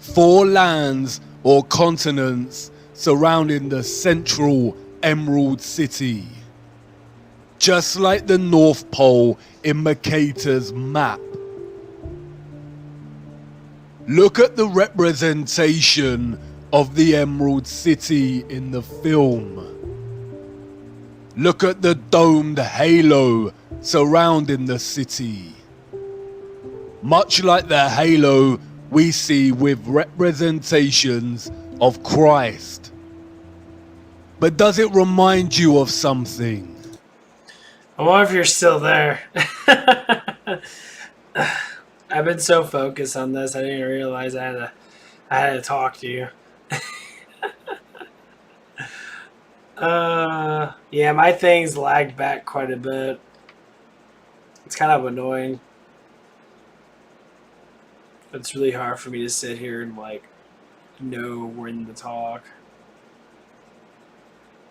4 lands or continents surrounding the central Emerald City. Just like the North Pole in Mercator's map. Look at the representation of the Emerald City in the film. Look at the domed halo surrounding the city. Much like the halo we see with representations of Christ. But does it remind you of something? I wonder if you're still there. I've been so focused on this, I didn't realize I had to talk to you. Yeah, my thing's lagged back quite a bit. It's kind of annoying. It's really hard for me to sit here and like know when to talk.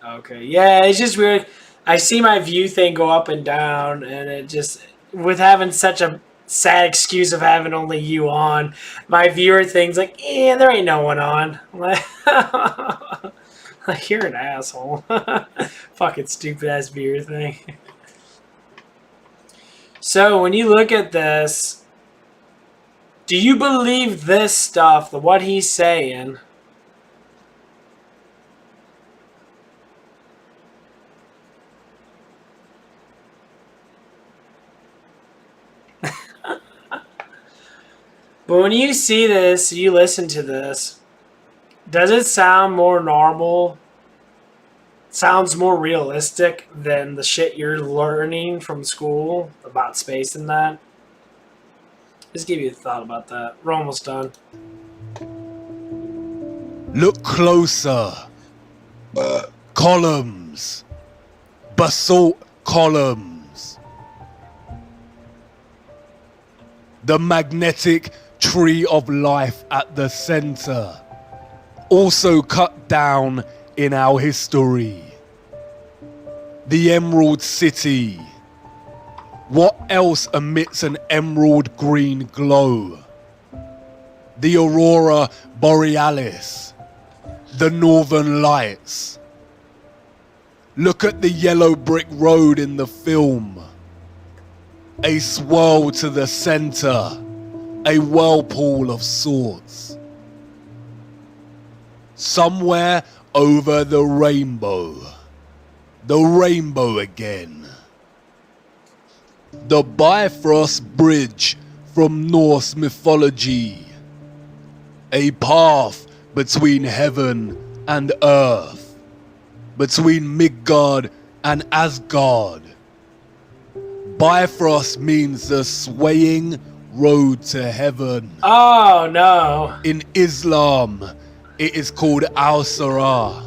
Okay, yeah, it's just weird. I see my view thing go up and down, and it just, with having such a sad excuse of having only you on, my viewer thing's like, there ain't no one on. Like, you're an asshole. Fucking stupid ass viewer thing. So when you look at this, do you believe this stuff, what he's saying? But when you see this, you listen to this, does it sound more normal? Sounds more realistic than the shit you're learning from school about space and that? Just give you a thought about that. We're almost done. Look closer. Columns. Basalt columns. The magnetic tree of life at the center. Also cut down in our history. The Emerald City. What else emits an emerald green glow? The Aurora Borealis. The Northern Lights. Look at the yellow brick road in the film. A swirl to the center. A whirlpool of sorts. Somewhere over the rainbow. The rainbow again. The Bifrost Bridge from Norse mythology. A path between heaven and earth. Between Midgard and Asgard. Bifrost means the swaying road to heaven. Oh no. In Islam, it is called Al-Sirah.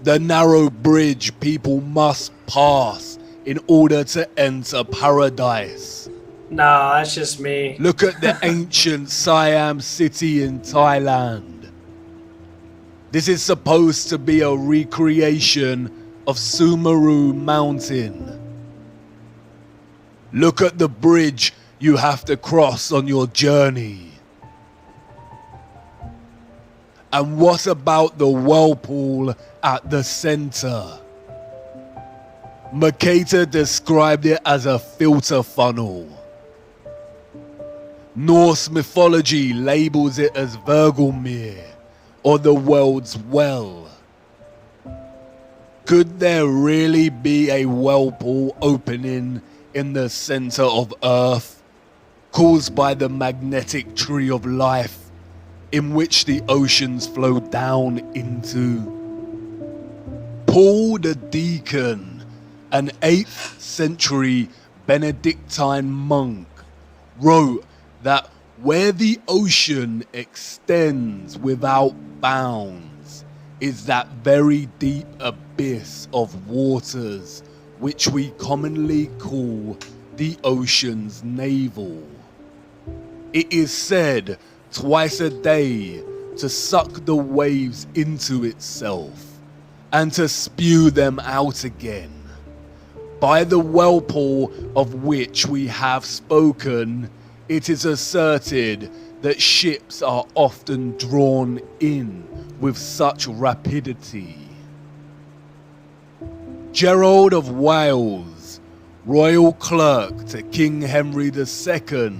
The narrow bridge people must pass in order to enter paradise. No, that's just me. Look at the ancient Siam city in Thailand. This is supposed to be a recreation of Sumeru Mountain. Look at the bridge you have to cross on your journey. And what about the whirlpool at the center? Mercator described it as a filter funnel. Norse mythology labels it as Vergelmir, or the world's well. Could there really be a whirlpool opening in the center of Earth, caused by the magnetic tree of life in which the oceans flow down into? Paul the Deacon, an 8th century Benedictine monk, wrote that where the ocean extends without bounds is that very deep abyss of waters which we commonly call the ocean's navel. It is said twice a day to suck the waves into itself and to spew them out again. By the whirlpool of which we have spoken, it is asserted that ships are often drawn in with such rapidity. Gerald of Wales, royal clerk to King Henry II,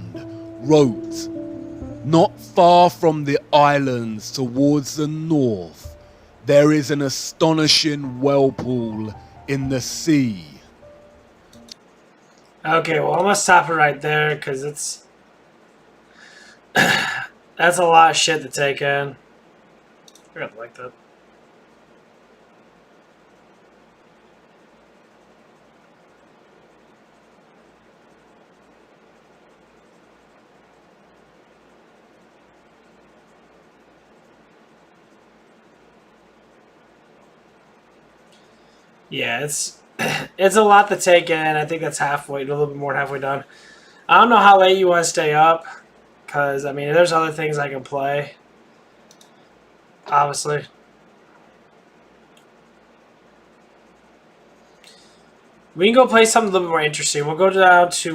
wrote, "Not far from the islands towards the north, there is an astonishing whirlpool in the sea." Okay, well, I'm gonna stop it right there because it's that's a lot of shit to take in. I don't like that. Yeah, it's a lot to take in. I think that's halfway, a little bit more than halfway done. I don't know how late you want to stay up, because, I mean, there's other things I can play, obviously. We can go play something a little bit more interesting. We'll go down to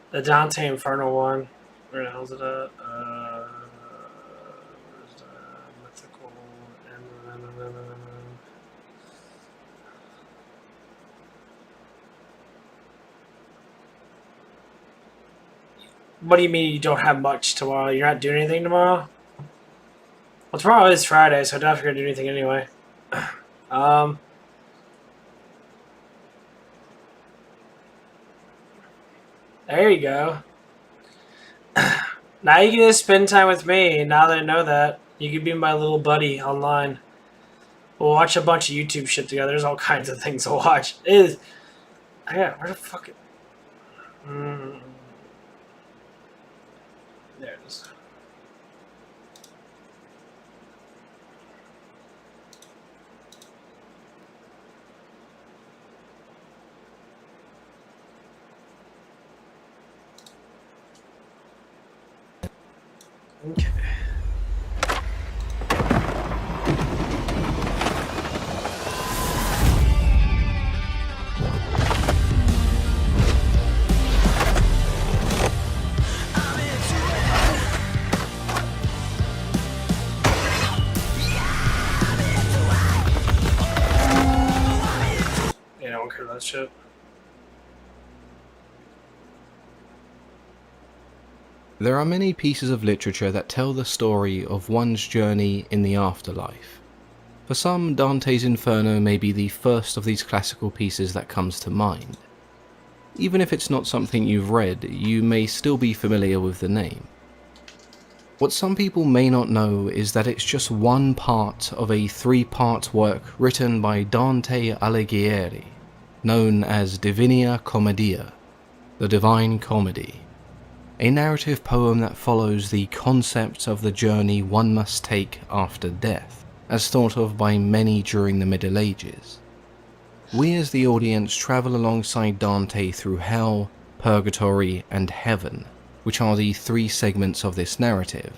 the Dante Inferno one. Where the hell is it at? Where's the mythical? What do you mean you don't have much tomorrow? You're not doing anything tomorrow? Well, tomorrow is Friday, so I doubt if you're gonna do anything anyway. There you go. Now you can just spend time with me. Now that I know that, you can be my little buddy online. We'll watch a bunch of YouTube shit together. There's all kinds of things to watch. It is. Yeah, where the fuck? There it is. Okay. heard that shit. There are many pieces of literature that tell the story of one's journey in the afterlife. For some, Dante's Inferno may be the first of these classical pieces that comes to mind. Even if it's not something you've read, you may still be familiar with the name. What some people may not know is that it's just one part of a 3-part work written by Dante Alighieri, known as Divina Commedia, the Divine Comedy, a narrative poem that follows the concept of the journey one must take after death, as thought of by many during the Middle Ages. We as the audience travel alongside Dante through hell, purgatory, and heaven, which are the 3 segments of this narrative: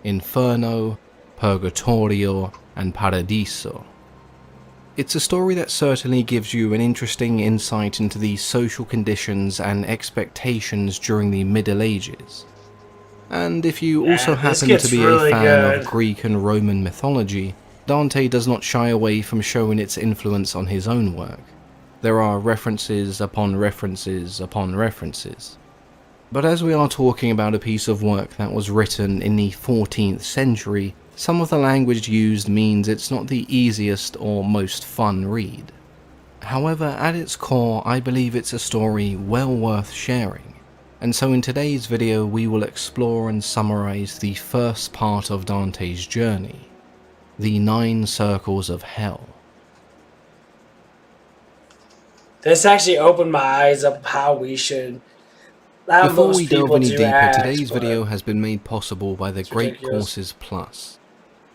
Inferno, Purgatorio, and Paradiso. It's a story that certainly gives you an interesting insight into the social conditions and expectations during the Middle Ages. And if you also happen to be a fan of Greek and Roman mythology, Dante does not shy away from showing its influence on his own work. There are references upon references upon references. But as we are talking about a piece of work that was written in the 14th century, some of the language used means it's not the easiest or most fun read. However, at its core, I believe it's a story well worth sharing, and so in today's video we will explore and summarize the first part of Dante's journey, the 9 Circles of Hell. This actually opened my eyes up how we should. Before we delve any deeper, today's video has been made possible by the Great Courses Plus.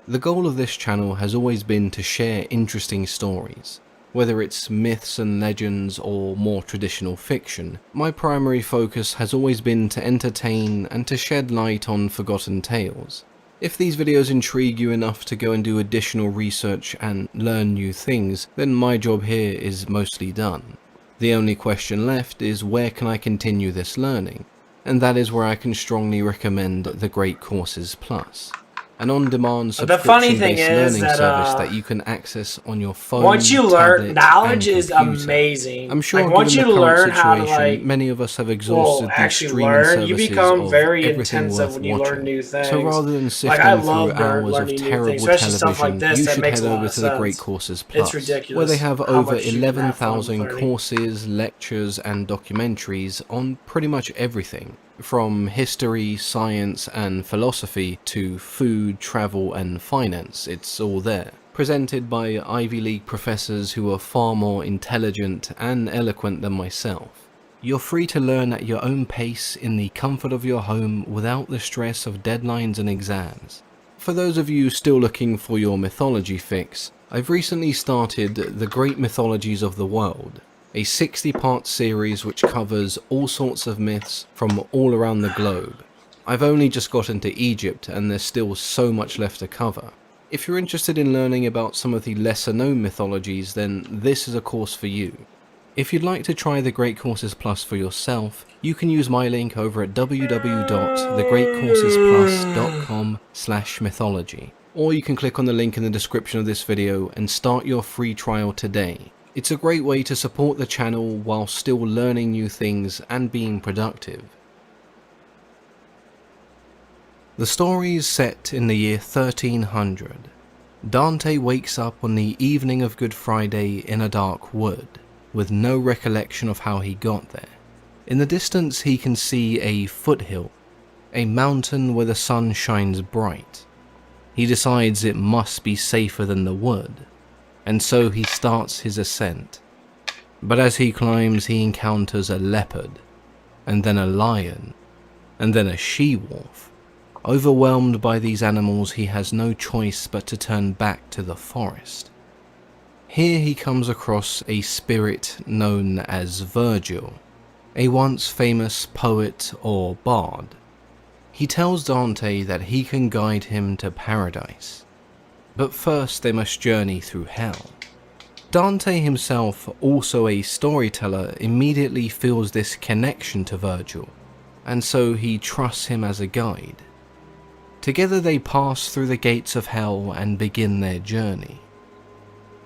The goal of this channel has always been to share interesting stories. Whether it's myths and legends or more traditional fiction, my primary focus has always been to entertain and to shed light on forgotten tales. If these videos intrigue you enough to go and do additional research and learn new things, then my job here is mostly done. The only question left is where can I continue this learning, and that is where I can strongly recommend the Great Courses Plus, an on-demand subscription-based learning service that you can access on your phone, once you learn, tablet, knowledge and is computer. amazing. I'm sure once given you the current learn how to situation, many of us have exhausted the streaming services you become of very everything intensive worth when you watching. learn new things. So rather than sifting I through love hours of learning new terrible things, especially stuff like television, this you that should makes head a lot over of to the sense. Great Courses Plus, ridiculous where they have how over much you can have fun 11,000 learning. courses, lectures, and documentaries on pretty much everything, from history, science, and philosophy to food, travel, and finance. It's all there. Presented by Ivy League professors who are far more intelligent and eloquent than myself. You're free to learn at your own pace in the comfort of your home without the stress of deadlines and exams. For those of you still looking for your mythology fix, I've recently started The Great Mythologies of the World, a 60-part series which covers all sorts of myths from all around the globe. I've only just got into Egypt and there's still so much left to cover. If you're interested in learning about some of the lesser known mythologies, then this is a course for you. If you'd like to try the Great Courses Plus for yourself, you can use my link over at www.thegreatcoursesplus.com/mythology, or you can click on the link in the description of this video and start your free trial today. It's a great way to support the channel while still learning new things and being productive. The story is set in the year 1300. Dante wakes up on the evening of Good Friday in a dark wood, with no recollection of how he got there. In the distance he can see a foothill, a mountain where the sun shines bright. He decides it must be safer than the wood, and so he starts his ascent. But as he climbs he encounters a leopard, and then a lion, and then a she-wolf. Overwhelmed by these animals, he has no choice but to turn back to the forest. Here he comes across a spirit known as Virgil, a once famous poet or bard. He tells Dante that he can guide him to paradise, but first they must journey through hell. Dante himself, also a storyteller, immediately feels this connection to Virgil, and so he trusts him as a guide. Together they pass through the gates of hell and begin their journey.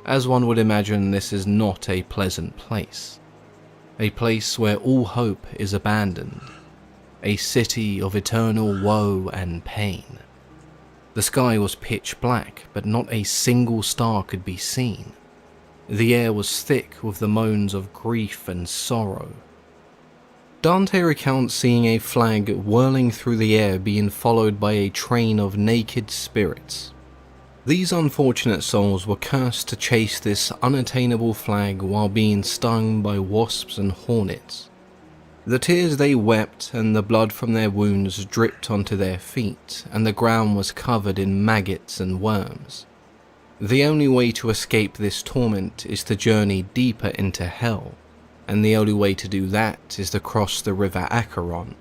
As one would imagine, this is not a pleasant place. A place where all hope is abandoned. A city of eternal woe and pain. The sky was pitch black, but not a single star could be seen. The air was thick with the moans of grief and sorrow. Dante recounts seeing a flag whirling through the air being followed by a train of naked spirits. These unfortunate souls were cursed to chase this unattainable flag while being stung by wasps and hornets. The tears they wept and the blood from their wounds dripped onto their feet, and the ground was covered in maggots and worms. The only way to escape this torment is to journey deeper into hell, and the only way to do that is to cross the river Acheron.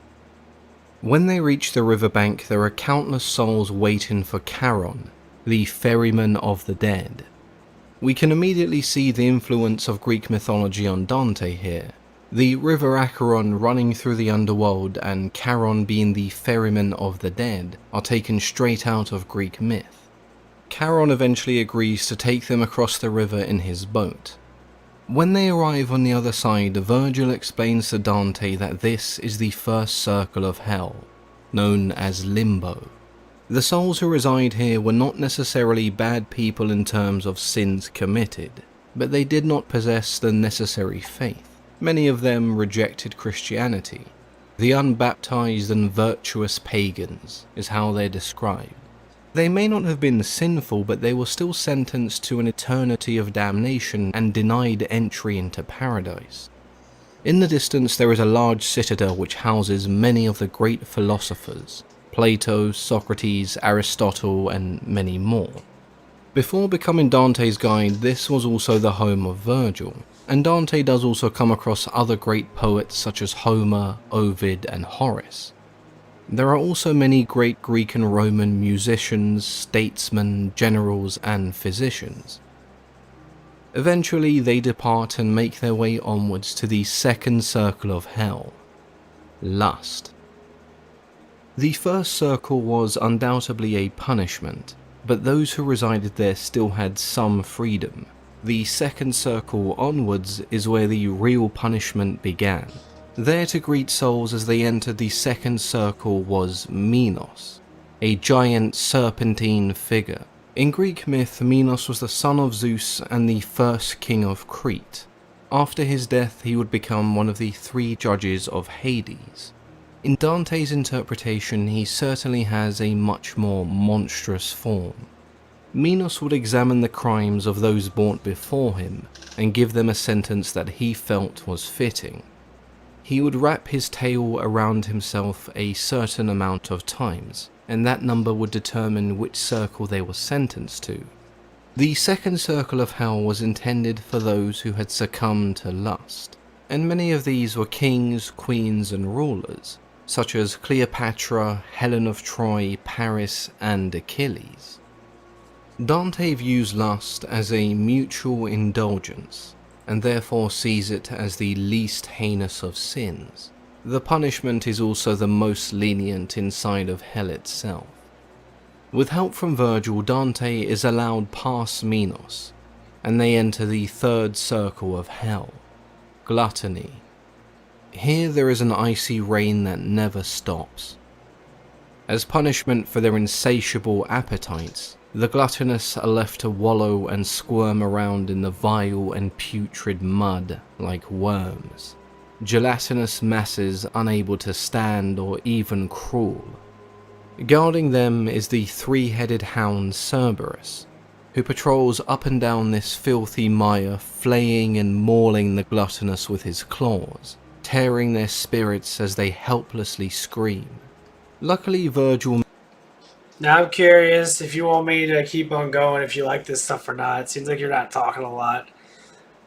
When they reach the riverbank, there are countless souls waiting for Charon, the ferryman of the dead. We can immediately see the influence of Greek mythology on Dante here. The river Acheron running through the underworld and Charon being the ferryman of the dead are taken straight out of Greek myth. Charon eventually agrees to take them across the river in his boat. When they arrive on the other side, Virgil explains to Dante that this is the first circle of hell, known as Limbo. The souls who reside here were not necessarily bad people in terms of sins committed, but they did not possess the necessary faith. Many of them rejected Christianity. The unbaptized and virtuous pagans is how they're described. They may not have been sinful, but they were still sentenced to an eternity of damnation and denied entry into paradise. In the distance there is a large citadel which houses many of the great philosophers, Plato, Socrates, Aristotle, and many more. Before becoming Dante's guide, this was also the home of Virgil, and Dante does also come across other great poets such as Homer, Ovid, and Horace. There are also many great Greek and Roman musicians, statesmen, generals, and physicians. Eventually they depart and make their way onwards to the second circle of hell, lust. The first circle was undoubtedly a punishment, but those who resided there still had some freedom. The second circle onwards is where the real punishment began. There to greet souls as they entered the second circle was Minos, a giant serpentine figure. In Greek myth, Minos was the son of Zeus and the first king of Crete. After his death, he would become one of the 3 judges of Hades. In Dante's interpretation, he certainly has a much more monstrous form. Minos would examine the crimes of those born before him and give them a sentence that he felt was fitting. He would wrap his tail around himself a certain amount of times, and that number would determine which circle they were sentenced to. The second circle of hell was intended for those who had succumbed to lust, and many of these were kings, queens, and rulers, such as Cleopatra, Helen of Troy, Paris, and Achilles. Dante views lust as a mutual indulgence, and therefore sees it as the least heinous of sins. The punishment is also the most lenient inside of hell itself. With help from Virgil, Dante is allowed past Minos, and they enter the third circle of hell, gluttony. Here there is an icy rain that never stops. As punishment for their insatiable appetites, the gluttonous are left to wallow and squirm around in the vile and putrid mud like worms, gelatinous masses unable to stand or even crawl. Guarding them is the 3-headed hound Cerberus, who patrols up and down this filthy mire, flaying and mauling the gluttonous with his claws, tearing their spirits as they helplessly scream. Luckily, Virgil... Now I'm curious if you want me to keep on going, if you like this stuff or not. It seems like you're not talking a lot.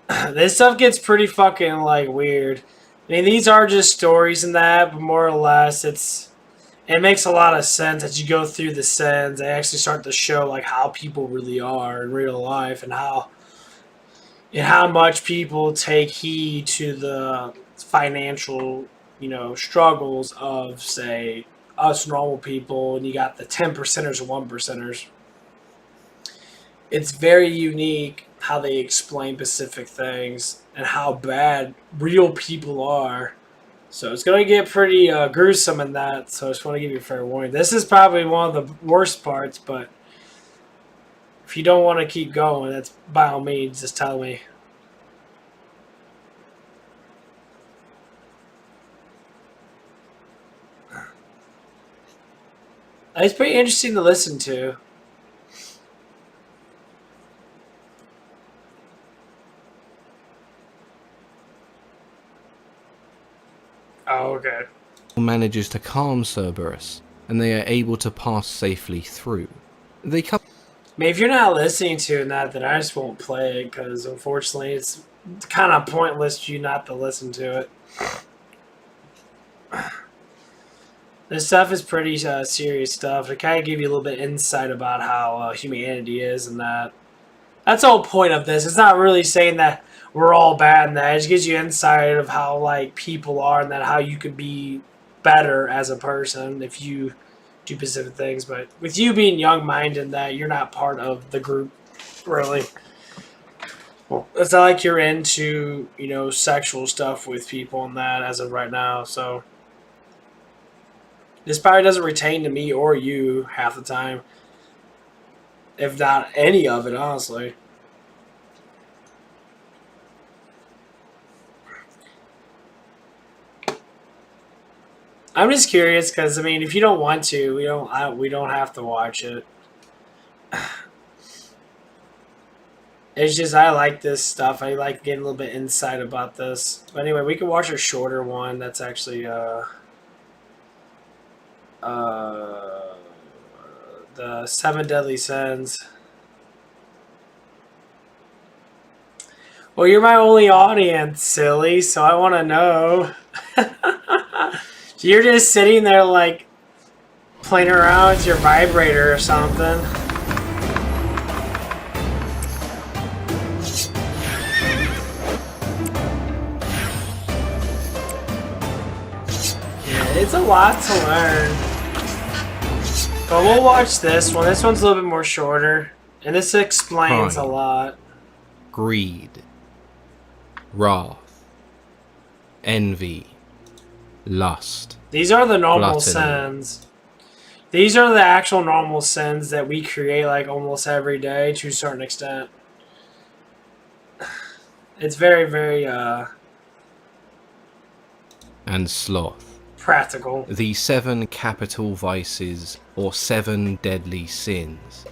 This stuff gets pretty fucking, like, weird. I mean, these are just stories and that, but more or less, it makes a lot of sense as you go through the sins. They actually start to show, like, how people really are in real life and how much people take heed to the financial, struggles of, say, us normal people, and you got the 10%ers and 1%ers. It's very unique, how they explain specific things and how bad real people are. So it's going to get pretty gruesome in that. So I just want to give you a fair warning. This is probably one of the worst parts, but if you don't want to keep going, that's by all means, just tell me. It's pretty interesting to listen to. Oh, okay. Manages to calm Cerberus, and they are able to pass safely through. They come. I mean, if you're not listening to that, then I just won't play it because unfortunately it's kind of pointless for you not to listen to it. This stuff is pretty serious stuff. To kind of give you a little bit insight about how humanity is and that. That's the whole point of this. It's not really saying that we're all bad and that. It just gives you insight of how like people are and that how you could be better as a person if you do specific things. But with you being young-minded, that you're not part of the group, really. It's not like you're into, you know, sexual stuff with people and that as of right now, so this probably doesn't retain to me or you half the time. If not any of it, honestly. I'm just curious because I mean, if you don't want to, we don't have to watch it. It's just I like this stuff. I like getting a little bit insight about this. But anyway, we can watch a shorter one. That's actually the 7 Deadly Sins. Well, you're my only audience, silly, so I want to know. You're just sitting there like playing around with your vibrator or something. Yeah, it's a lot to learn. But we'll watch this one. This one's a little bit more shorter. And this explains a lot. Greed, wrath, envy, lust. These are the normal gluttony. sins. These are the actual normal sins that we create like almost every day to a certain extent. It's very, very and sloth. practical. The 7 capital vices, or 7 deadly sins.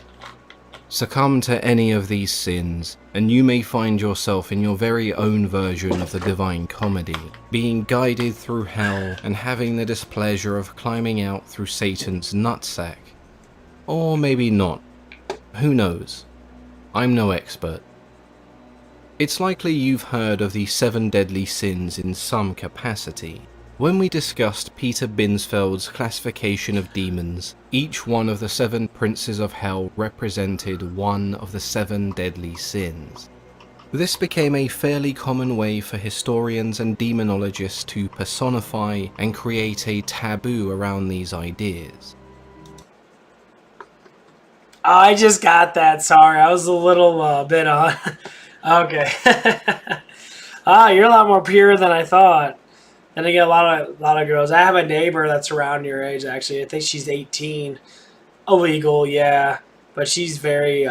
Succumb to any of these sins, and you may find yourself in your very own version of the Divine Comedy, being guided through hell and having the displeasure of climbing out through Satan's nutsack. Or maybe not. Who knows? I'm no expert. It's likely you've heard of the 7 deadly sins in some capacity. When we discussed Peter Binsfeld's classification of demons, each one of the 7 princes of hell represented one of the 7 deadly sins. This became a fairly common way for historians and demonologists to personify and create a taboo around these ideas. I just got that. Sorry, I was a little bit on. Okay. You're a lot more pure than I thought. And I get a lot of girls. I have a neighbor that's around your age, actually. I think she's 18. Illegal, yeah. But she's very,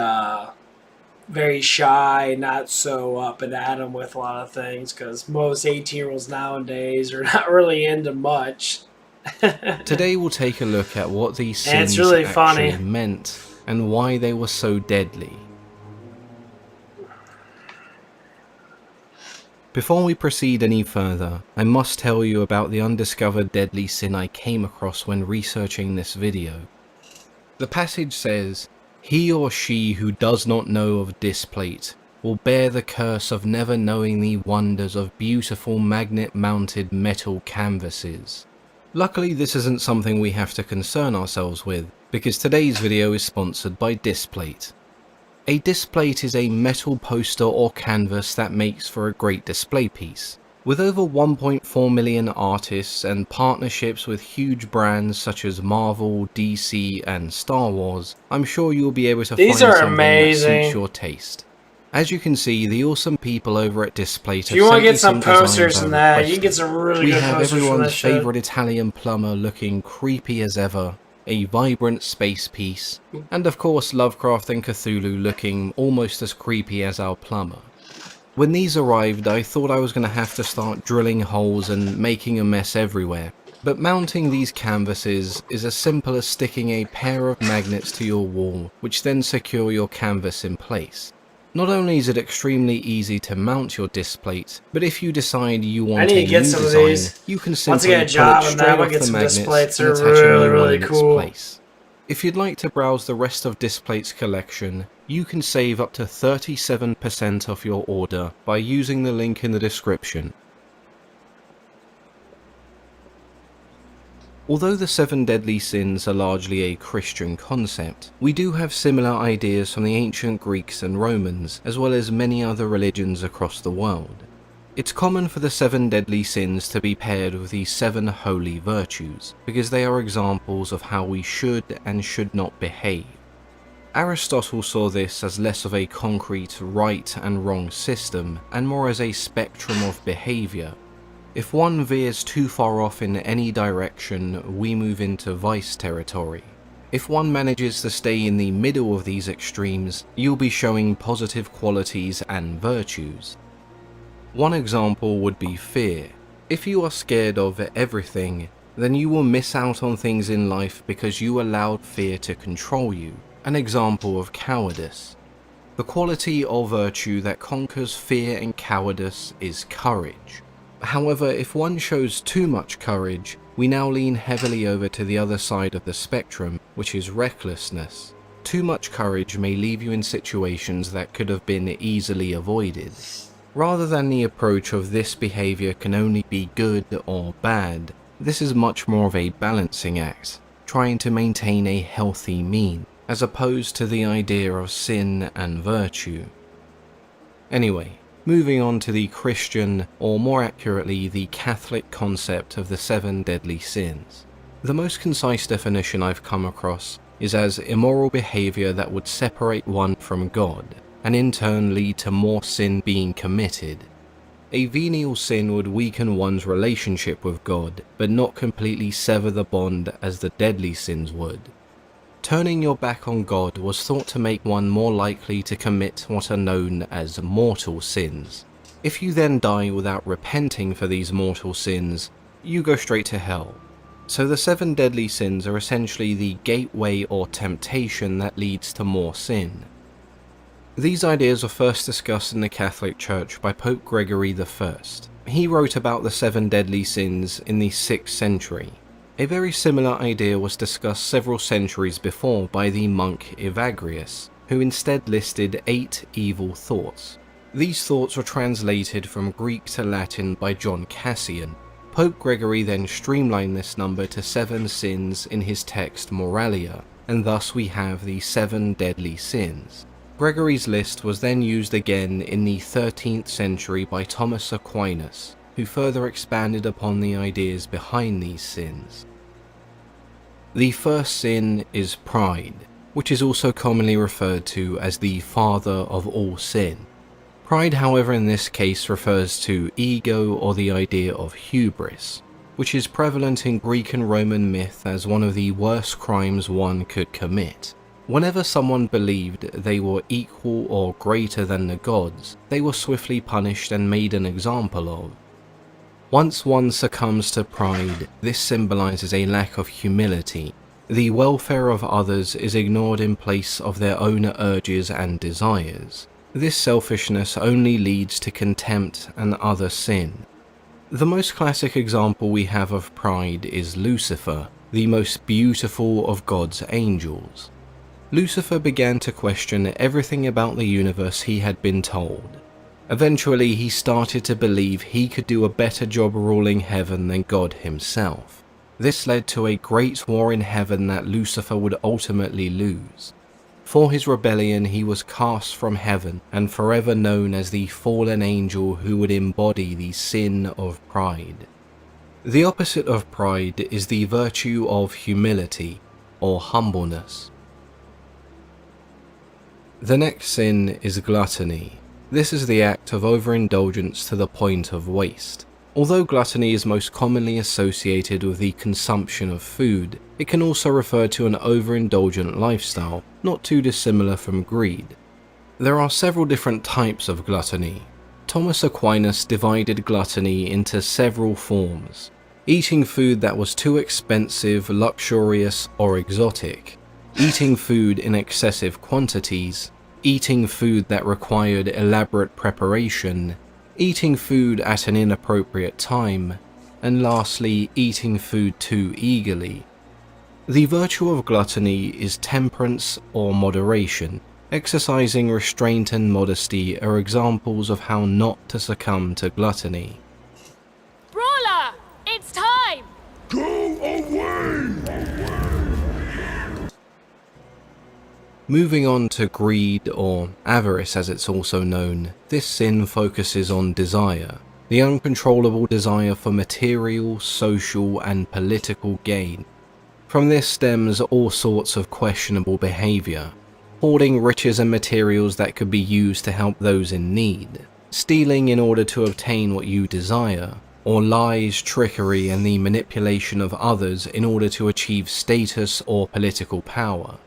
very shy, not so up and at 'em with a lot of things. Because most 18-year-olds nowadays are not really into much. Today we'll take a look at what these And it's sins really actually funny. meant and why they were so deadly. Before we proceed any further, I must tell you about the undiscovered deadly sin I came across when researching this video. The passage says, "He or she who does not know of displate will bear the curse of never knowing the wonders of beautiful magnet-mounted metal canvases." Luckily, this isn't something we have to concern ourselves with, because today's video is sponsored by Displate. A displate is a metal poster or canvas that makes for a great display piece. With over 1.4 million artists and partnerships with huge brands such as Marvel, DC and Star Wars, I'm sure you'll be able to These find are something amazing. that suits your taste. As you can see, the awesome people over at Displate If you want to get some posters from that, you can get some really we good have posters from everyone's that shit. favourite Italian plumber looking creepy as ever, a vibrant space piece, and of course Lovecraft and Cthulhu looking almost as creepy as our plumber. When these arrived, I thought I was going to have to start drilling holes and making a mess everywhere, but mounting these canvases is as simple as sticking a pair of magnets to your wall, which then secure your canvas in place. Not only is it extremely easy to mount your Displate, but if you decide you want a new design, you can simply pull it straight off the magnets and attach a new one in its place. If you'd like to browse the rest of Displate's collection, you can save up to 37% off your order by using the link in the description. Although the 7 deadly sins are largely a Christian concept, we do have similar ideas from the ancient Greeks and Romans, as well as many other religions across the world. It's common for the 7 deadly sins to be paired with the 7 holy virtues, because they are examples of how we should and should not behave. Aristotle saw this as less of a concrete right and wrong system, and more as a spectrum of behaviour. If one veers too far off in any direction, we move into vice territory. If one manages to stay in the middle of these extremes, you'll be showing positive qualities and virtues. One example would be fear. If you are scared of everything, then you will miss out on things in life because you allowed fear to control you. An example of cowardice. The quality or virtue that conquers fear and cowardice is courage. However, if one shows too much courage, we now lean heavily over to the other side of the spectrum, which is recklessness. Too much courage may leave you in situations that could have been easily avoided. Rather than the approach of this behavior can only be good or bad, this is much more of a balancing act, trying to maintain a healthy mean, as opposed to the idea of sin and virtue. Anyway, moving on to the Christian, or more accurately the Catholic concept of the 7 deadly sins. The most concise definition I've come across is as immoral behavior that would separate one from God, and in turn lead to more sin being committed. A venial sin would weaken one's relationship with God, but not completely sever the bond as the deadly sins would. Turning your back on God was thought to make one more likely to commit what are known as mortal sins. If you then die without repenting for these mortal sins, you go straight to hell. So the 7 deadly sins are essentially the gateway or temptation that leads to more sin. These ideas were first discussed in the Catholic Church by Pope Gregory I. He wrote about the 7 deadly sins in the 6th century. A very similar idea was discussed several centuries before by the monk Evagrius, who instead listed 8 evil thoughts. These thoughts were translated from Greek to Latin by John Cassian. Pope Gregory then streamlined this number to 7 sins in his text Moralia, and thus we have the 7 deadly sins. Gregory's list was then used again in the 13th century by Thomas Aquinas, who further expanded upon the ideas behind these sins. The first sin is pride, which is also commonly referred to as the father of all sin. Pride, however, in this case refers to ego or the idea of hubris, which is prevalent in Greek and Roman myth as one of the worst crimes one could commit. Whenever someone believed they were equal or greater than the gods, they were swiftly punished and made an example of. Once one succumbs to pride, this symbolizes a lack of humility. The welfare of others is ignored in place of their own urges and desires. This selfishness only leads to contempt and other sin. The most classic example we have of pride is Lucifer, the most beautiful of God's angels. Lucifer began to question everything about the universe he had been told. Eventually, he started to believe he could do a better job ruling heaven than God himself. This led to a great war in heaven that Lucifer would ultimately lose. For his rebellion, he was cast from heaven and forever known as the fallen angel who would embody the sin of pride. The opposite of pride is the virtue of humility, or humbleness. The next sin is gluttony, This is the act of overindulgence to the point of waste. Although gluttony is most commonly associated with the consumption of food, it can also refer to an overindulgent lifestyle, not too dissimilar from greed. There are several different types of gluttony. Thomas Aquinas divided gluttony into several forms: eating food that was too expensive, luxurious, or exotic, eating food in excessive quantities, eating food that required elaborate preparation, eating food at an inappropriate time, and lastly, eating food too eagerly. The virtue of gluttony is temperance or moderation. Exercising restraint and modesty are examples of how not to succumb to gluttony. Brawler! It's time! Moving on to greed, or avarice as it's also known, this sin focuses on desire, the uncontrollable desire for material, social, and political gain. From this stems all sorts of questionable behavior: hoarding riches and materials that could be used to help those in need, stealing in order to obtain what you desire, or lies, trickery, and the manipulation of others in order to achieve status or political power.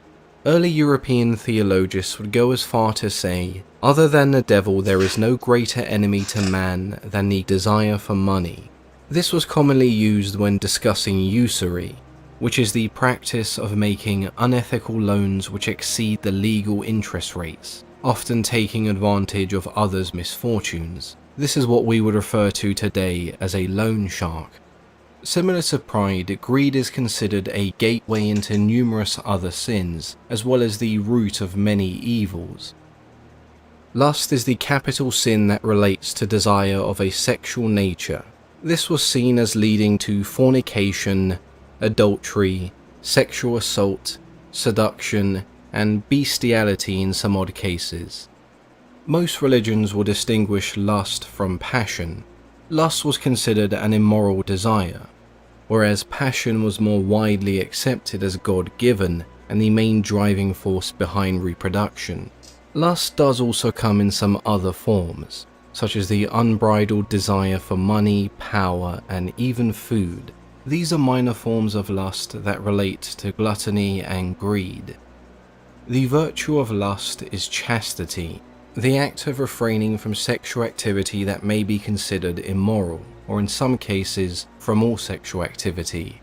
Early European theologians would go as far to say, other than the devil there is no greater enemy to man than the desire for money. This was commonly used when discussing usury, which is the practice of making unethical loans which exceed the legal interest rates, often taking advantage of others' misfortunes. This is what we would refer to today as a loan shark. Similar to pride, greed is considered a gateway into numerous other sins, as well as the root of many evils. Lust is the capital sin that relates to desire of a sexual nature. This was seen as leading to fornication, adultery, sexual assault, seduction, and bestiality in some odd cases. Most religions will distinguish lust from passion. Lust was considered an immoral desire, whereas passion was more widely accepted as God-given and the main driving force behind reproduction. Lust does also come in some other forms, such as the unbridled desire for money, power, and even food. These are minor forms of lust that relate to gluttony and greed. The virtue of lust is chastity, the act of refraining from sexual activity that may be considered immoral, or in some cases, from all sexual activity.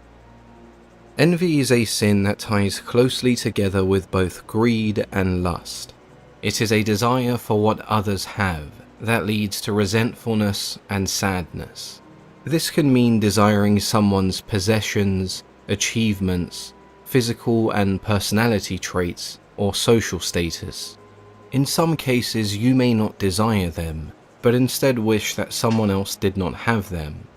Envy is a sin that ties closely together with both greed and lust. It is a desire for what others have that leads to resentfulness and sadness. This can mean desiring someone's possessions, achievements, physical and personality traits, or social status. In some cases, you may not desire them, but instead wish that someone else did not have them.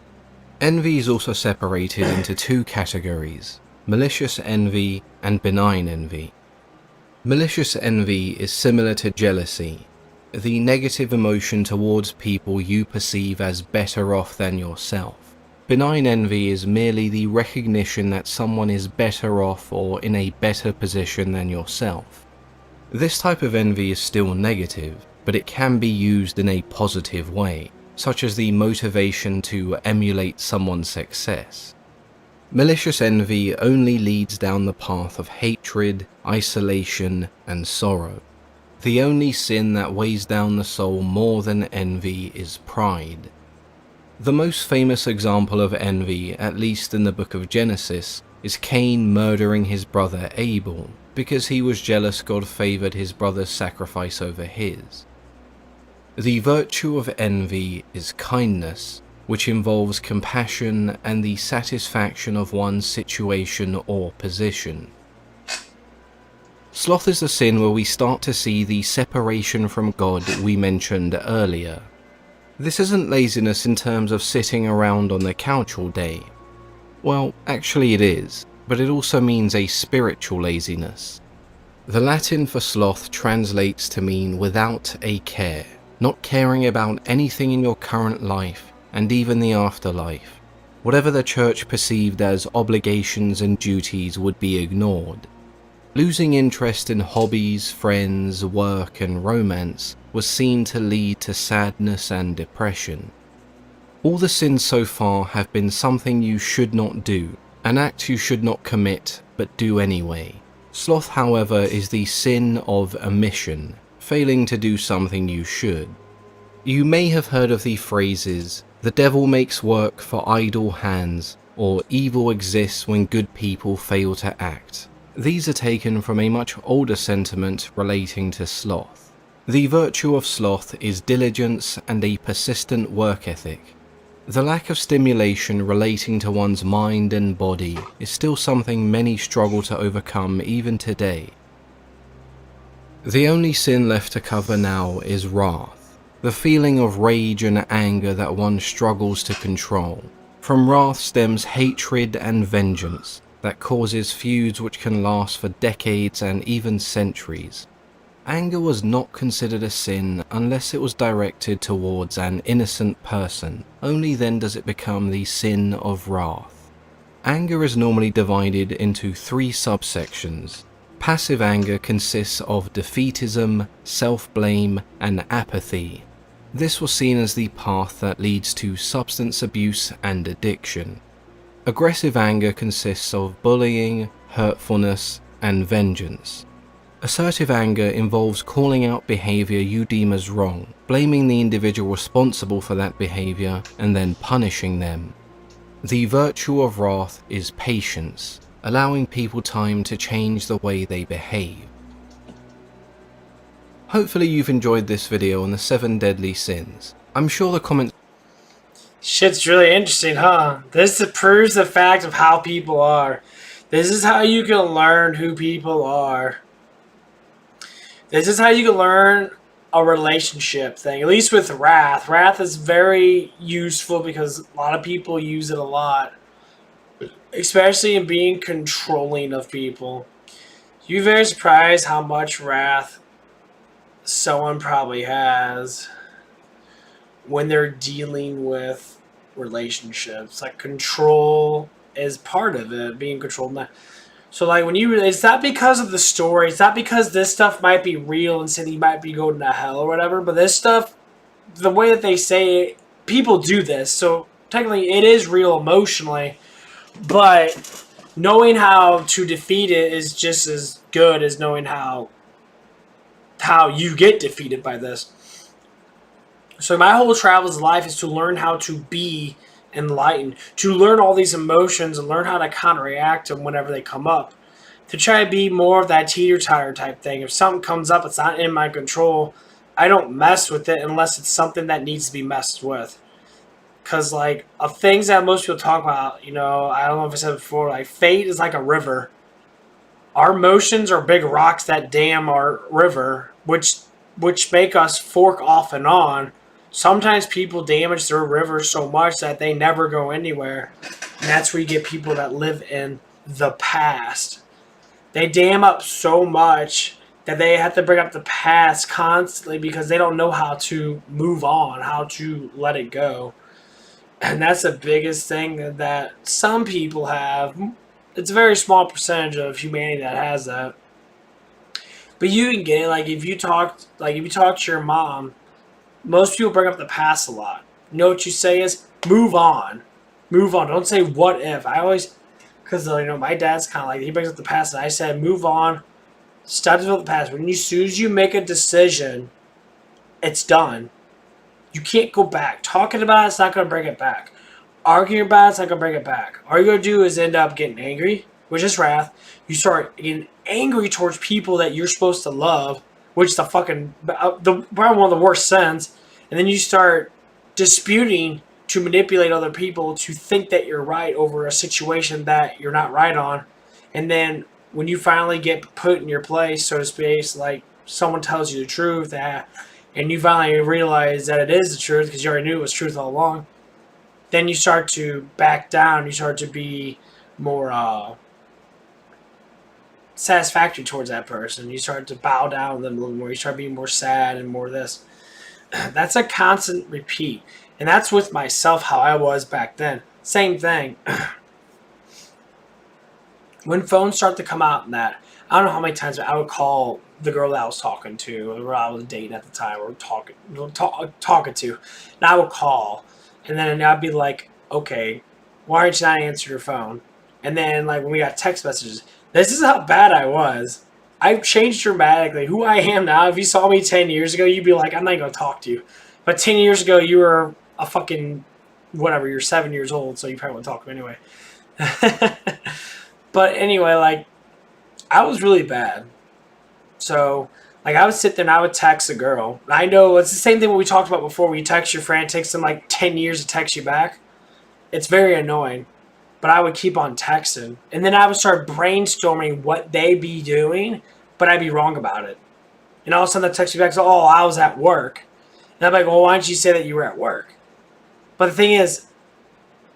Envy is also separated into two categories: malicious envy and benign envy. Malicious envy is similar to jealousy, the negative emotion towards people you perceive as better off than yourself. Benign envy is merely the recognition that someone is better off or in a better position than yourself. This type of envy is still negative, but it can be used in a positive way, such as the motivation to emulate someone's success. Malicious envy only leads down the path of hatred, isolation, and sorrow. The only sin that weighs down the soul more than envy is pride. The most famous example of envy, at least in the book of Genesis, is Cain murdering his brother Abel, because he was jealous God favored his brother's sacrifice over his. The virtue of envy is kindness, which involves compassion and the satisfaction of one's situation or position. Sloth is the sin where we start to see the separation from God we mentioned earlier. This isn't laziness in terms of sitting around on the couch all day. Well, actually it is, but it also means a spiritual laziness. The Latin for sloth translates to mean without a care, not caring about anything in your current life and even the afterlife. Whatever the church perceived as obligations and duties would be ignored. Losing interest in hobbies, friends, work, and romance was seen to lead to sadness and depression. All the sins so far have been something you should not do, an act you should not commit but do anyway. Sloth, however, is the sin of omission, failing to do something you should. You may have heard of the phrases, "The devil makes work for idle hands," or "evil exists when good people fail to act." These are taken from a much older sentiment relating to sloth. The virtue of sloth is diligence and a persistent work ethic. The lack of stimulation relating to one's mind and body is still something many struggle to overcome even today. The only sin left to cover now is wrath, the feeling of rage and anger that one struggles to control. From wrath stems hatred and vengeance that causes feuds which can last for decades and even centuries. Anger was not considered a sin unless it was directed towards an innocent person. Only then does it become the sin of wrath. Anger is normally divided into 3 subsections. Passive anger consists of defeatism, self-blame, and apathy. This was seen as the path that leads to substance abuse and addiction. Aggressive anger consists of bullying, hurtfulness, and vengeance. Assertive anger involves calling out behavior you deem as wrong, blaming the individual responsible for that behavior, and then punishing them. The virtue of wrath is patience, allowing people time to change the way they behave. Hopefully you've enjoyed this video on the 7 deadly sins. I'm sure the comments... Shit's really interesting, huh? This proves the fact of how people are. This is how you can learn who people are. This is how you can learn a relationship thing. At least with wrath. Wrath is very useful because a lot of people use it a lot. Especially in being controlling of people. You're very surprised how much wrath someone probably has when they're dealing with relationships. Like, control is part of it, being controlled. So, like, when you, it's not because of the story, it's not because this stuff might be real and Cindy might be going to hell or whatever, but this stuff, the way that they say it, people do this, so technically it is real emotionally, but knowing how to defeat it is just as good as knowing how you get defeated by this. So my whole travels life is to learn how to be enlightened, to learn all these emotions and learn how to counteract them whenever they come up, to try to be more of that teeter-totter type thing. If something comes up, it's not in my control, I don't mess with it unless it's something that needs to be messed with. Because, like, of things that most people talk about, you know, I don't know if I said it before, like, fate is like a river. Our emotions are big rocks that dam our river, which make us fork off and on. Sometimes people damage their river so much that they never go anywhere. And that's where you get people that live in the past. They dam up so much that they have to bring up the past constantly because they don't know how to move on, how to let it go. And that's the biggest thing that some people have. It's a very small percentage of humanity that has that. But you can get it. Like, if you talk to your mom, most people bring up the past a lot. You know what you say is, move on. Move on. Don't say what if. I always, because, you know, my dad's kind of like, he brings up the past, and I said, move on. Stop dealing with the past. As soon as you make a decision, it's done. You can't go back. Talking about it's not going to bring it back. Arguing about it's not going to bring it back. All you're going to do is end up getting angry, which is wrath. You start getting angry towards people that you're supposed to love, which is probably one of the worst sins. And then you start disputing to manipulate other people to think that you're right over a situation that you're not right on. And then when you finally get put in your place, so to speak, like someone tells you the truth, and you finally realize that it is the truth because you already knew it was truth all along, then you start to back down. You start to be more satisfactory towards that person. You start to bow down to them a little more. You start being more sad and more this. That's a constant repeat. And that's with myself how I was back then. Same thing. When phones start to come out and that, I don't know how many times I would call the girl that I was talking to, or I was dating at the time, or talking to. And I would call, and then I'd be like, okay, why aren't you not answering your phone? And then like when we got text messages, this is how bad I was. I've changed dramatically. Who I am now, if you saw me 10 years ago, you'd be like, I'm not going to talk to you. But 10 years ago, you were a fucking, whatever, you're 7 years old, so you probably wouldn't talk to me anyway. But anyway, like, I was really bad. So, like, I would sit there and I would text a girl. I know it's the same thing what we talked about before, where you text your friend, it takes them like 10 years to text you back. It's very annoying. But I would keep on texting. And then I would start brainstorming what they be doing, but I'd be wrong about it. And all of a sudden, they text me back, so, oh, I was at work. And I'm like, well, why didn't you say that you were at work? But the thing is,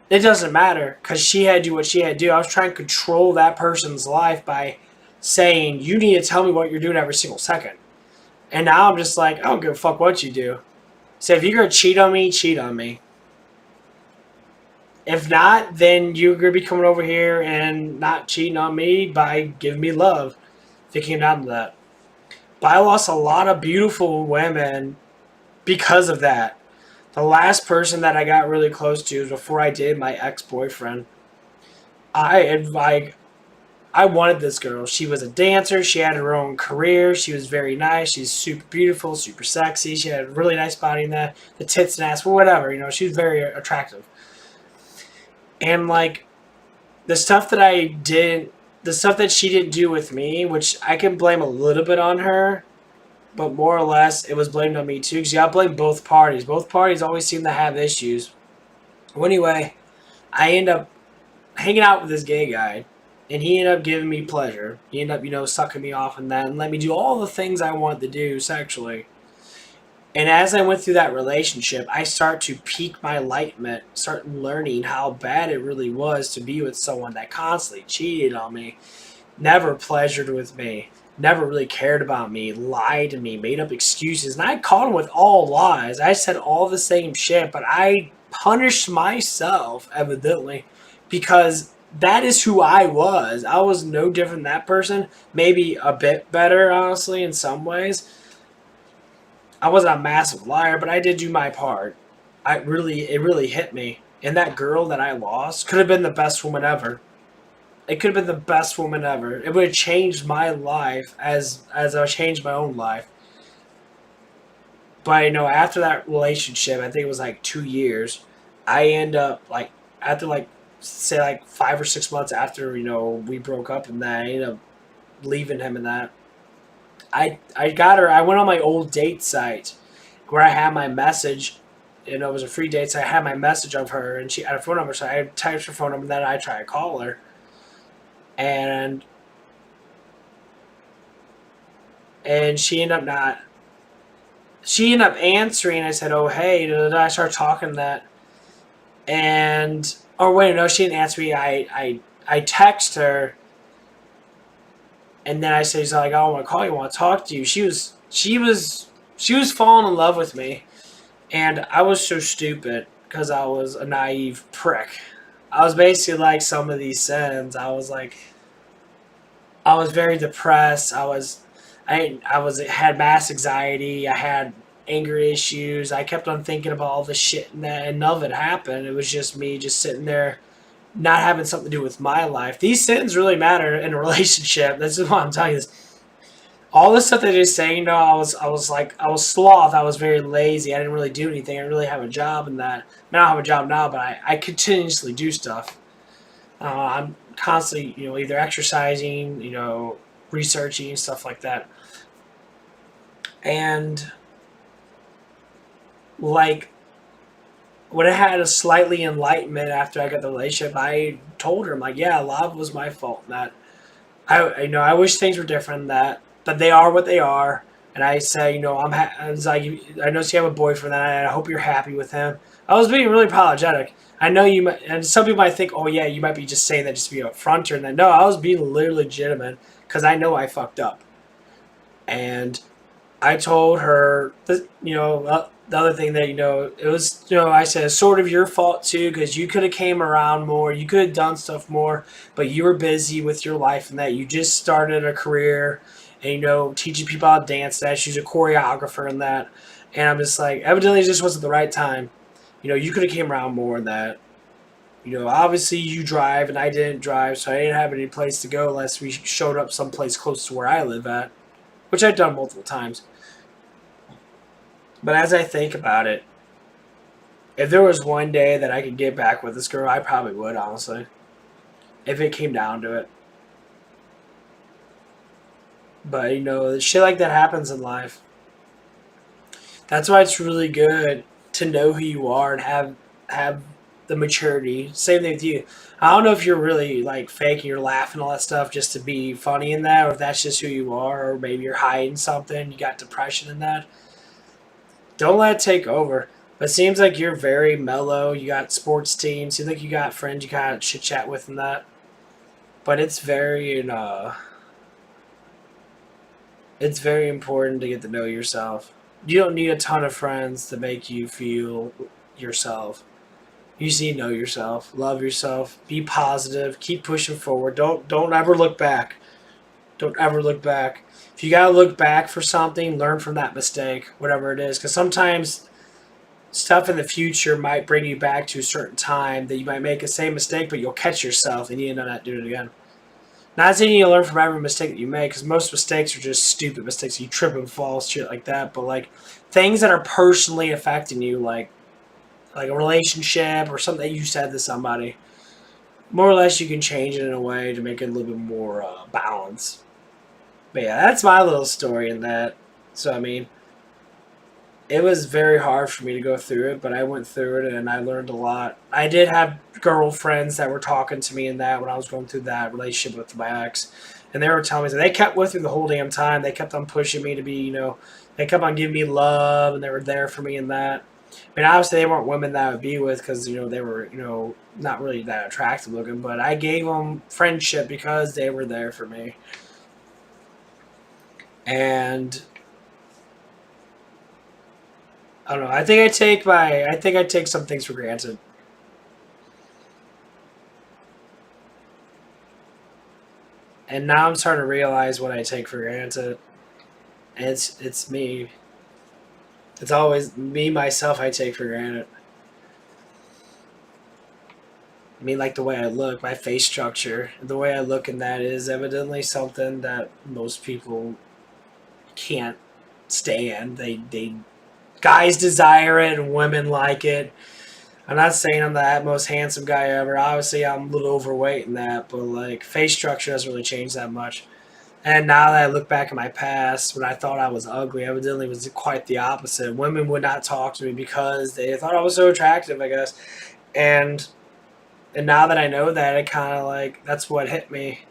it doesn't matter, because she had to do what she had to do. I was trying to control that person's life by saying, you need to tell me what you're doing every single second. And now I'm just like, I don't give a fuck what you do. So if you're going to cheat on me, cheat on me. If not, then you're going to be coming over here and not cheating on me by giving me love. If it came down to that. But I lost a lot of beautiful women because of that. The last person that I got really close to was before I dated my ex-boyfriend. I wanted this girl. She was a dancer. She had her own career. She was very nice. She's super beautiful, super sexy. She had a really nice body in the tits and ass, or whatever. You know, she was very attractive. And, like, the stuff that I did, the stuff that she didn't do with me, which I can blame a little bit on her, but more or less it was blamed on me too, because you got to blame both parties. Both parties always seem to have issues. Well, anyway, I end up hanging out with this gay guy, and he ended up giving me pleasure. He ended up, you know, sucking me off and that, and let me do all the things I wanted to do sexually. And as I went through that relationship, I start to pique my enlightenment, start learning how bad it really was to be with someone that constantly cheated on me, never pleasured with me, never really cared about me, lied to me, made up excuses. And I caught him with all lies. I said all the same shit, but I punished myself, evidently, because that is who I was. I was no different than that person. Maybe a bit better, honestly, in some ways. I wasn't a massive liar, but I did do my part. It really hit me. And that girl that I lost could have been the best woman ever. It could have been the best woman ever. It would have changed my life as I changed my own life. But, you know, after that relationship, I think it was like 2 years, I end up, like, after, like, say, like, 5 or 6 months after, you know, we broke up and that, I ended up leaving him and that. I got her, I went on my old date site where I had my message, you know, it was a free date, so I had my message of her, and she had a phone number, so I typed her phone number, and then I tried to call her. And she ended up answering. I said, oh, hey, I started talking that. And, oh, wait, no, she didn't answer me. I text her. And then I said, he's like, I want to call you, I want to talk to you. She was falling in love with me. And I was so stupid because I was a naive prick. I was basically like some of these sins. I was very depressed. I had mass anxiety. I had anger issues. I kept on thinking about all this shit and none of it happened. It was just me just sitting there not having something to do with my life. These sins really matter in a relationship. This is what I'm telling you. All this stuff that they're saying, you know, I was sloth. I was very lazy. I didn't really do anything. I didn't really have a job in that. I don't have a job now, but I continuously do stuff. I'm constantly, you know, either exercising, you know, researching, stuff like that. And, like, when I had a slightly enlightenment after I got the relationship, I told her, I'm like, yeah, a lot of it was my fault. That I wish things were different than that, but they are what they are. And I say, you know, I was like, I know you have a boyfriend, and I hope you're happy with him. I was being really apologetic. I know you might, and some people might think, oh yeah, you might be just saying that just to be upfront, and then no, I was being literally legitimate because I know I fucked up. And I told her, that, you know, the other thing that, you know, it was, you know, I said it's sort of your fault too, because you could have came around more, you could have done stuff more, but you were busy with your life and that you just started a career and, you know, teaching people how to dance that. She's a choreographer in that. And I'm just like, evidently it just wasn't the right time. You know, you could have came around more in that. You know, obviously you drive and I didn't drive, so I didn't have any place to go unless we showed up someplace close to where I live at, which I've done multiple times. But as I think about it, if there was one day that I could get back with this girl, I probably would, honestly. If it came down to it. But, you know, shit like that happens in life. That's why it's really good to know who you are and have the maturity. Same thing with you. I don't know if you're really like faking, you're laughing all that stuff just to be funny in that, or if that's just who you are, or maybe you're hiding something, you got depression in that. Don't let it take over. But it seems like you're very mellow. You got sports teams. Seems like you got friends you kind of chit chat with in that. But it's very important to get to know yourself. You don't need a ton of friends to make you feel yourself. You just need to know yourself, love yourself, be positive, keep pushing forward. Don't ever look back. Don't ever look back. If you gotta look back for something, learn from that mistake, whatever it is. Because sometimes stuff in the future might bring you back to a certain time that you might make the same mistake, but you'll catch yourself and you end up not doing it again. Not saying you learn from every mistake that you make, because most mistakes are just stupid mistakes. You trip and fall, shit like that. But like things that are personally affecting you, like a relationship or something that you said to somebody, more or less you can change it in a way to make it a little bit more balanced. But yeah, that's my little story in that. So I mean, it was very hard for me to go through it, but I went through it and I learned a lot. I did have girlfriends that were talking to me in that when I was going through that relationship with my ex. And they were telling me that they kept with me the whole damn time. They kept on pushing me to be, you know, they kept on giving me love and they were there for me in that. I mean, obviously they weren't women that I would be with because, you know, they were, you know, not really that attractive looking. But I gave them friendship because they were there for me. And I don't know. I think I take some things for granted. And now I'm starting to realize what I take for granted. And it's me. It's always me, myself, I take for granted. I mean, like the way I look, my face structure, the way I look in that is evidently something that most people can't stand. They guys desire it and women like it. I'm not saying I'm the most handsome guy ever. Obviously, I'm a little overweight in that, but like face structure doesn't really change that much. And now that I look back at my past, when I thought I was ugly, evidently it was quite the opposite. Women would not talk to me because they thought I was so attractive, I guess. And now that I know that, it kind of like, that's what hit me.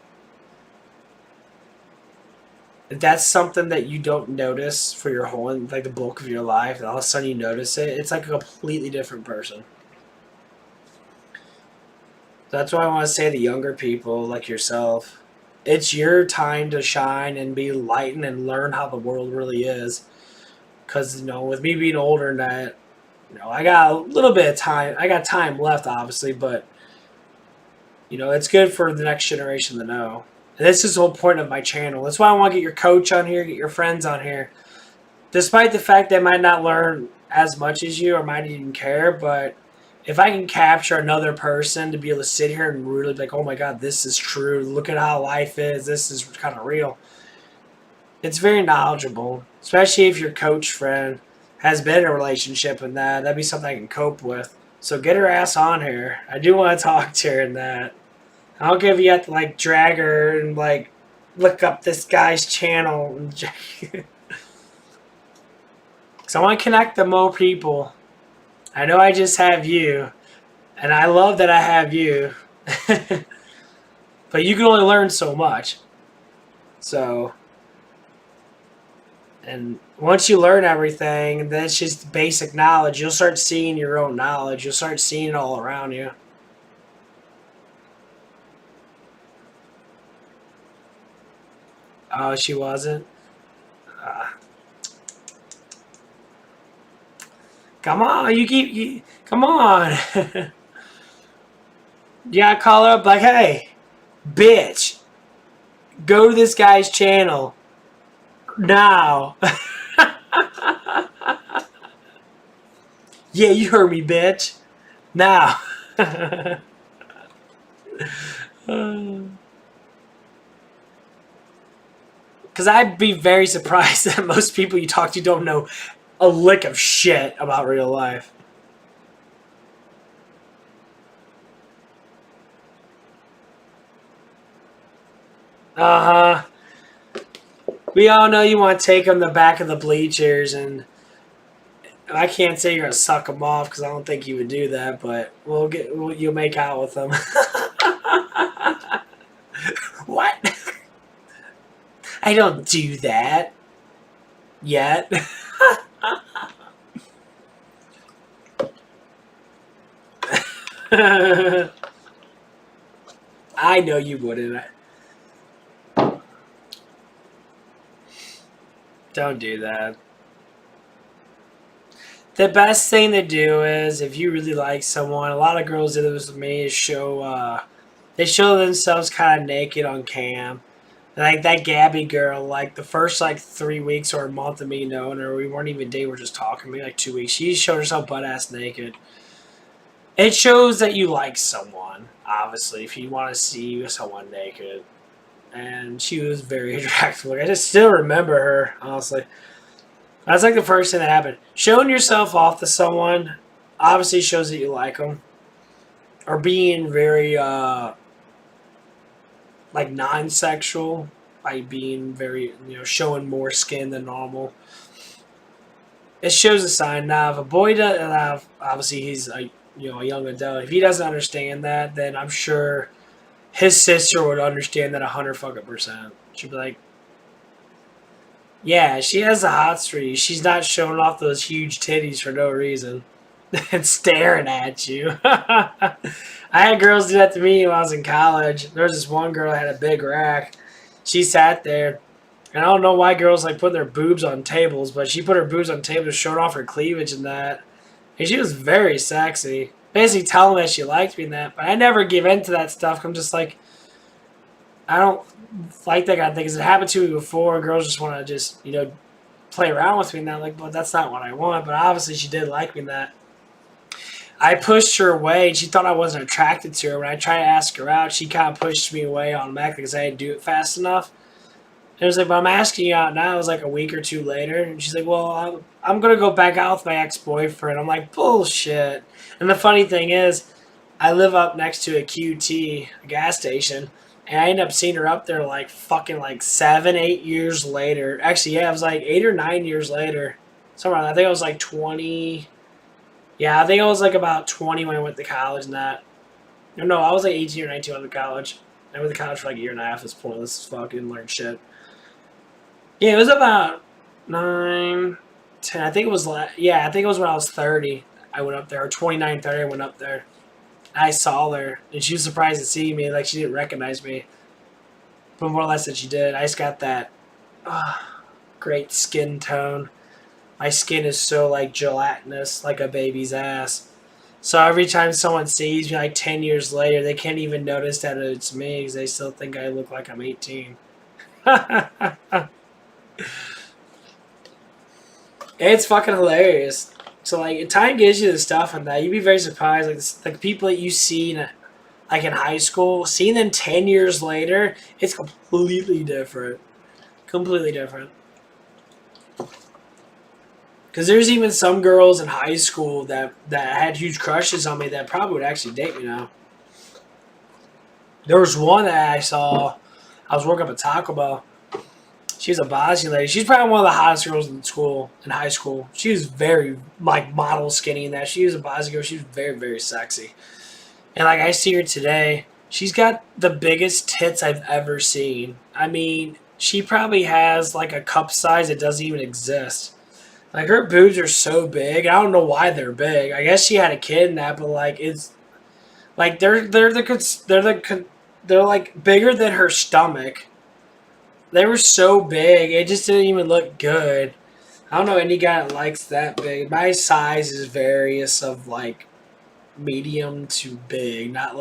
That's something that you don't notice for your whole, like the bulk of your life, and all of a sudden you notice it. It's like a completely different person. That's why I want to say to younger people like yourself, it's your time to shine and be lightened and learn how the world really is. Because, you know, with me being older than that, you know, I got a little bit of time. I got time left, obviously, but, you know, it's good for the next generation to know. And this is the whole point of my channel. That's why I want to get your coach on here, get your friends on here. Despite the fact they might not learn as much as you or might even care, but if I can capture another person to be able to sit here and really be like, oh my God, this is true. Look at how life is. This is kind of real. It's very knowledgeable, especially if your coach friend has been in a relationship and that'd be something I can cope with. So get her ass on here. I do want to talk to her in that. I don't care if you have to like drag her and like look up this guy's channel. Because I want to connect to more people. I know I just have you, and I love that I have you. But you can only learn so much. So, and once you learn everything, then it's just basic knowledge. You'll start seeing your own knowledge. You'll start seeing it all around you. Oh, she wasn't? Come on, come on. You gotta call her up like, hey, bitch, go to this guy's channel Now. Yeah, you heard me, bitch. Now. Because I'd be very surprised that most people you talk to don't know a lick of shit about real life. Uh-huh. We all know you want to take them the back of the bleachers, and I can't say you're going to suck them off because I don't think you would do that, but you'll make out with them. What? I don't do that. Yet. I know you wouldn't. Don't do that. The best thing to do is, if you really like someone, a lot of girls do this with me, is they show themselves kind of naked on cam. Like that Gabby girl, like the first 3 weeks or a month of me knowing her, we weren't even dating, we were just talking, maybe 2 weeks. She showed herself butt ass naked. It shows that you like someone, obviously, if you want to see someone naked. And she was very attractive. I just still remember her, honestly. That's like the first thing that happened. Showing yourself off to someone obviously shows that you like them. Or being very, non-sexual. Like being very, showing more skin than normal. It shows a sign. Now, if a boy does, obviously he's a young adult. If he doesn't understand that, then I'm sure his sister would understand that 100%. She'd be like, yeah, she has the hots for you. She's not showing off those huge titties for no reason and staring at you. I had girls do that to me when I was in college. There was this one girl that had a big rack. She sat there, and I don't know why girls like putting their boobs on tables, but she put her boobs on tables, showing off her cleavage and that. And she was very sexy. Basically telling me that she liked me and that. But I never give in to that stuff. I'm just like, I don't like that kind of thing. Because it happened to me before. Girls just want to just, play around with me. And I'm like, but that's not what I want. But obviously she did like me in that. I pushed her away. And she thought I wasn't attracted to her. When I tried to ask her out, she kind of pushed me away automatically because I didn't do it fast enough. And I was like, but I'm asking you out now. It was like a week or two later. And she's like, well, I'm going to go back out with my ex-boyfriend. I'm like, bullshit. And the funny thing is, I live up next to a QT, a gas station. And I ended up seeing her up there fucking 7, 8 years later. Actually, yeah, it was 8 or 9 years later. Somewhere around, I think I was 20. Yeah, I think I was about 20 when I went to college and that. No, I was 18 or 19 when I went to college. I went to college for a year and a half at this point. This is fucking learn shit. Yeah, it was about 9, 10. I think it was I think it was when I was 30. I went up there, or 29, 30. I went up there. I saw her, and she was surprised to see me. She didn't recognize me, but more or less that she did. I just got that great skin tone. My skin is so gelatinous, like a baby's ass. So every time someone sees me 10 years later, they can't even notice that it's me because they still think I look like I'm 18. It's fucking hilarious. So time gives you the stuff and that. You'd be very surprised. Like people that you see in high school, seeing them 10 years later, it's completely different. Completely different. Because there's even some girls in high school that had huge crushes on me that probably would actually date me now. There was one that I saw. I was working up at Taco Bell. She was a Bosnian lady. She's probably one of the hottest girls in high school. She was very, model skinny in that. She was a Bosnian girl. She was very, very sexy. And, I see her today. She's got the biggest tits I've ever seen. I mean, she probably has, a cup size that doesn't even exist. Her boobs are so big. I don't know why they're big. I guess she had a kid in that, but, it's... they're bigger than her stomach. They were so big, it just didn't even look good. I don't know any guy that likes that big. My size is various of medium to big, not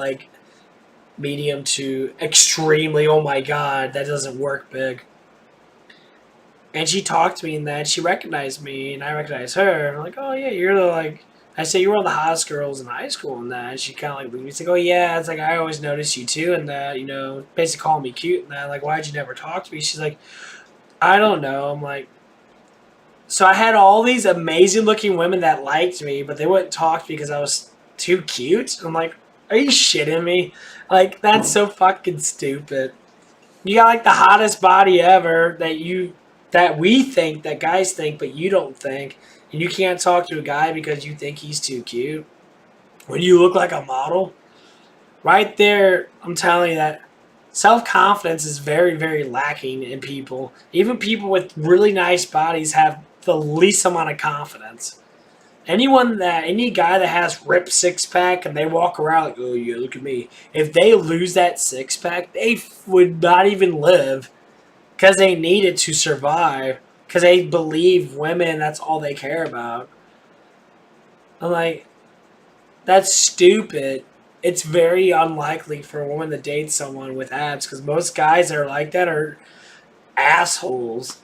medium to extremely, oh my god, that doesn't work big. And she talked to me and that she recognized me and I recognized her. I'm like, oh yeah, you're the like I said you were one of the hottest girls in high school and that. And she kind of like looked at me. She's like, oh yeah, it's like I always noticed you too and that. You know, basically calling me cute and that. Like, why'd you never talk to me? She's like, I don't know. I'm like, so I had all these amazing looking women that liked me, but they wouldn't talk to me because I was too cute. I'm like, are you shitting me? Like, that's so fucking stupid. You got like the hottest body ever that we think, that guys think, but you don't think. And you can't talk to a guy because you think he's too cute. When you look like a model. Right there, I'm telling you that self-confidence is very, very lacking in people. Even people with really nice bodies have the least amount of confidence. Any guy that has ripped six-pack and they walk around like, oh yeah, look at me. If they lose that six-pack, they would not even live because they need it to survive. Because they believe women, that's all they care about. I'm like, that's stupid. It's very unlikely for a woman to date someone with abs because most guys that are like that are assholes.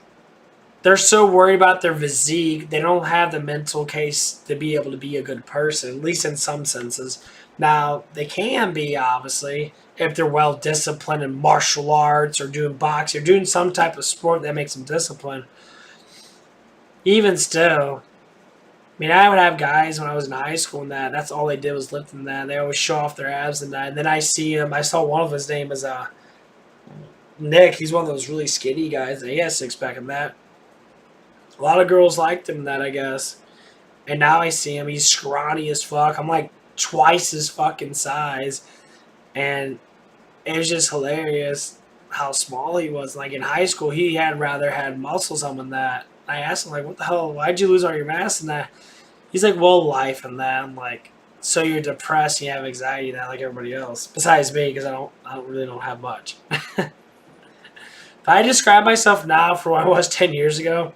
They're so worried about their physique, they don't have the mental case to be able to be a good person, at least in some senses. Now, they can be, obviously, if they're well disciplined in martial arts or doing boxing or doing some type of sport that makes them disciplined. Even still, I mean, I would have guys when I was in high school and that's all they did was lift and that. They always show off their abs and that. And then I see him, I saw one of his name is Nick. He's one of those really skinny guys. He has six-pack and that. A lot of girls liked him that, I guess. And now I see him. He's scrawny as fuck. I'm like twice his fucking size. And it was just hilarious how small he was. Like in high school, he had rather had muscles on than that. I asked him, like, what the hell? Why'd you lose all your mass and that? He's like, well, life and that. I'm like, so you're depressed and you have anxiety now like everybody else. Besides me, because I really don't have much. If I describe myself now for what I was 10 years ago,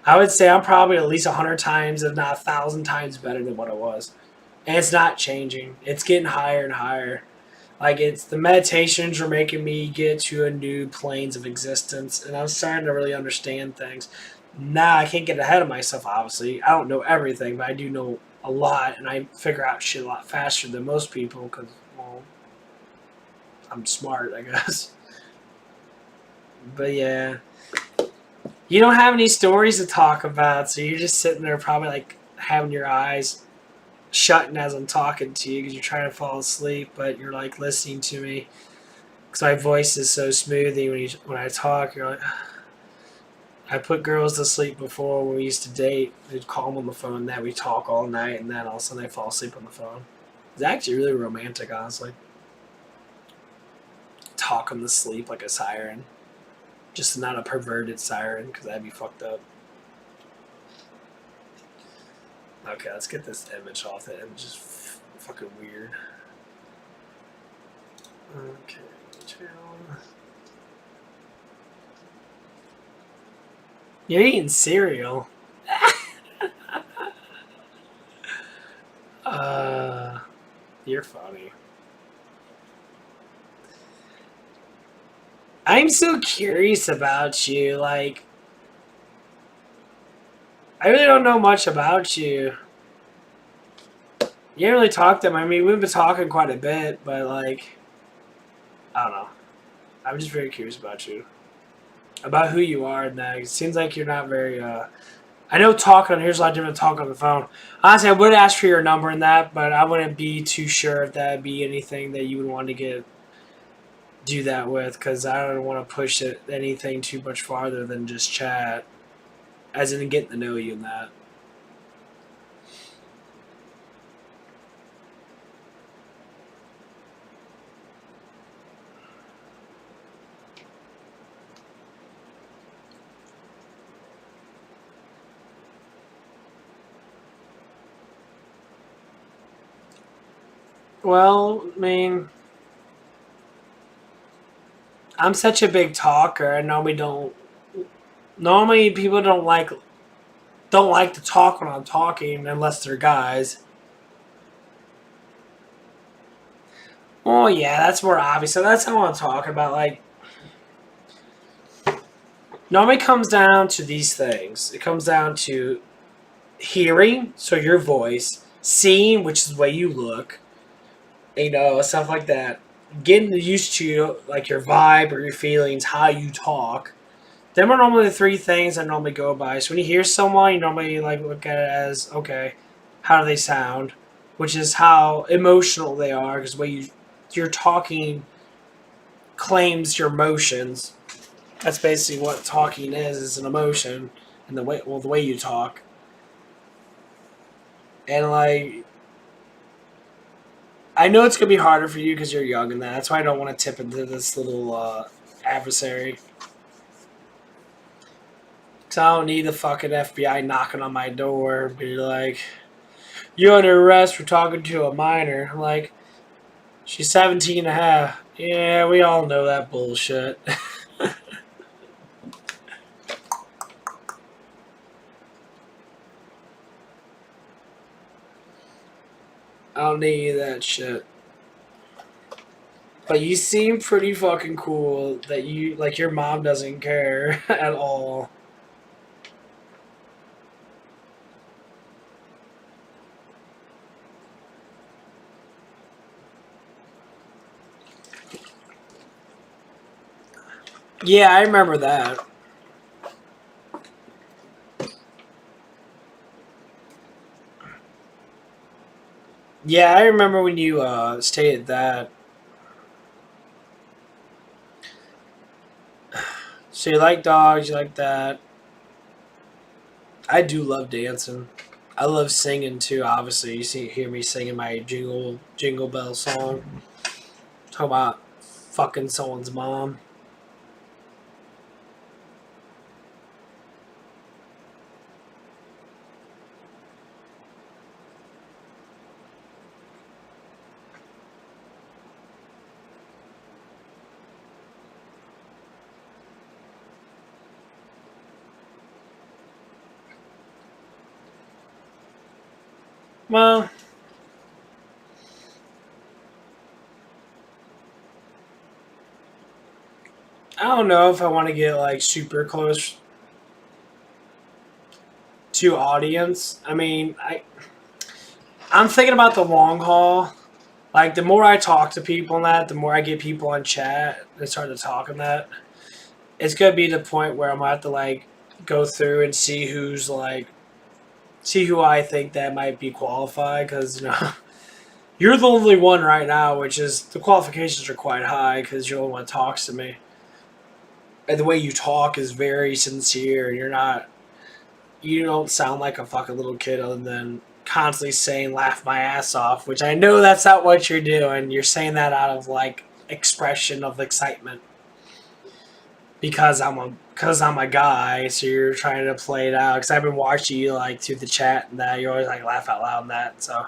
I would say I'm probably at least 100 times, if not 1,000 times better than what I was. And it's not changing. It's getting higher and higher. Like, it's the meditations are making me get to a new planes of existence. And I'm starting to really understand things. Now, I can't get ahead of myself, obviously. I don't know everything, but I do know a lot. And I figure out shit a lot faster than most people because, well, I'm smart, I guess. But, yeah. You don't have any stories to talk about, so you're just sitting there probably like having your eyes shutting as I'm talking to you because you're trying to fall asleep, but you're like listening to me because my voice is so smoothie when I talk. You're like, I put girls to sleep before when we used to date. We'd call them on the phone, and then we talk all night, and then all of a sudden they fall asleep on the phone. It's actually really romantic, honestly. Talk them to sleep like a siren. Just not a perverted siren, because that'd be fucked up. Okay, let's get this image off. The image is fucking weird. Okay, channel. You're eating cereal. You're funny. I'm so curious about you, like, I really don't know much about you. You didn't really talk to him. I mean, we've been talking quite a bit, but, like, I don't know. I'm just very curious about you. About who you are and that. It seems like you're not very, I know talking on here's a lot different than talking on the phone. Honestly, I would ask for your number and that, but I wouldn't be too sure if that'd be anything that you would want to do that with, because I don't want to push it anything too much farther than just chat, as in getting to know you and that. Well, I mean, I'm such a big talker. I normally people don't like to talk when I'm talking unless they're guys. Oh yeah, that's more obvious. So that's what I'm talking about. Like, Normally comes down to these things. It comes down to hearing, so your voice, seeing, which is the way you look, stuff like that. Getting used to like your vibe or your feelings, how you talk. Them are normally the three things I normally go by. So when you hear someone, you normally like look at it as, okay, how do they sound? Which is how emotional they are, because the way you're talking claims your emotions. That's basically what talking is an emotion, and the way you talk. And like, I know it's gonna be harder for you because you're young and that's why I don't want to tip into this little adversary. Cause I don't need the fucking FBI knocking on my door, be like, "You're under arrest for talking to a minor." I'm like, she's 17 and a half. Yeah, we all know that bullshit. I don't need that shit. But you seem pretty fucking cool that your mom doesn't care at all. Yeah, I remember that. Yeah, I remember when you stated that. So you like dogs, you like that. I do love dancing. I love singing too, obviously. Hear me singing my Jingle Bell song. Talk about fucking someone's mom. Well, I don't know if I want to get like super close to audience. I mean, I'm thinking about the long haul. Like, the more I talk to people on that, the more I get people on chat and start to talk on that, it's going to be the point where I'm going to have to, like, go through and see who's, like, see who I think that might be qualified, because, you're the only one right now, which is, the qualifications are quite high, because you're the only one that talks to me. And the way you talk is very sincere, and you don't sound like a fucking little kid other than constantly saying laugh my ass off, which I know that's not what you're doing. You're saying that out of like expression of excitement because I'm a guy, so you're trying to play it out. Because I've been watching you like through the chat and that you always like laugh out loud and that. So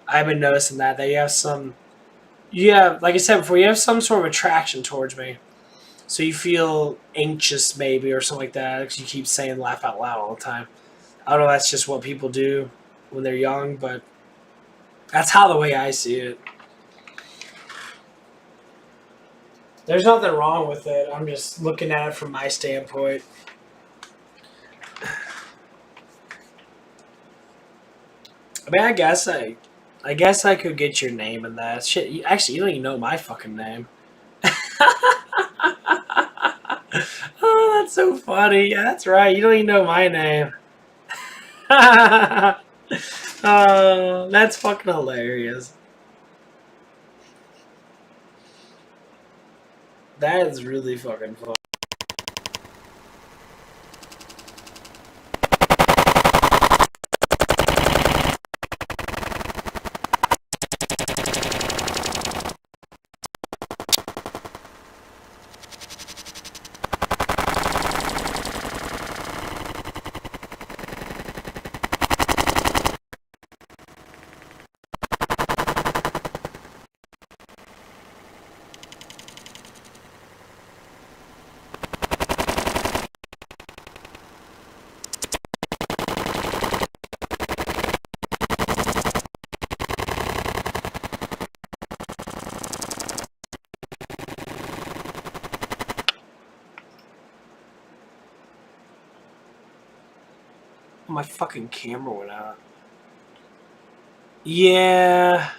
I've been noticing that you have, like I said before, you have some sort of attraction towards me. So you feel anxious maybe or something like that because you keep saying laugh out loud all the time. I don't know, that's just what people do when they're young, but that's how the way I see it. There's nothing wrong with it. I'm just looking at it from my standpoint. I mean, I guess I could get your name in that. Shit, you don't even know my fucking name. Oh, that's so funny. Yeah, that's right. You don't even know my name. Oh, that's fucking hilarious. That is really fucking fun. my fucking camera went out. Yeah.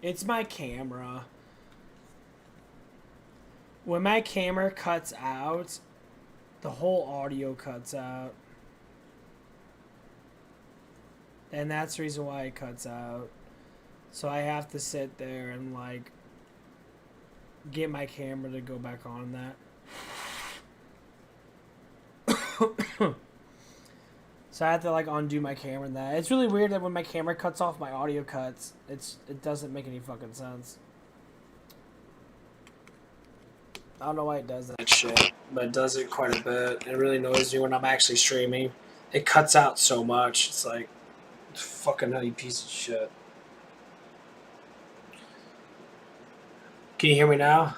It's my camera. When my camera cuts out, the whole audio cuts out. And that's the reason why it cuts out. So I have to sit there and like get my camera to go back on that. So I have to like undo my camera and that. It's really weird that when my camera cuts off, my audio cuts. It doesn't make any fucking sense. I don't know why it does that shit, but it does it quite a bit. It really annoys me when I'm actually streaming. It cuts out so much. It's like, fucking nutty piece of shit. Can you hear me now?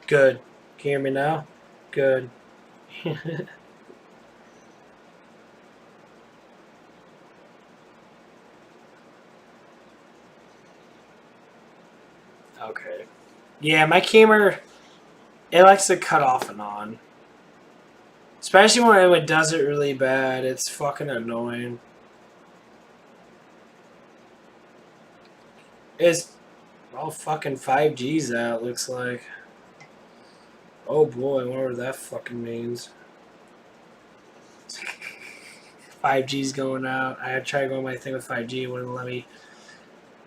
Good. Can you hear me now? Good. Okay. Yeah, my camera, it likes to cut off and on. Especially when it does it really bad. It's fucking annoying. It's all fucking 5G's out, looks like. Oh boy, I wonder what that fucking means. 5G's going out. I tried going my thing with 5G, it wouldn't let me.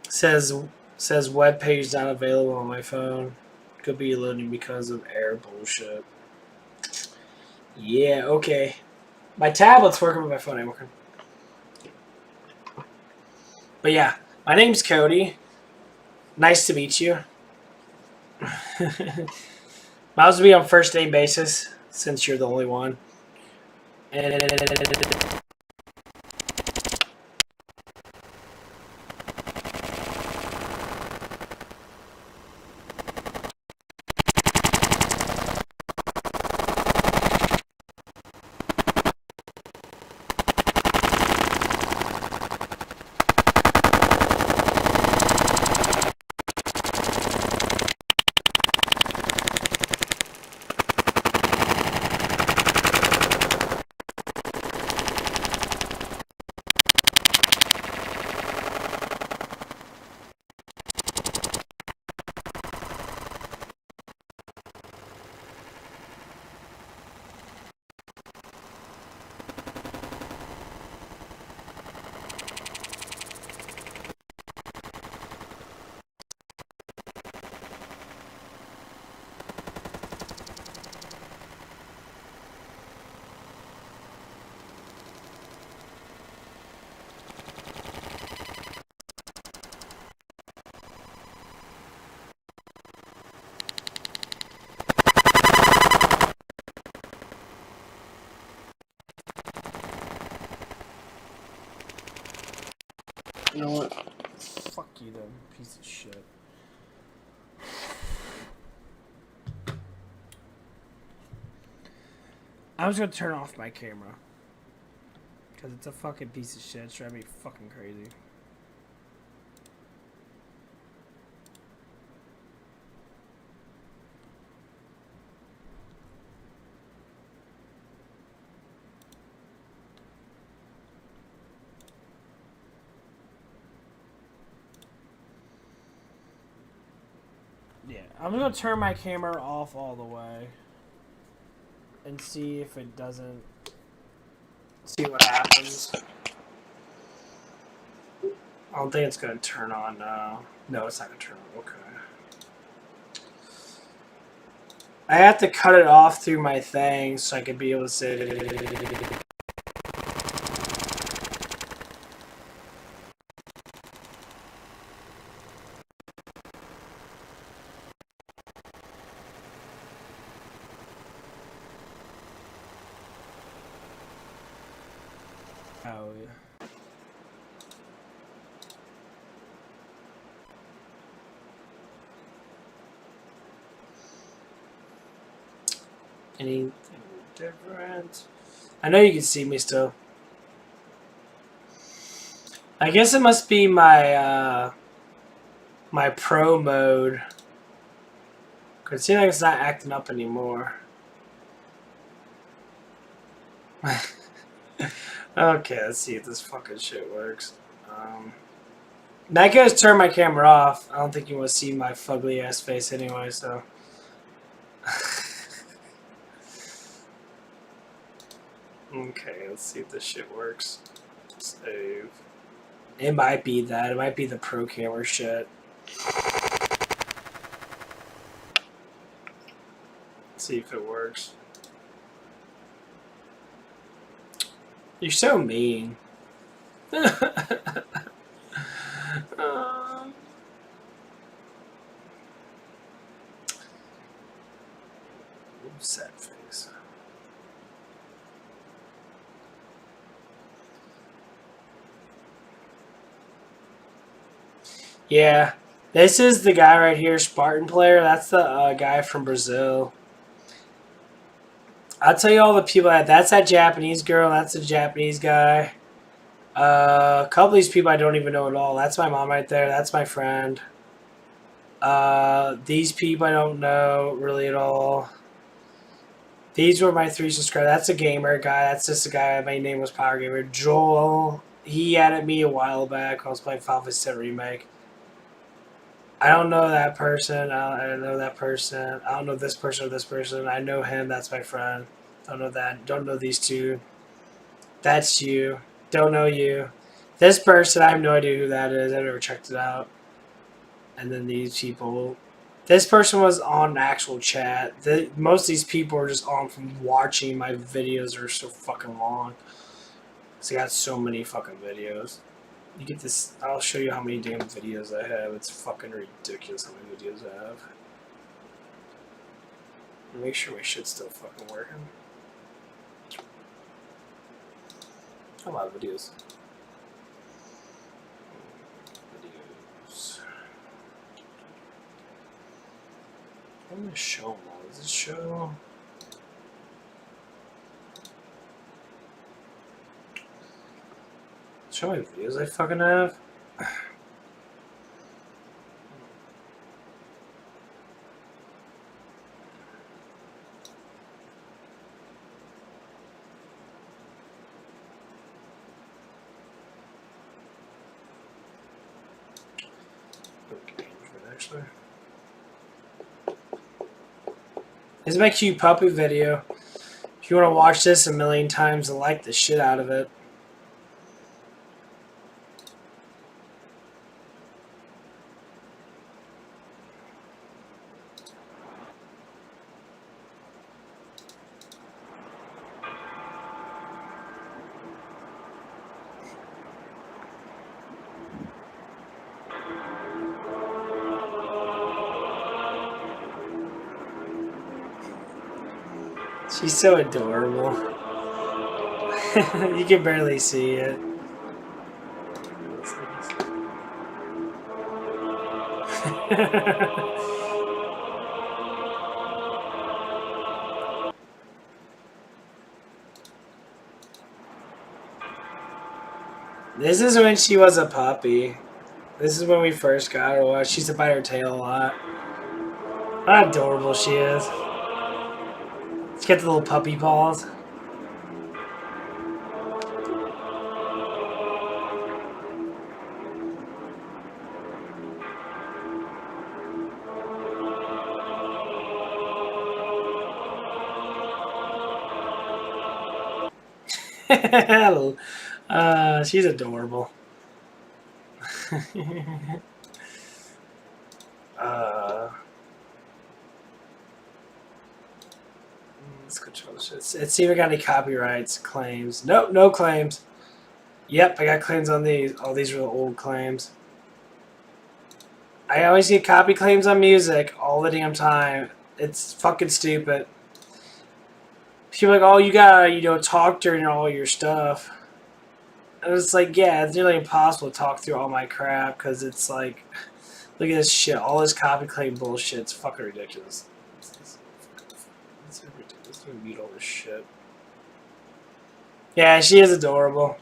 Says web page not available on my phone. Could be loading because of error bullshit. Yeah, okay. My tablet's working, but my phone ain't working. But yeah, my name's Cody. Nice to meet you. Might as well be on first name basis since you're the only one. And you know what? Fuck you, then, piece of shit. I'm just gonna turn off my camera. Because it's a fucking piece of shit. It's driving me fucking crazy. Yeah, I'm gonna turn my camera off all the way and see if it doesn't. See what happens. I don't think it's gonna turn on now. No, it's not gonna turn on. Okay. I have to cut it off through my thing so I could be able to say. Oh, yeah. Anything different? I know you can see me still. I guess it must be my my pro mode. Cause it seems like it's not acting up anymore. Okay, let's see if this fucking shit works. Now I can just turn my camera off. I don't think you want to see my fugly ass face anyway, so. Okay, let's see if this shit works. Save. It might be that. It might be the pro camera shit. Let's see if it works. You're so mean. Sad face. Yeah, this is the guy right here, Spartan player. That's the guy from Brazil. I'll tell you all the people that's that Japanese girl. That's a Japanese guy. A couple of these people I don't even know at all. That's my mom right there. That's my friend. These people I don't know really at all. These were my 3 subscribers. That's a gamer guy. That's just a guy. My name was Power Gamer. Joel. He added me a while back when I was playing Final Fantasy VII Remake. I don't know that person. I don't know that person. I don't know this person or this person. I know him. That's my friend. Don't know that. Don't know these two. That's you. Don't know you. This person, I have no idea who that is. I've never checked it out. And then these people. This person was on actual chat. Most of these people are just on from watching my videos are so fucking long. So I got so many fucking videos. You get this. I'll show you how many damn videos I have. It's fucking ridiculous how many videos I have. Make sure my shit's still fucking working. A lot of videos. I'm gonna show them all. Does this show? Show my videos I fucking have. Actually. This is my cute puppy video. If you want to watch this a million times and like the shit out of it. She's so adorable. You can barely see it. This is when she was a puppy. This is when we first got her. She used to bite her tail a lot. How adorable she is. Let's get the little puppy paws. She's adorable. Let's control this. Let's see if we got any copyrights claims. Nope, no claims. Yep, I got claims on these. All these are the old claims. I always get copy claims on music all the damn time. It's fucking stupid. People are like, oh, you gotta, talk during all your stuff. And it's like, yeah, it's nearly impossible to talk through all my crap because it's like, look at this shit. All this copy claim bullshit. It's fucking ridiculous. It's ridiculous. Let me mute all this shit. Yeah, she is adorable.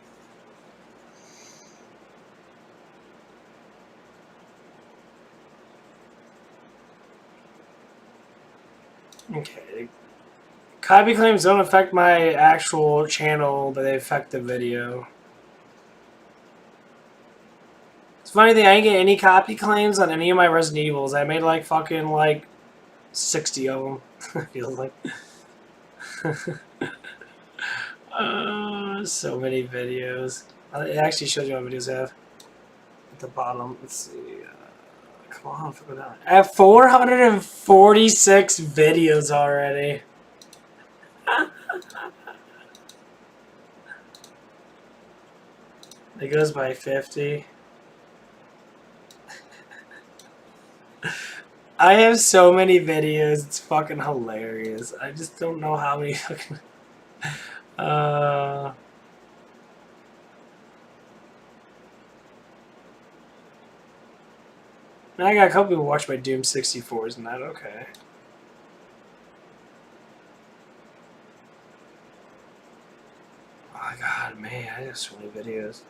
Okay. Copy claims don't affect my actual channel, but they affect the video. It's funny thing, I didn't get any copy claims on any of my Resident Evils. I made like fucking like 60 of them. I feel like. So many videos. It actually shows you what videos I have. At the bottom, let's see. Come on, fuck it down. I have 446 videos already. It goes by 50. I have so many videos, it's fucking hilarious. I just don't know how many fucking... I got a couple people watch my Doom 64s and that, okay. Oh my god, man, I have so many videos.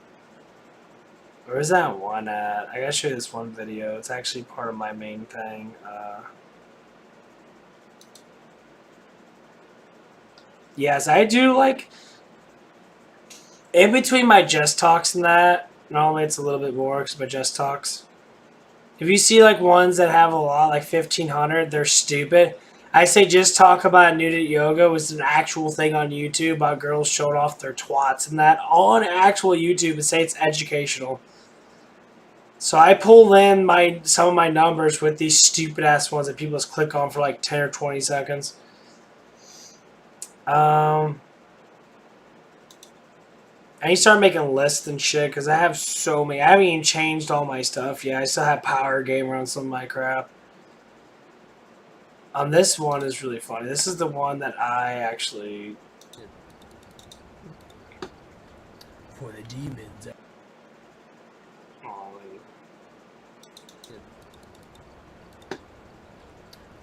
Where's that one at? I gotta show you this one video. It's actually part of my main thing. Yes, I do like... In between my Just Talks and that, normally it's a little bit more because my Just Talks. If you see like ones that have a lot, like 1,500, they're stupid. I say Just Talk About Nudity Yoga was an actual thing on YouTube about girls showing off their twats and that on actual YouTube and say it's educational. So I pull in some of my numbers with these stupid ass ones that people just click on for like 10 or 20 seconds. I need to start making lists and shit because I have so many. I haven't even changed all my stuff yet. I still have Power Gamer on some of my crap. This one is really funny. This is the one that I actually... For the demons. Oh, wait.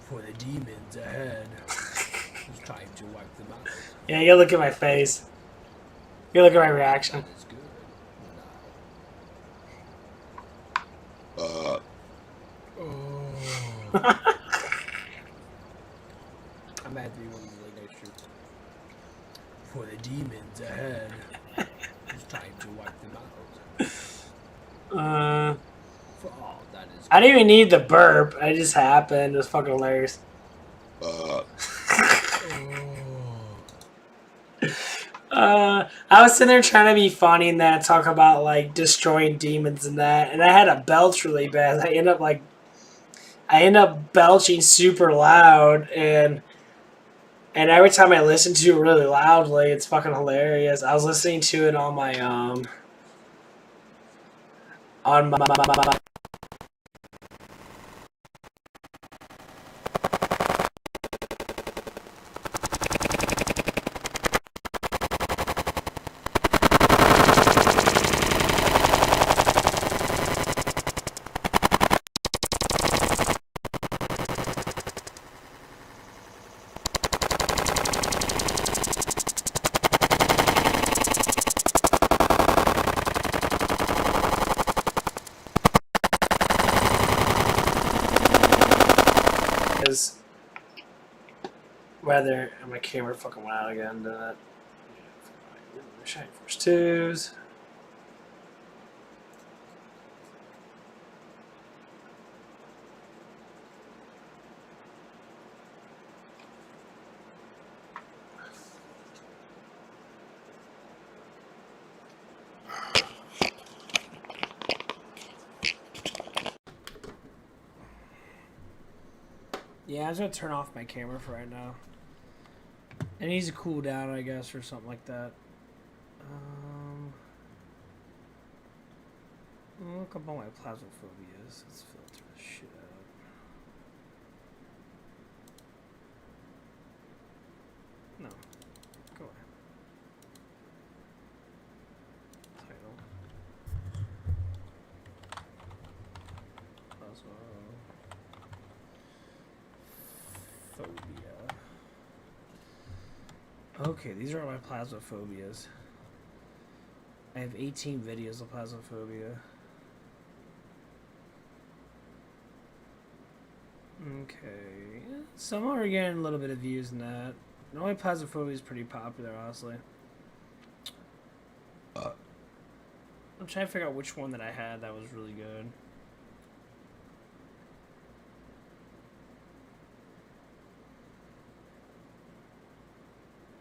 For the demons ahead. It's time to wipe them out. Yeah, you gotta look at my face. You gotta look at my reaction. That is good. I'm at 3 1 like next year. For the demons ahead. It's time to wipe them out. For all that is I didn't even need the burp. I just happened. It was fucking hilarious. I was sitting there trying to be funny and that, talk about like destroying demons and that, and I had a belch really bad. I end up belching super loud, and every time I listen to it really loudly, it's fucking hilarious. I was listening to it on my whether my camera fucking went out again. Shiny Force 2s. Yeah, I'm just gonna turn off my camera for right now. It needs to cool down, I guess, or something like that. Look up all my plasmophobias. Let's filter this shit out. No. Go away. Title. Phobia. Okay, these are my plasmophobias. I have 18 videos of plasmophobia. Okay. Some are getting a little bit of views in that. Normally Phasmophobia is pretty popular, honestly. I'm trying to figure out which one that I had that was really good.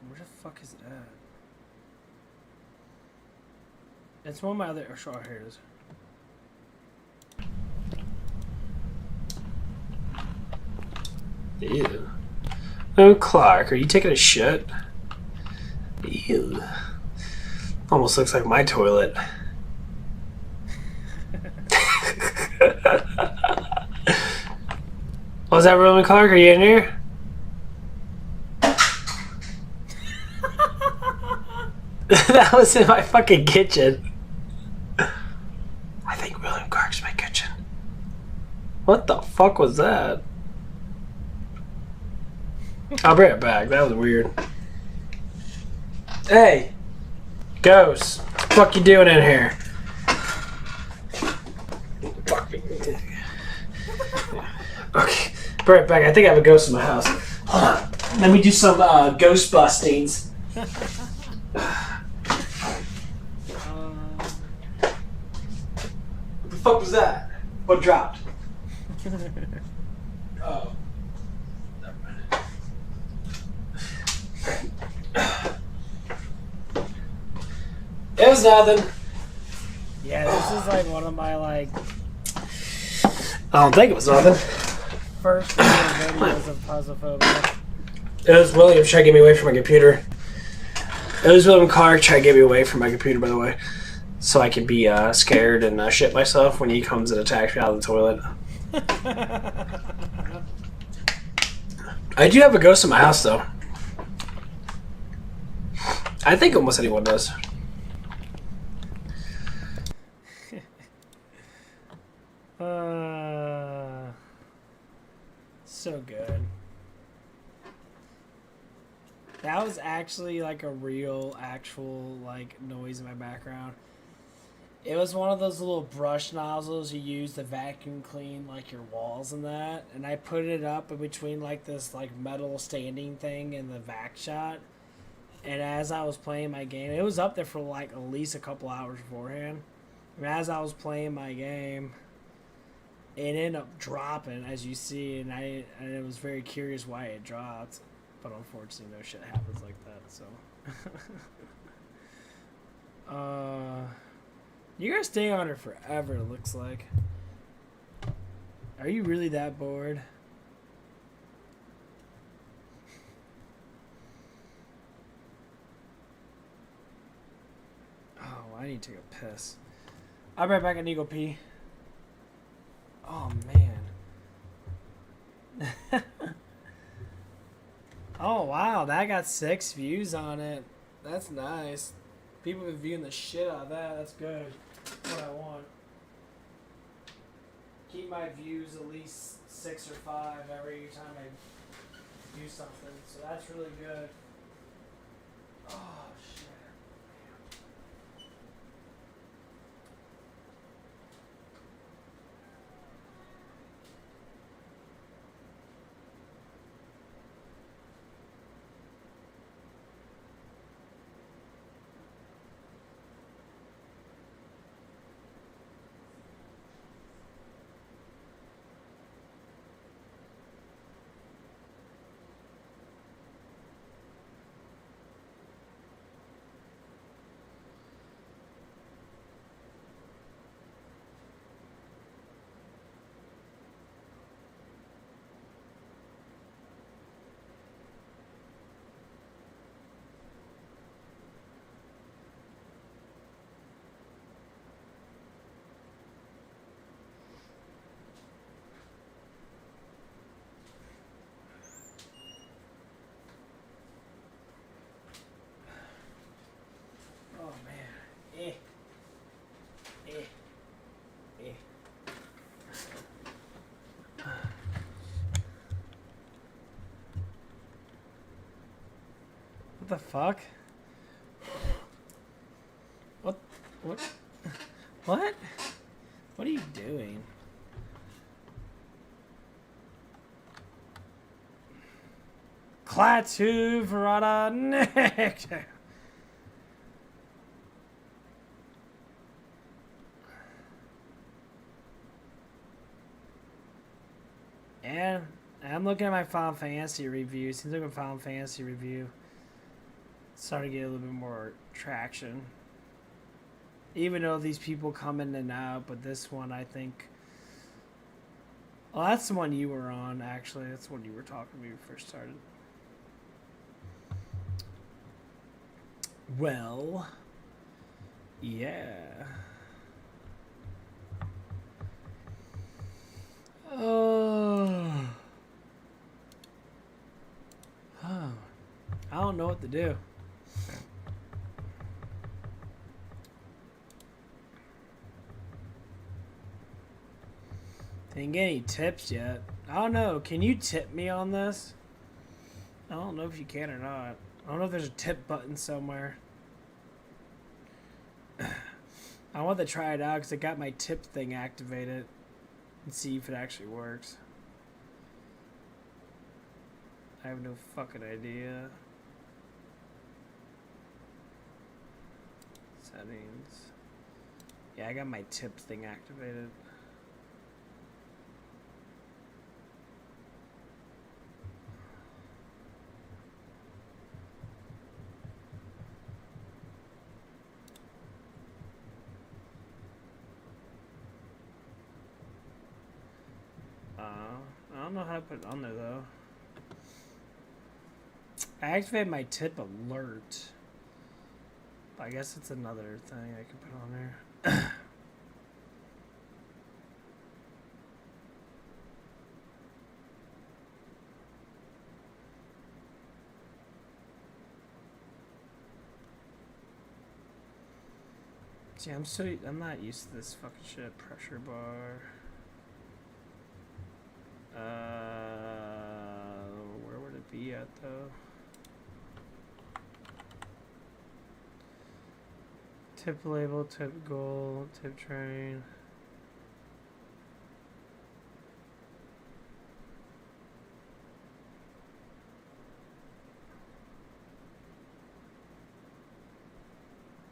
Where the fuck is it at? It's one of my other. Oh, sure, here it is. Ew. Oh, Clark, are you taking a shit? Ew. Almost looks like my toilet. Was that Roman Clark? Are you in here? That was in my fucking kitchen. I think William Clark's my kitchen. What the fuck was that? I'll bring it back. That was weird. Hey! Ghost! What the fuck you doing in here? Fuck me. Okay, bring it back. I think I have a ghost in my house. Hold on. Let me do some ghost bustings. What the fuck was that? What dropped? Oh. It was nothing. Yeah, this is like one of my like. I don't think it was nothing. First videos of Phasmophobia. It was William trying to get me away from my computer. It was William Clark trying to get me away from my computer, by the way, so I could be scared and shit myself when he comes and attacks me out of the toilet. I do have a ghost in my house, though. I think almost anyone does. So good. That was actually like a real, actual like noise in my background. It was one of those little brush nozzles you use to vacuum clean like your walls and that. And I put it up in between like this like metal standing thing and the vac shot. And as I was playing my game, it was up there for like at least a couple hours beforehand. And as I was playing my game, it ended up dropping, as you see, and I was very curious why it dropped. But unfortunately, no shit happens like that, so. You're gonna stay on her forever, it looks like. Are you really that bored? Oh, I need to take a piss. I'll be right back. I need to go pee. Oh, man. Oh, wow. That got 6 views on it. That's nice. People have been viewing the shit out of that. That's good. That's what I want. Keep my views at least 6 or 5 every time I do something. So that's really good. Oh, shit. What the fuck? What? What? What? What are you doing? Klaatu, Verada, Nick. And I'm looking at my Final Fantasy review. Seems like a Final Fantasy review starting to get a little bit more traction. Even though these people come in and out, but this one I think. Well, that's the one you were on, actually. That's the one you were talking to me when we first started. Well, yeah. Oh. Oh. I don't know what to do. Didn't get any tips yet. I don't know. Can you tip me on this? I don't know if you can or not. I don't know if there's a tip button somewhere. I want to try it out because I got my tip thing activated and see if it actually works. I have no fucking idea. Settings. Yeah, I got my tip thing activated. I don't know how to put it on there though. I activated my tip alert. I guess it's another thing I can put on there. See, I'm not used to this fucking shit. Pressure bar. Where would it be at though? Tip label, tip goal, tip train.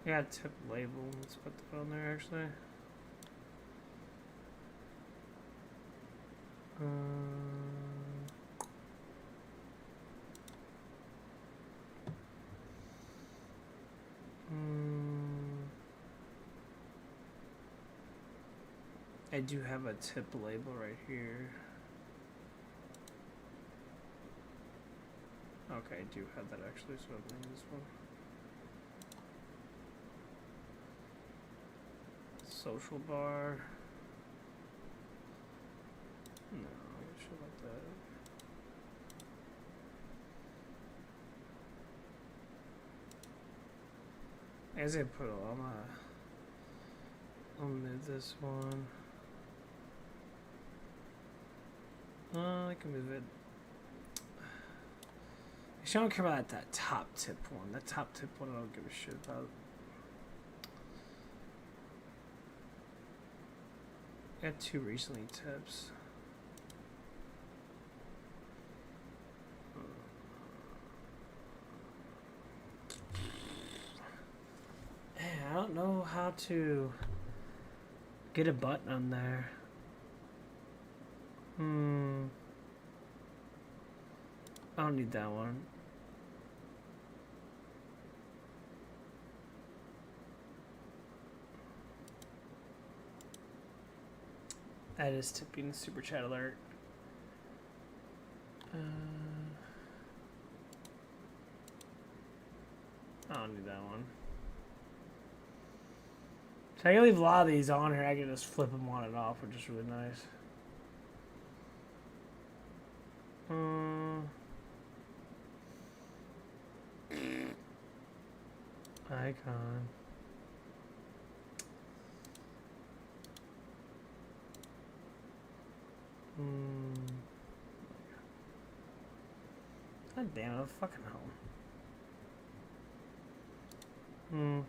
Yeah, tip label. Let's put that on there actually. I do have a tip label right here. Okay, I do have that actually, so I'll name this one. Social bar. No, I should like that. I guess I put I'll move this one. I can move it. Actually, I don't care about that top tip one. That top tip one I don't give a shit about. I got 2 recently tips. Man, I don't know how to get a button on there. I don't need that one. That is tipping super chat alert. I don't need that one. So I can leave a lot of these on here. I can just flip them on and off, which is really nice. Icon. God damn it, fucking hell.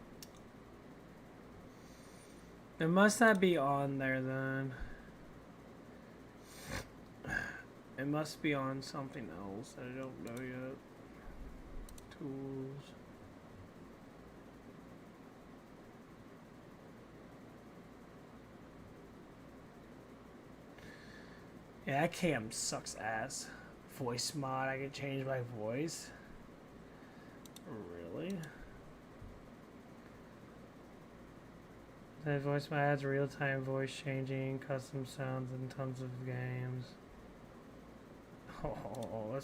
It must not be on there then. It must be on something else that I don't know yet. Tools. Yeah, that cam sucks ass. Voice mod, I can change my voice. Really? The voice mod has real-time voice changing, custom sounds, and tons of games. Oh,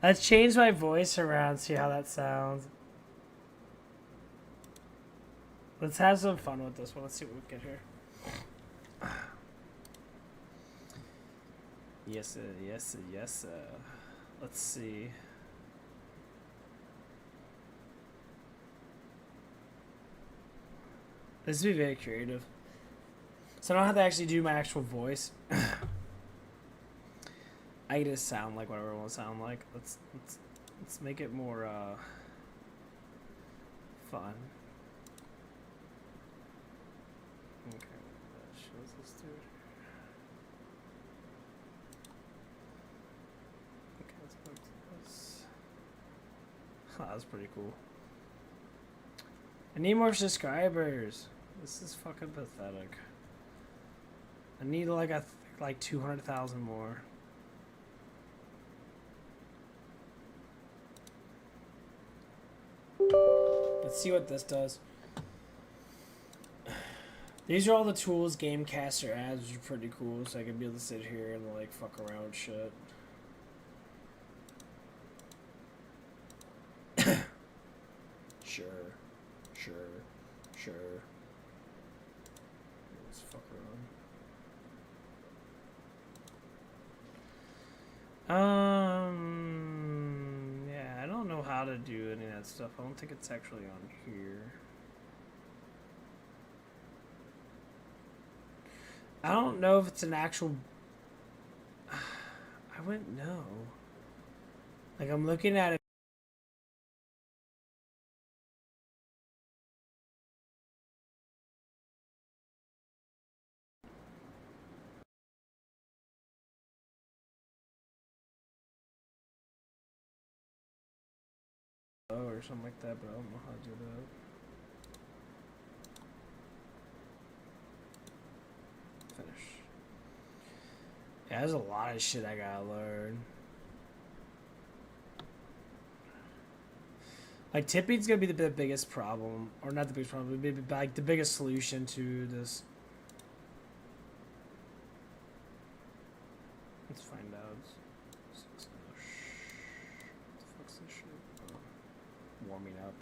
let's change my voice around, see how that sounds. Let's have some fun with this one. Let's see what we get here. Yes, sir, yes, sir, yes, sir. Let's see. This would be very creative. So I don't have to actually do my actual voice. I just sound like whatever I want to sound like. Let's make it more fun. Okay, let's do it. Okay, let's put this. That's pretty cool. I need more subscribers. This is fucking pathetic. I need like 200,000 more. Let's see what this does. These are all the tools Gamecaster adds, which are pretty cool, so I can be able to sit here and like fuck around with shit. Sure. Let's fuck around. Yeah, I don't know how to do any of that stuff. I don't think it's actually on here. I don't know if it's an actual... I wouldn't know. Like, I'm looking at it. Or something like that, but I don't know how to do that. Finish. Yeah, there's a lot of shit I gotta learn. Like, tipping's gonna be the biggest problem. Or not the biggest problem, but maybe like the biggest solution to this. Let's find out. What the fuck's this shit? Warming up.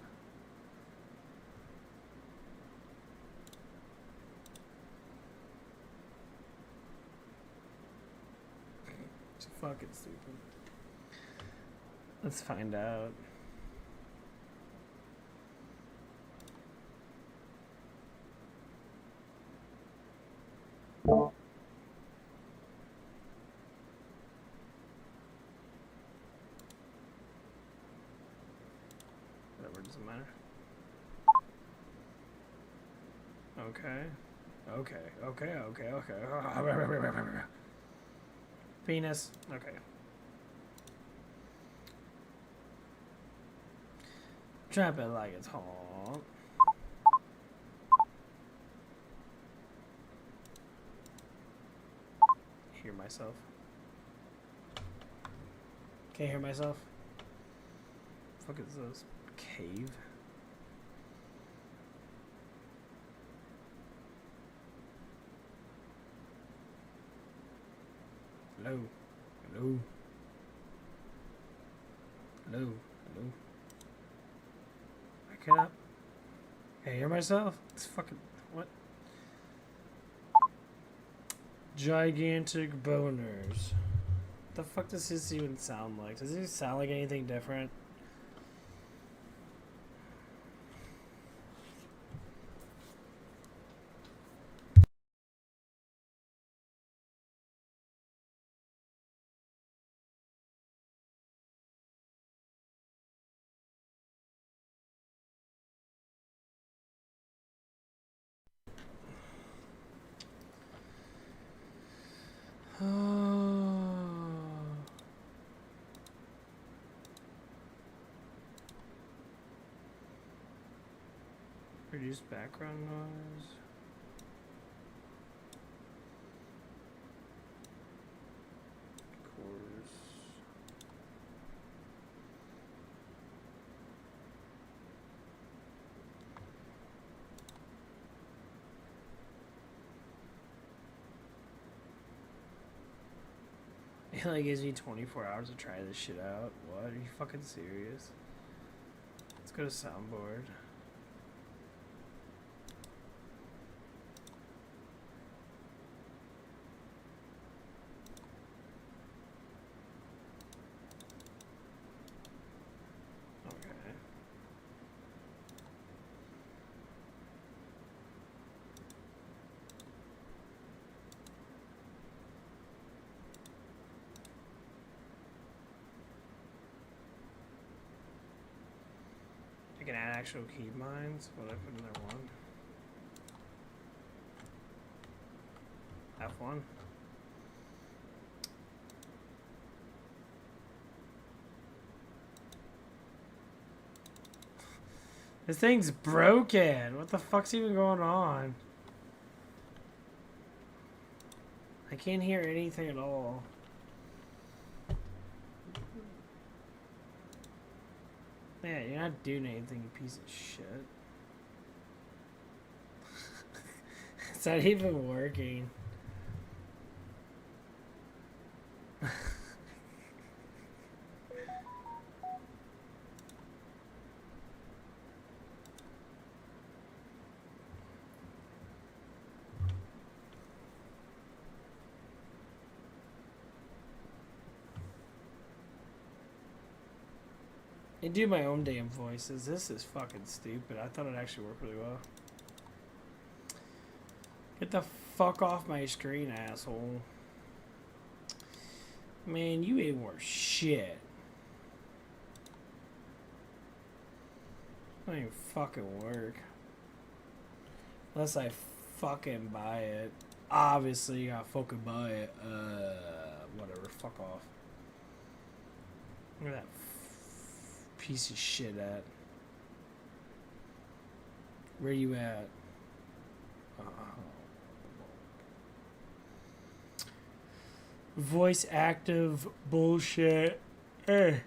It's fucking stupid. Let's find out. Whatever, doesn't matter. Okay. Penis. Okay. Trap it like it's hot. Hear myself. Can't hear myself. Fuck is this? Cave? Hello? Hello? Hello? Hello? I cannot. Can I hear myself? It's fucking. What? Gigantic boners. What the fuck does this even sound like? Does it sound like anything different? Reduce background noise. Course. It only gives me 24 hours to try this shit out. What? Are you fucking serious? Let's go to soundboard. Okay. I can add actual key mines. What I put in there? F1. This thing's broken. What the fuck's even going on? I can't hear anything at all. Yeah, you're not doing anything, you piece of shit. It's not even working. I do my own damn voices. This is fucking stupid. I thought it actually worked really well. Get the fuck off my screen, asshole. Man, you ain't worth shit. Don't even fucking work. Unless I fucking buy it. Obviously, I fucking buy it. Whatever. Fuck off. Look at that piece of shit at. Where you at? Voice active bullshit. Hey.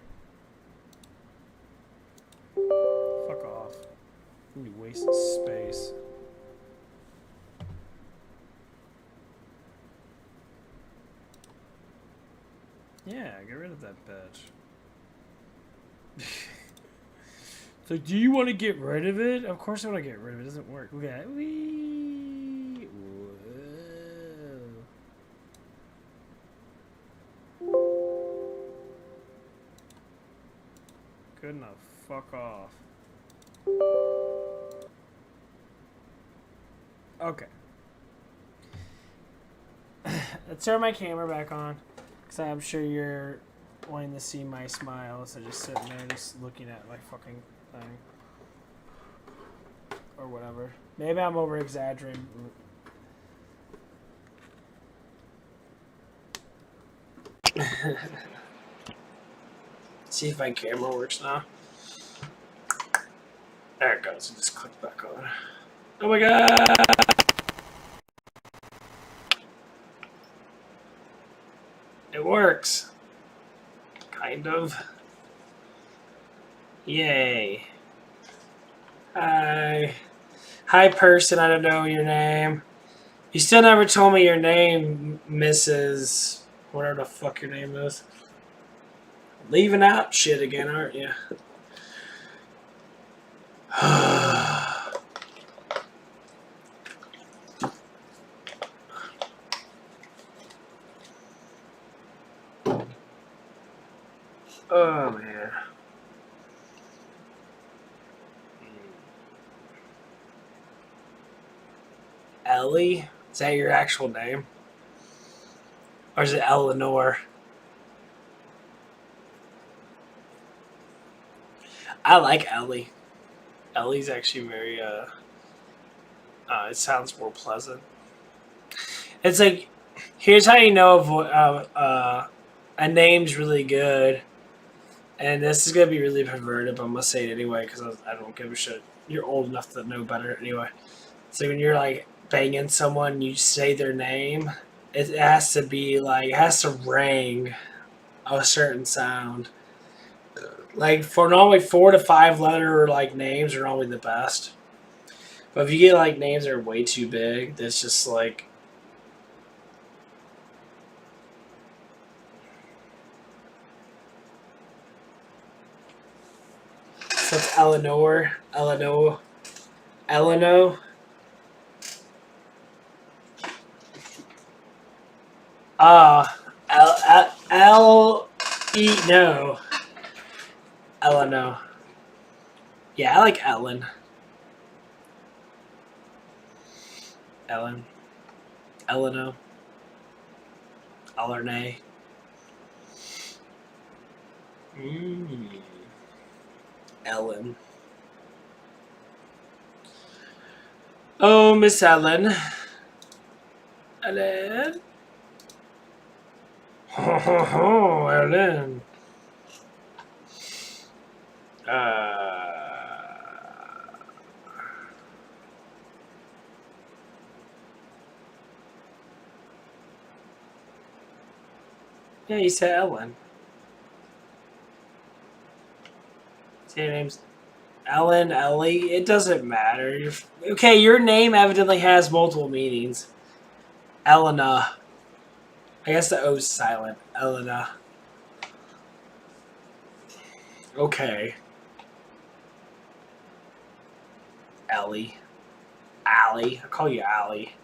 Fuck off. You wasted space. Yeah, get rid of that bitch. So do you want to get rid of it? Of course I want to get rid of it. It doesn't work. Look at that. Whee. Whoa. Good enough. Fuck off. Okay. Let's turn my camera back on. Because I'm sure you're wanting to see my smile. So just sitting there just looking at my fucking thing. Or whatever. Maybe I'm over exaggerating. See if my camera works now. There it goes. Just click back on. Oh my god! It works. Kind of. Yay. Hi. Hi, person. I don't know your name. You still never told me your name, Mrs. Whatever the fuck your name is. Leaving out shit again, aren't you? Oh, man. Ellie? Is that your actual name? Or is it Eleanor? I like Ellie. Ellie's actually very, it sounds more pleasant. It's like, here's how you know a name's really good. And this is going to be really perverted, but I'm going to say it anyway because I don't give a shit. You're old enough to know better anyway. So when you're like banging someone, you say their name. It has to be like it has to ring a certain sound. Like for normally 4 to 5 letter like names are normally the best. But if you get like names that are way too big, that's just like. So it's Eleanor. No. Eleanor. Yeah, I like Ellen. Eleanor. Elernay. Ellen. Oh, Miss Ellen. Ellen. Oh, Ellen. Yeah, you said Ellen. Say your name's Ellen, Ellie. It doesn't matter. Okay, your name evidently has multiple meanings. Elena. I guess the O's silent. Elena. Okay. Ellie. Allie. I'll call you Allie.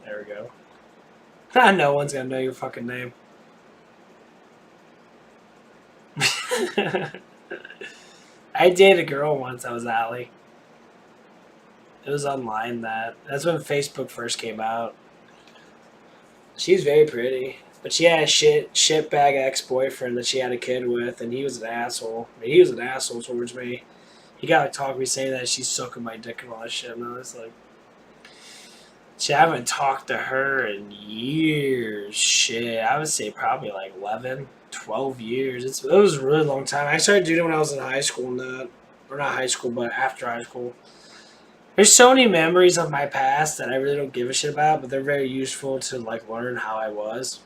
There we go. No one's gonna know your fucking name. I dated a girl once that was Allie. It was online that's when Facebook first came out. She's very pretty. But she had a shitbag ex-boyfriend that she had a kid with, and he was an asshole. I mean, he was an asshole towards me. He got to talk to me saying that she's sucking my dick and all that shit, and I was like... I haven't talked to her in years. Shit, I would say probably like 11, 12 years. It was a really long time. I started doing it when I was in high school, or not high school, but after high school. There's so many memories of my past that I really don't give a shit about, but they're very useful to like learn how I was.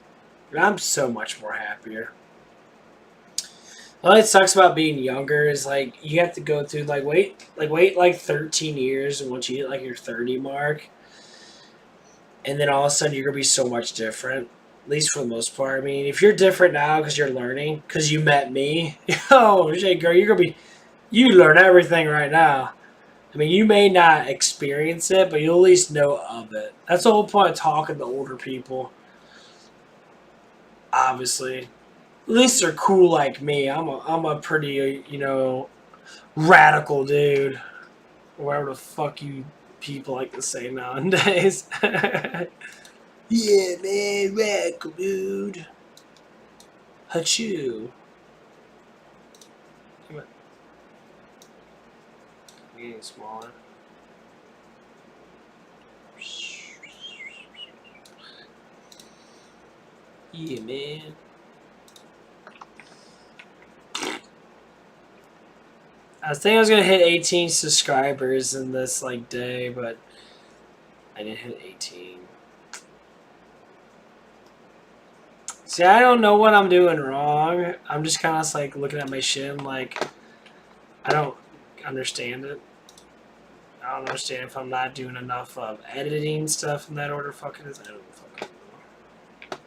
And I'm so much more happier. All that sucks about being younger is like you have to go through wait 13 years, and once you hit like your 30 mark, and then all of a sudden you're gonna be so much different. At least for the most part. I mean, if you're different now because you're learning, because you met me, oh shit, girl, you learn everything right now. I mean, you may not experience it, but you'll at least know of it. That's the whole point of talking to older people. Obviously, at least they're cool like me. I'm a pretty radical dude, whatever the fuck you people like to say nowadays. Yeah, man, radical dude. Achoo. Come on. I'm getting smaller. Yeah, man. I was thinking I was gonna hit 18 subscribers in this day, but I didn't hit 18. See, I don't know what I'm doing wrong. I'm just kind of looking at my shit like I don't understand it. I don't understand if I'm not doing enough of editing stuff in that order. Fucking is. I don't fucking know.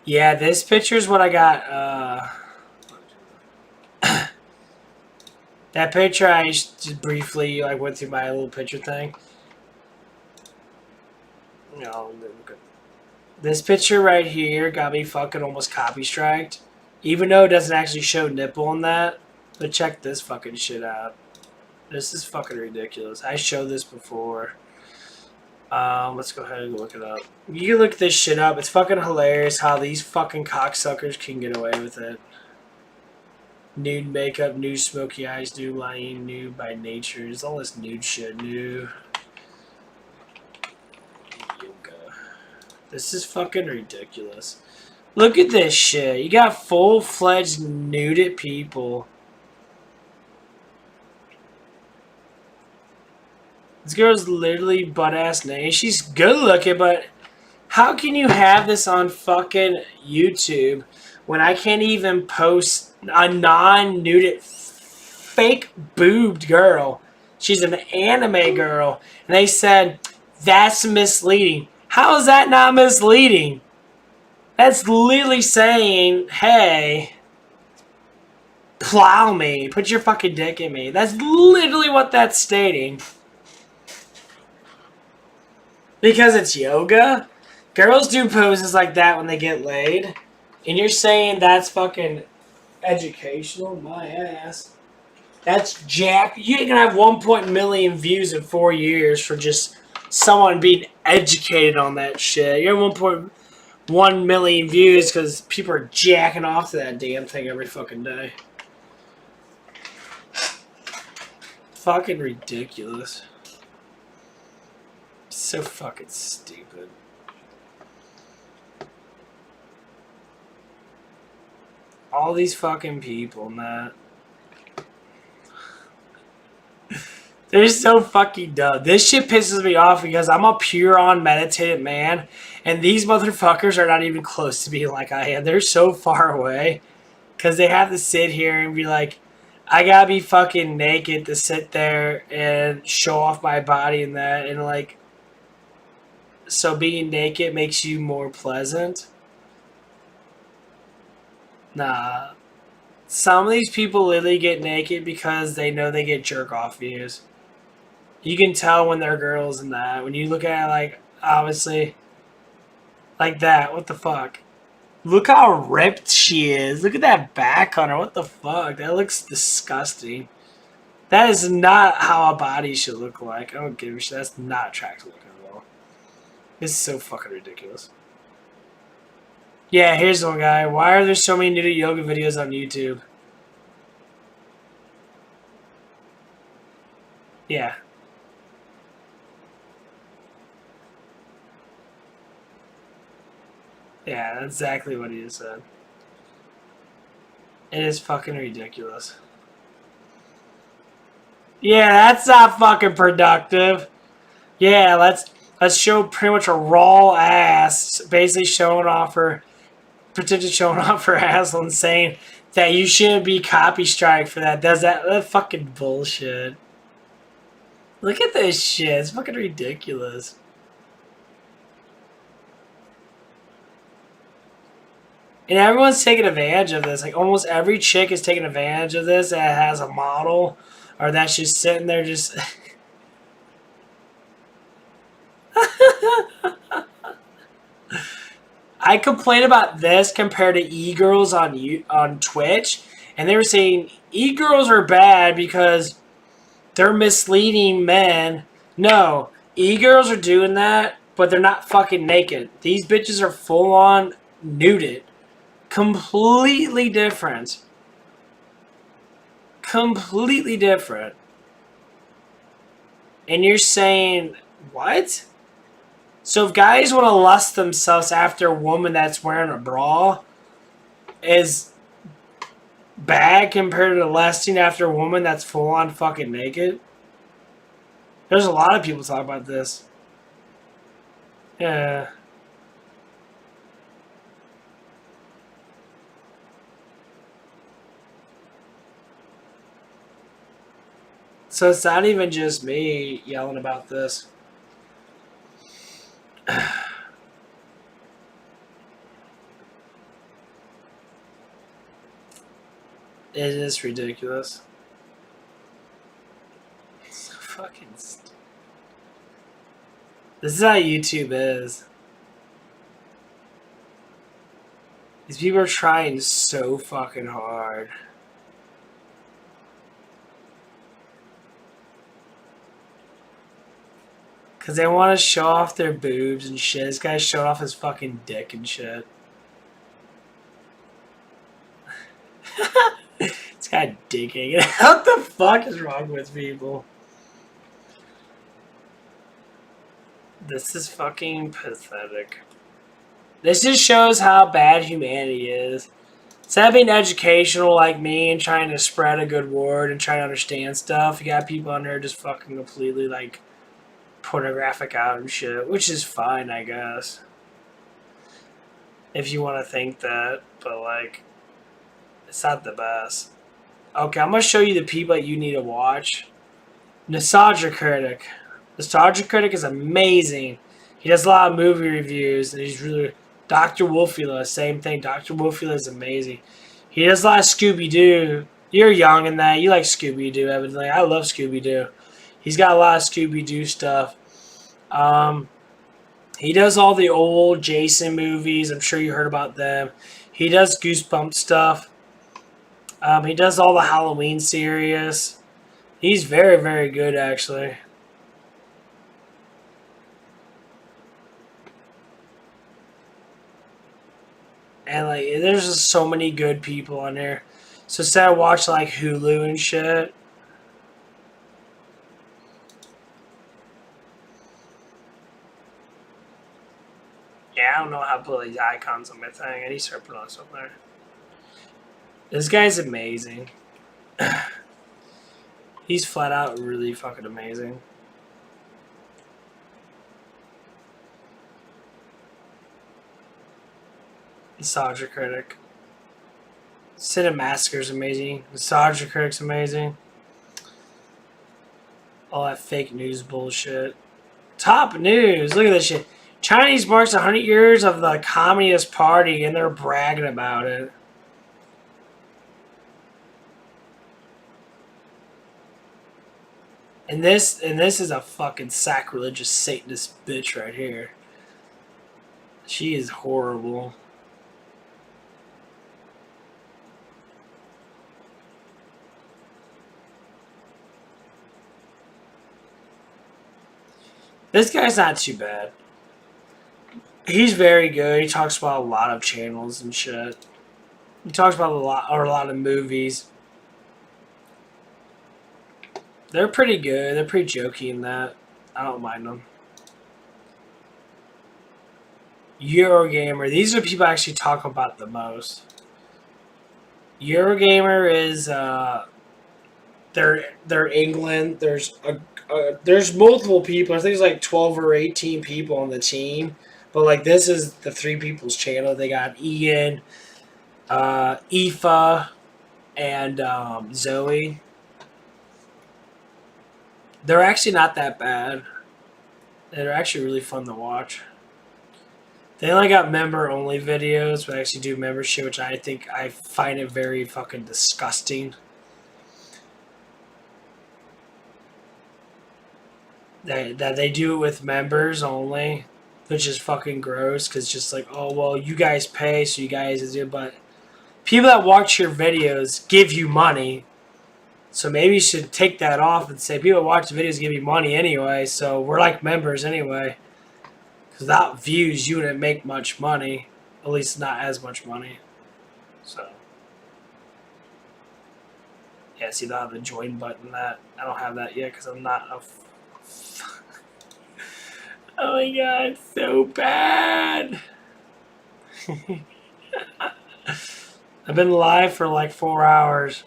Yeah, this picture is what I got. That picture I just briefly went through my little picture thing. No, this picture right here got me fucking almost copy striked, even though it doesn't actually show nipple in that. But check this fucking shit out. This is fucking ridiculous. I showed this before. Let's go ahead and look it up. You can look this shit up. It's fucking hilarious how these fucking cocksuckers can get away with it. Nude makeup, nude smoky eyes, nude lying, nude by nature. It's all this nude shit, nude. Yoga. This is fucking ridiculous. Look at this shit. You got full-fledged nuded people. This girl's literally butt-ass naked. She's good-looking, but how can you have this on fucking YouTube when I can't even post a non-nuded fake boobed girl? She's an anime girl. And they said, that's misleading. How is that not misleading? That's literally saying, hey, plow me. Put your fucking dick in me. That's literally what that's stating. Because it's yoga? Girls do poses like that when they get laid. And you're saying that's fucking educational? My ass. That's jack. You ain't gonna have 1 million views in 4 years for just someone being educated on that shit. You're 1.1 million views because people are jacking off to that damn thing every fucking day. Fucking ridiculous. So fucking stupid. All these fucking people, Matt. They're so fucking dumb. This shit pisses me off because I'm a pure unmeditated man, and these motherfuckers are not even close to being like I am. They're so far away because they have to sit here and be like, I gotta be fucking naked to sit there and show off my body and that, and like, so being naked makes you more pleasant. Nah. Some of these people literally get naked because they know they get jerk off views. You can tell when they're girls and that. When you look at it, like, obviously, like that. What the fuck? Look how ripped she is. Look at that back on her. What the fuck? That looks disgusting. That is not how a body should look like. I don't give a shit. That's not attractive looking at all. This is so fucking ridiculous. Yeah, here's one guy. Why are there so many nudie yoga videos on YouTube? Yeah. Yeah, that's exactly what he just said. It is fucking ridiculous. Yeah, that's not fucking productive. Yeah, let's show pretty much a raw ass, basically showing off her, potentially showing off her asshole and saying that you shouldn't be copy strike for that. Does that fucking bullshit? Look at this shit. It's fucking ridiculous. And everyone's taking advantage of this. Like, almost every chick is taking advantage of this that has a model or that's just sitting there just... I complain about this compared to e-girls on Twitch, and they were saying e-girls are bad because they're misleading men. No, e-girls are doing that, but they're not fucking naked. These bitches are full-on nuded. Completely different. Completely different. And you're saying, what? So if guys want to lust themselves after a woman that's wearing a bra is bad compared to lusting after a woman that's full on fucking naked? There's a lot of people talk about this. Yeah. So it's not even just me yelling about this. It is ridiculous. So fucking stupid. This is how YouTube is. These people are trying so fucking hard. Because they want to show off their boobs and shit. This guy's showing off his fucking dick and shit. This guy digging it. What the fuck is wrong with people? This is fucking pathetic. This just shows how bad humanity is. Instead of being educational like me and trying to spread a good word and trying to understand stuff, you got people on there just fucking completely like pornographic out and shit, which is fine, I guess. If you want to think that, but like, it's not the best. Okay, I'm gonna show you the people that you need to watch. Nostalgia Critic. Nostalgia Critic is amazing. He does a lot of movie reviews, and he's really... Dr. Wolfula, same thing. Dr. Wolfula is amazing. He does a lot of Scooby-Doo. You're young in that. You like Scooby-Doo, evidently. I love Scooby-Doo. He's got a lot of Scooby-Doo stuff. He does all the old Jason movies. I'm sure you heard about them. He does Goosebumps stuff. He does all the Halloween series. He's very, very good, actually. And like, there's just so many good people on there. So instead of watching like Hulu and shit. Yeah, I don't know how to put these icons on my thing. I need to start putting this up there. This guy's amazing. He's flat out really fucking amazing. Nostalgia Critic. Cinemassacre's amazing. Nostalgia Critic's amazing. All that fake news bullshit. Top news. Look at this shit. Chinese marks 100 years of the Communist Party, and they're bragging about it. And this is a fucking sacrilegious Satanist bitch right here. She is horrible. This guy's not too bad. He's very good. He talks about a lot of channels and shit. He talks about a lot of movies. They're pretty good. They're pretty jokey in that. I don't mind them. Eurogamer. These are people I actually talk about the most. Eurogamer is they're England. There's multiple people. I think there's like 12 or 18 people on the team. But like this is the three people's channel. They got Ian, Aoife, and Zoe. They're actually not that bad. They're actually really fun to watch. They only got member-only videos, but I actually do membership, which I find it very fucking disgusting. That they do it with members only, which is fucking gross, because it's just like, oh, well, you guys pay, so you guys do, but people that watch your videos give you money, so maybe you should take that off and say, people that watch the videos give you money anyway, so we're like members anyway, because without views, you wouldn't make much money, at least not as much money, so. Yeah, see, they'll have the join button that. I don't have that yet, because I'm not a... Oh my god, so bad. I've been live for like 4 hours.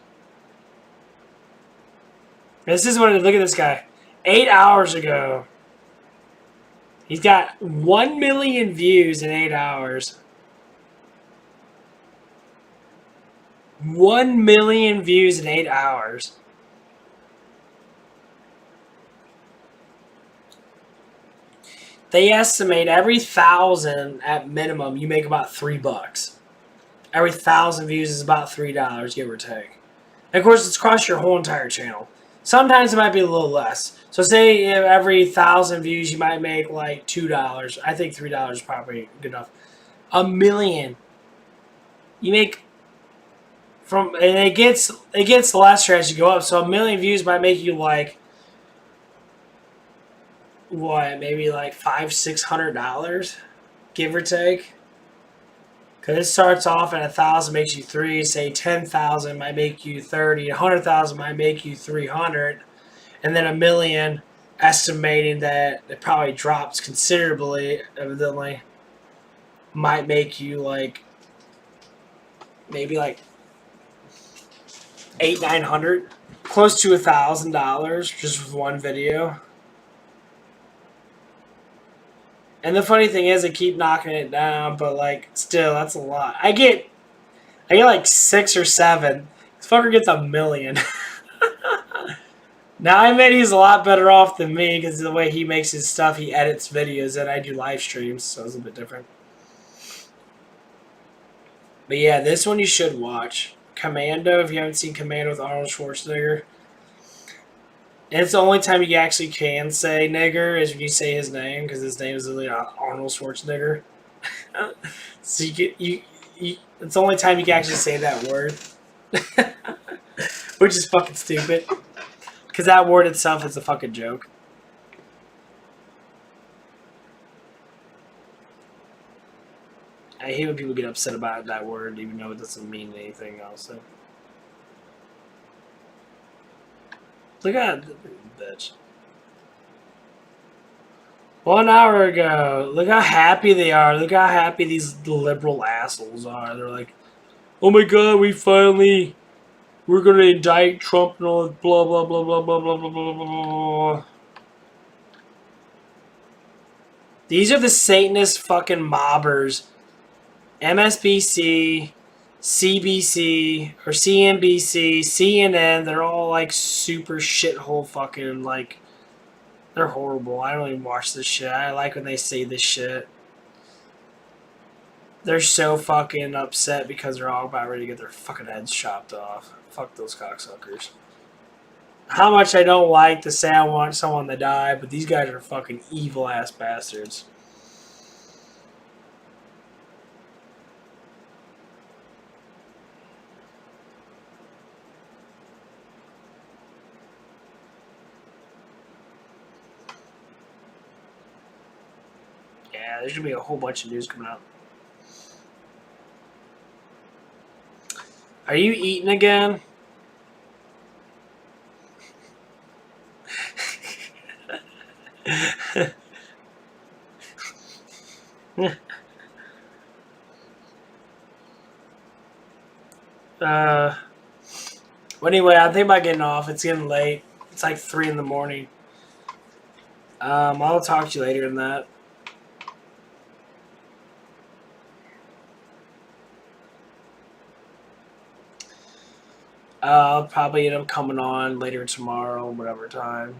This is what, look at this guy. 8 hours ago. He's got 1 million views in 8 hours. 1 million views in 8 hours. They estimate every 1,000 at minimum, you make about $3. Every 1,000 views is about $3, give or take. And of course, it's across your whole entire channel. Sometimes it might be a little less. So say every 1,000 views, you might make like $2. I think $3 is probably good enough. 1 million. You make from, and it gets lesser as you go up. So 1 million views might make you like, what, maybe like $500-600, give or take. Because it starts off at 1,000, makes you 3. Say 10,000 might make you 30. 100,000 might make you 300, and then 1 million, estimating that it probably drops considerably, evidently. might make you like maybe like $800-900, close to $1,000 just with one video. And the funny thing is, they keep knocking it down, but like still, that's a lot. I get like 6 or 7. This fucker gets 1 million. Now I admit he's a lot better off than me because of the way he makes his stuff. He edits videos and I do live streams, so it's a bit different. But yeah, this one you should watch. Commando, if you haven't seen Commando with Arnold Schwarzenegger. And it's the only time you actually can say nigger is when you say his name, because his name is literally Arnold Schwarzenegger. So it's the only time you can actually say that word. Which is fucking stupid. Because that word itself is a fucking joke. I hate when people get upset about that word, even though it doesn't mean anything else. So. Look at that bitch. 1 hour ago. Look how happy they are. Look how happy these liberal assholes are. They're like, oh my god, we're gonna indict Trump and all that blah blah blah blah blah blah blah blah blah. These are the Satanist fucking mobbers. MSNBC, CBC, or CNBC, CNN, they're all like super shithole fucking like, they're horrible. I don't even watch this shit. I like when they say this shit. They're so fucking upset because they're all about ready to get their fucking heads chopped off. Fuck those cocksuckers. How much I don't like to say I want someone to die, but these guys are fucking evil ass bastards. Yeah, there's gonna be a whole bunch of news coming out. Are you eating again? Well, anyway, I think about getting off. It's getting late. It's like 3 in the morning. I'll talk to you later than that. I'll probably end up coming on later tomorrow, whatever time.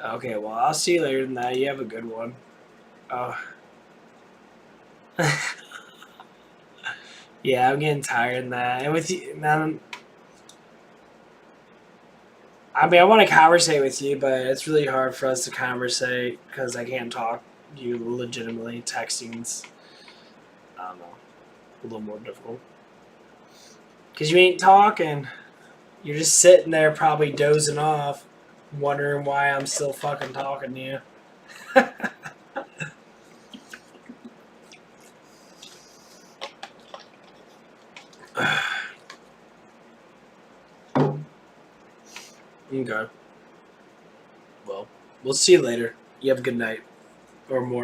Okay, well, I'll see you later than that. You have a good one. Yeah, I'm getting tired of that. And with you, man, I mean, I want to conversate with you, but it's really hard for us to conversate because I can't talk to you legitimately. Texting's, I don't know, a little more difficult. Because you ain't talking. You're just sitting there probably dozing off, wondering why I'm still fucking talking to you. Okay. Well, we'll see you later. You have a good night. Or morning.